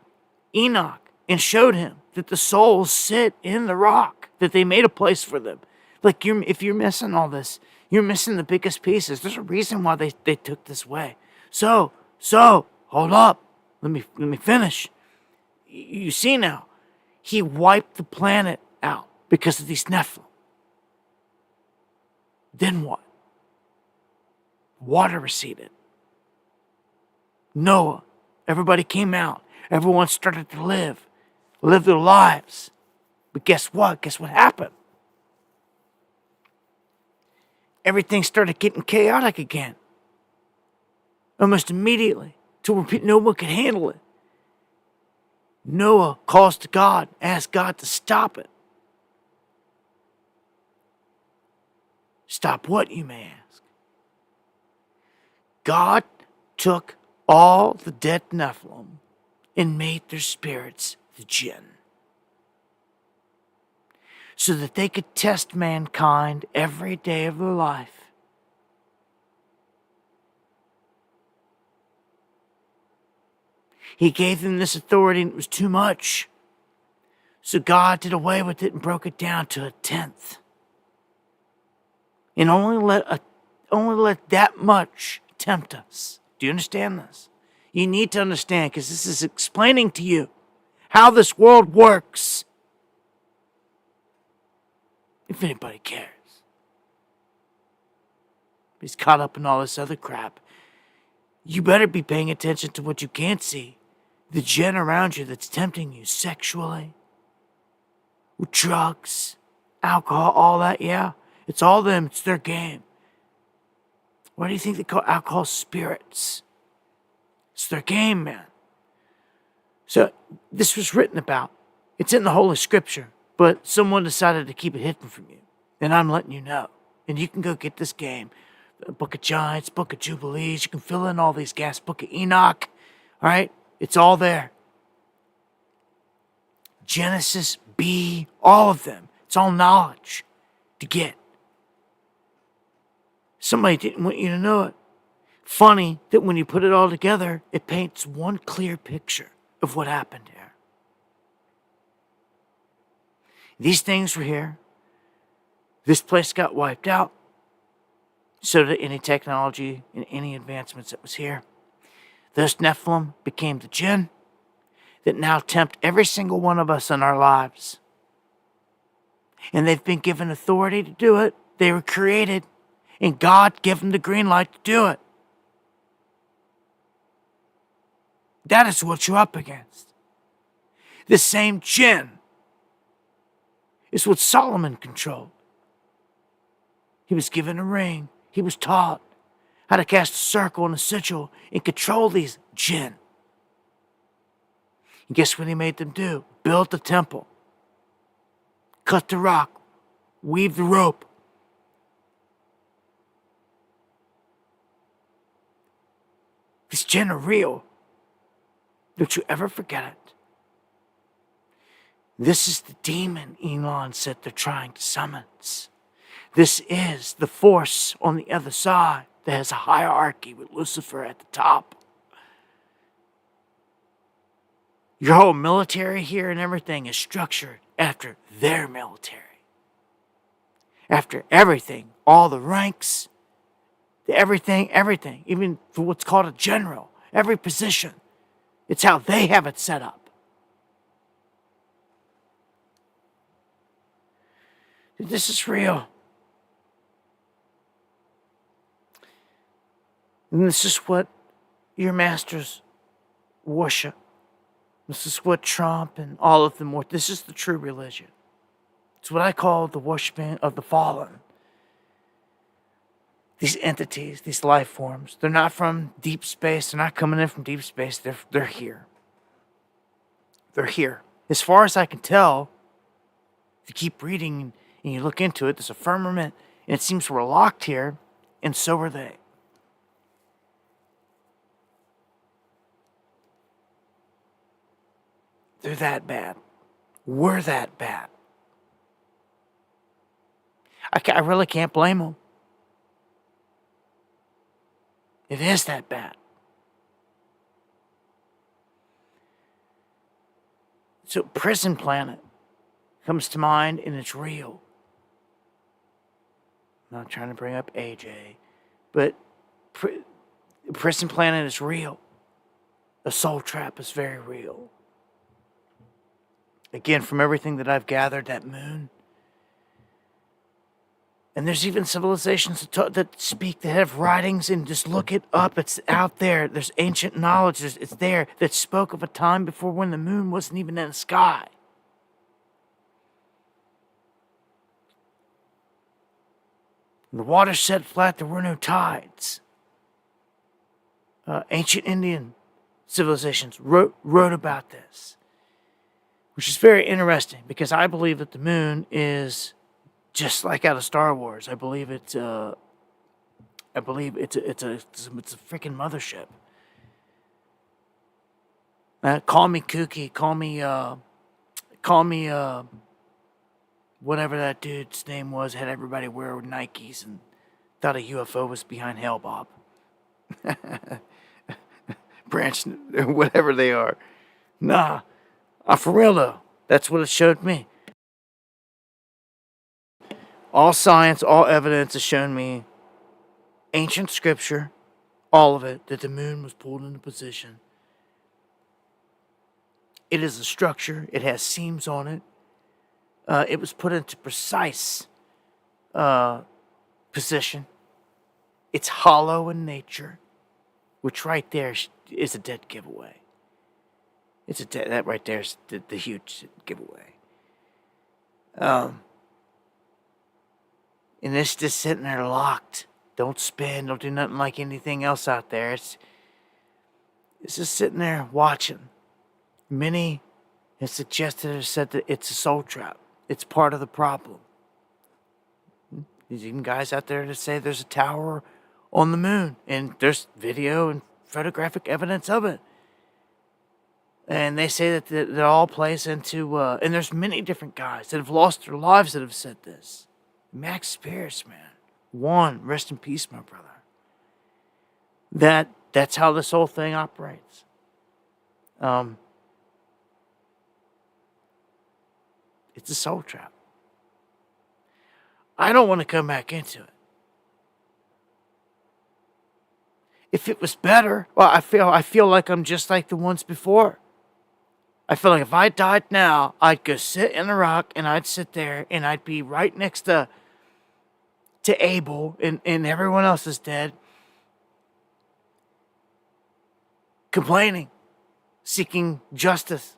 Enoch and showed him that the souls sit in the rock, that they made a place for them. Like, if you're missing all this, you're missing the biggest pieces. There's a reason why they took this way. So, hold up. Let me finish. You see now, he wiped the planet out because of these Nephilim. Then what? Water receded. Noah, everybody came out. Everyone started to live their lives. But guess what? Guess what happened? Everything started getting chaotic again. Almost immediately, to where no one could handle it. Noah calls to God, asks God to stop it. Stop what, you may ask? God took all the dead Nephilim and made their spirits the jinn, so that they could test mankind every day of their life. He gave them this authority and it was too much. So God did away with it and broke it down to 1/10. And only let that much tempt us. Do you understand this? You need to understand, because this is explaining to you how this world works. If anybody cares. He's caught up in all this other crap. You better be paying attention to what you can't see. The jinn around you that's tempting you sexually, with drugs, alcohol, all that, yeah. It's all them. It's their game. Why do you think they call alcohol spirits? It's their game, man. So this was written about. It's in the Holy Scripture, but someone decided to keep it hidden from you. And I'm letting you know. And you can go get this game. The Book of Giants, Book of Jubilees. You can fill in all these gaps. Book of Enoch. All right? It's all there. Genesis, B, all of them. It's all knowledge to get. Somebody didn't want you to know it. Funny that when you put it all together, it paints one clear picture of what happened here. These things were here. This place got wiped out. So did any technology and any advancements that was here. Those Nephilim became the jinn that now tempt every single one of us in our lives. And they've been given authority to do it. They were created. And God gave them the green light to do it. That is what you're up against. The same jinn is what Solomon controlled. He was given a ring. He was taught how to cast a circle and a sigil and control these jinn. And guess what he made them do? Build the temple. Cut the rock. Weave the rope. These jinn are real. Don't you ever forget it. This is the demon Elon said they're trying to summons. This is the force on the other side that has a hierarchy with Lucifer at the top. Your whole military here and everything is structured after their military. After everything, all the ranks, Everything, even for what's called a general, every position. It's how they have it set up. This is real. And this is what your masters worship. This is what Trump and all of them worship. This is the true religion. It's what I call the worshiping of the fallen. These entities, these life forms, they're not from deep space. They're not coming in from deep space. They're here. They're here. As far as I can tell, if you keep reading and you look into it, there's a firmament, and it seems we're locked here, and so are they. They're that bad. We're that bad. I really can't blame them. It is that bad. So Prison Planet comes to mind, and it's real. I'm not trying to bring up AJ, but Prison Planet is real. The soul trap is very real. Again, from everything that I've gathered, that moon. And there's even civilizations that speak, that have writings, and just look it up. It's out there. There's ancient knowledge. It's there that spoke of a time before when the moon wasn't even in the sky. The water set flat. There were no tides. Ancient Indian civilizations wrote about this, which is very interesting because I believe that the moon is just like out of Star Wars. I believe it's a freaking mothership. Call me kooky. Call me whatever that dude's name was. Had everybody wear Nikes and thought a UFO was behind Hell Bob. Branch, whatever they are. Nah, for real though. That's what it showed me. All science, all evidence has shown me, ancient scripture, all of it, that the moon was pulled into position. It is a structure. It has seams on it. It was put into precise position. It's hollow in nature, which right there is a dead giveaway. That right there is the huge giveaway. And it's just sitting there locked. Don't spin. Don't do nothing like anything else out there. It's just sitting there watching. Many have suggested or said that it's a soul trap. It's part of the problem. There's even guys out there that say there's a tower on the moon. And there's video and photographic evidence of it. And they say that it all plays into... and there's many different guys that have lost their lives that have said this. Max Pierce, man. Rest in peace, my brother. That's how this whole thing operates. It's a soul trap. I don't want to come back into it. If it was better, well, I feel like I'm just like the ones before. I feel like if I died now, I'd go sit in a rock and I'd sit there and I'd be right next to Abel and everyone else is dead, complaining, seeking justice.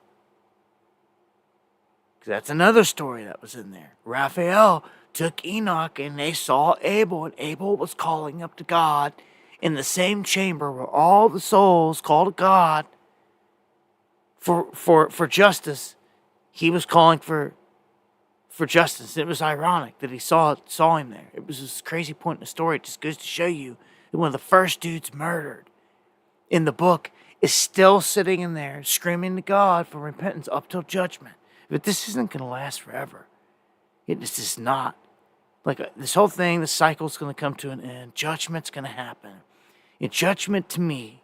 That's another story that was in there. Raphael took Enoch and they saw Abel, and Abel was calling up to God in the same chamber where all the souls called to God for justice. He was calling for justice. It was ironic that he saw him there. It was this crazy point in the story. It just goes to show you that one of the first dudes murdered in the book is still sitting in there screaming to God for repentance up till judgment. But this isn't going to last forever. It's just not. Like this whole thing, the cycle's going to come to an end. Judgment's going to happen. And judgment to me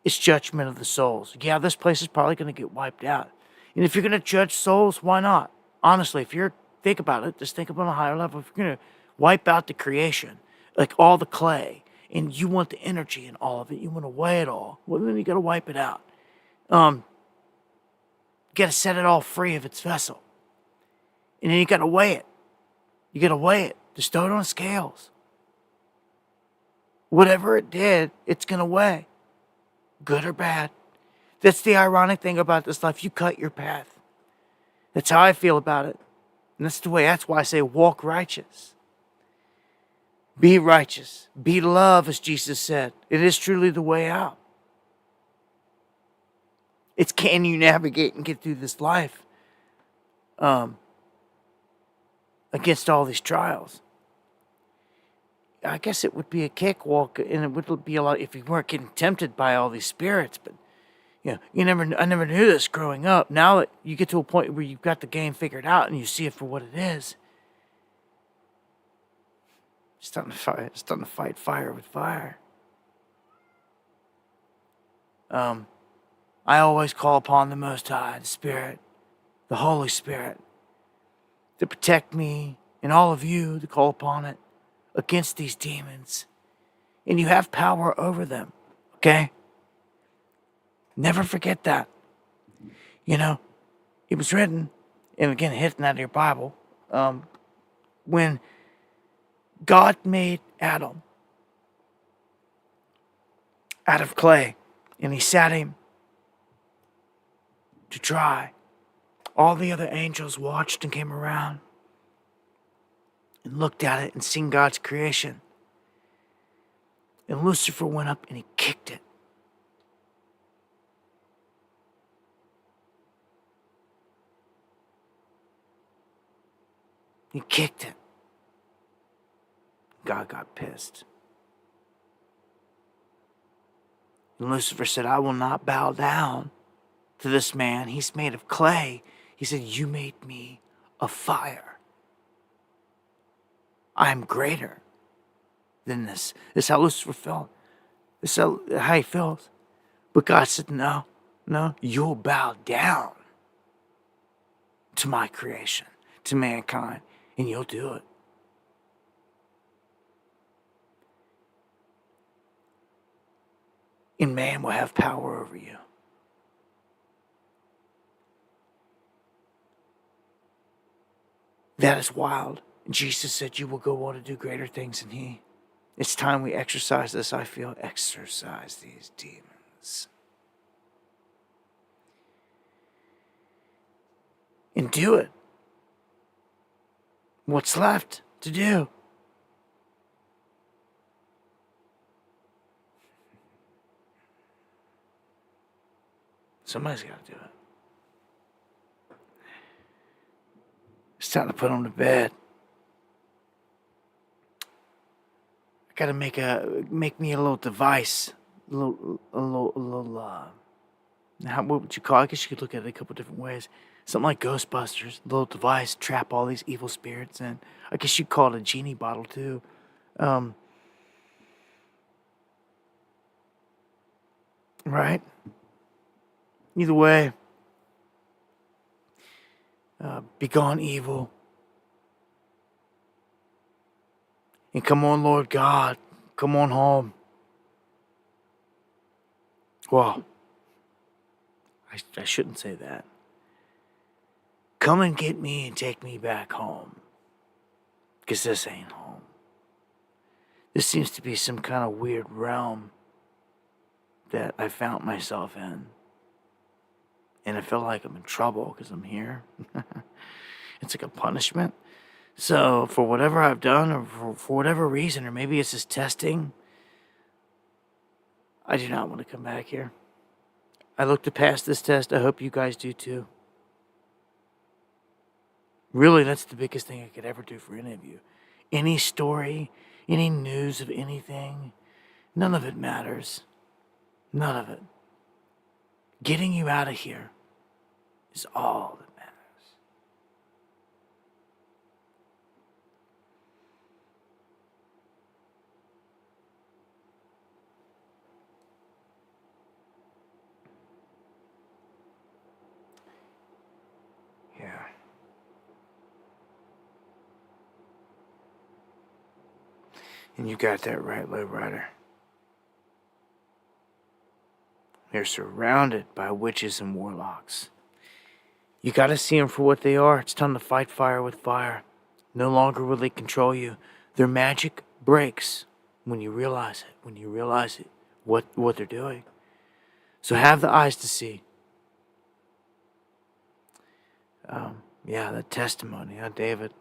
is judgment of the souls. Yeah, this place is probably going to get wiped out. And if you're going to judge souls, why not? Honestly, think about it, just think about a higher level. If you're going to wipe out the creation, like all the clay, and you want the energy in all of it. You want to weigh it all. Well, then you got to wipe it out. You got to set it all free of its vessel. And then you got to weigh it. You got to weigh it. Just throw it on scales. Whatever it did, it's going to weigh. Good or bad. That's the ironic thing about this life. You cut your path. That's how I feel about it. And that's why I say walk righteous. Be righteous. Be love, as Jesus said. It is truly the way out. It's can you navigate and get through this life against all these trials. I guess it would be a cakewalk, and it would be a lot if you weren't getting tempted by all these spirits. But I never knew this growing up. Now that you get to a point where you've got the game figured out and you see it for what it is, it's starting to fight fire with fire. I always call upon the Most High, the Spirit, the Holy Spirit, to protect me and all of you to call upon it against these demons. And you have power over them, okay? Never forget that. It was written, and again, hitting out of your Bible, when God made Adam out of clay, and he sat him to dry. All the other angels watched and came around and looked at it and seen God's creation. And Lucifer went up and he kicked it. He kicked it. God got pissed. And Lucifer said, I will not bow down to this man. He's made of clay. He said, you made me of fire. I am greater than this. This is how Lucifer felt. This is how he feels. But God said, no, you'll bow down to my creation, to mankind, and you'll do it. And man will have power over you. That is wild. Jesus said you will go on to do greater things than he. It's time we exercise this, I feel. Exorcise these demons. And do it. What's left to do? Somebody's got to do it. It's time to put them to bed. I got to make me a little device, what would you call it? I guess you could look at it a couple different ways. Something like Ghostbusters, a little device, trap all these evil spirits in. I guess you'd call it a genie bottle too. Right? Either way, be gone evil. And come on, Lord God, come on home. Well, I shouldn't say that. Come and get me and take me back home. Because this ain't home. This seems to be some kind of weird realm that I found myself in. And I feel like I'm in trouble because I'm here. It's like a punishment. So for whatever I've done or for whatever reason, or maybe it's just testing, I do not want to come back here. I look to pass this test. I hope you guys do too. Really, that's the biggest thing I could ever do for any of you. Any story, any news of anything, none of it matters. None of it. Getting you out of here is all that matters. Yeah. And you got that right, Low Rider. They're surrounded by witches and warlocks. You gotta see them for what they are. It's time to fight fire with fire. No longer will they control you. Their magic breaks when you realize it, what they're doing. So have the eyes to see. That testimony, David.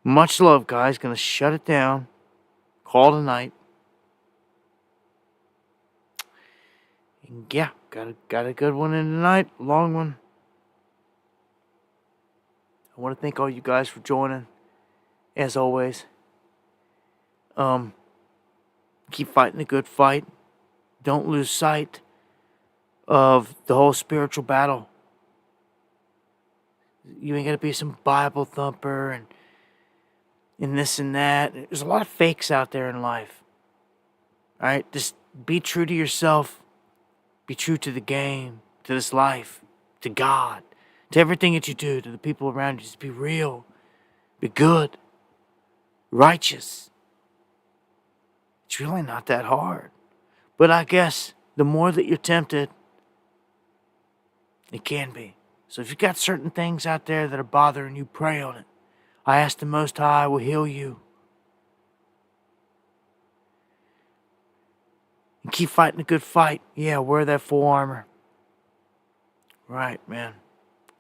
Much love, guys. Gonna shut it down. Call tonight. And yeah, got a good one in tonight. Long one. I want to thank all you guys for joining. As always. Keep fighting the good fight. Don't lose sight of the whole spiritual battle. You ain't gotta be some Bible thumper and this and that. There's a lot of fakes out there in life. Alright? Just be true to yourself. Be true to the game, to this life, to God, to everything that you do, to the people around you. Just be real. Be good. Righteous. It's really not that hard. But I guess the more that you're tempted, it can be. So if you've got certain things out there that are bothering you, pray on it. I ask the Most High will heal you. And keep fighting a good fight. Yeah, wear that full armor. Right, man.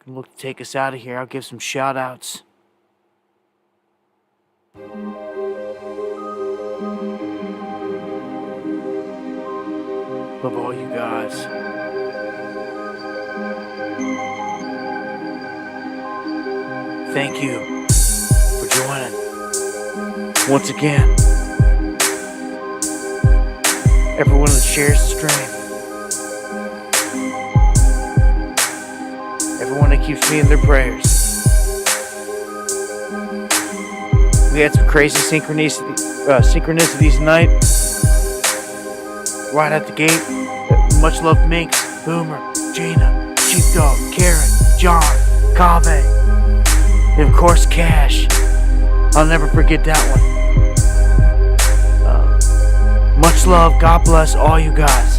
Gonna look to take us out of here. I'll give some shout outs. Love all you guys. Thank you for joining. Once again, everyone that shares the stream, everyone that keeps me in their prayers. We had some crazy synchronicities tonight. Right at the gate. Much love Minx, Boomer, Gina, Sheepdog, Karen, John, Kave, and of course Cash. I'll never forget that one. Much love. God bless all you guys.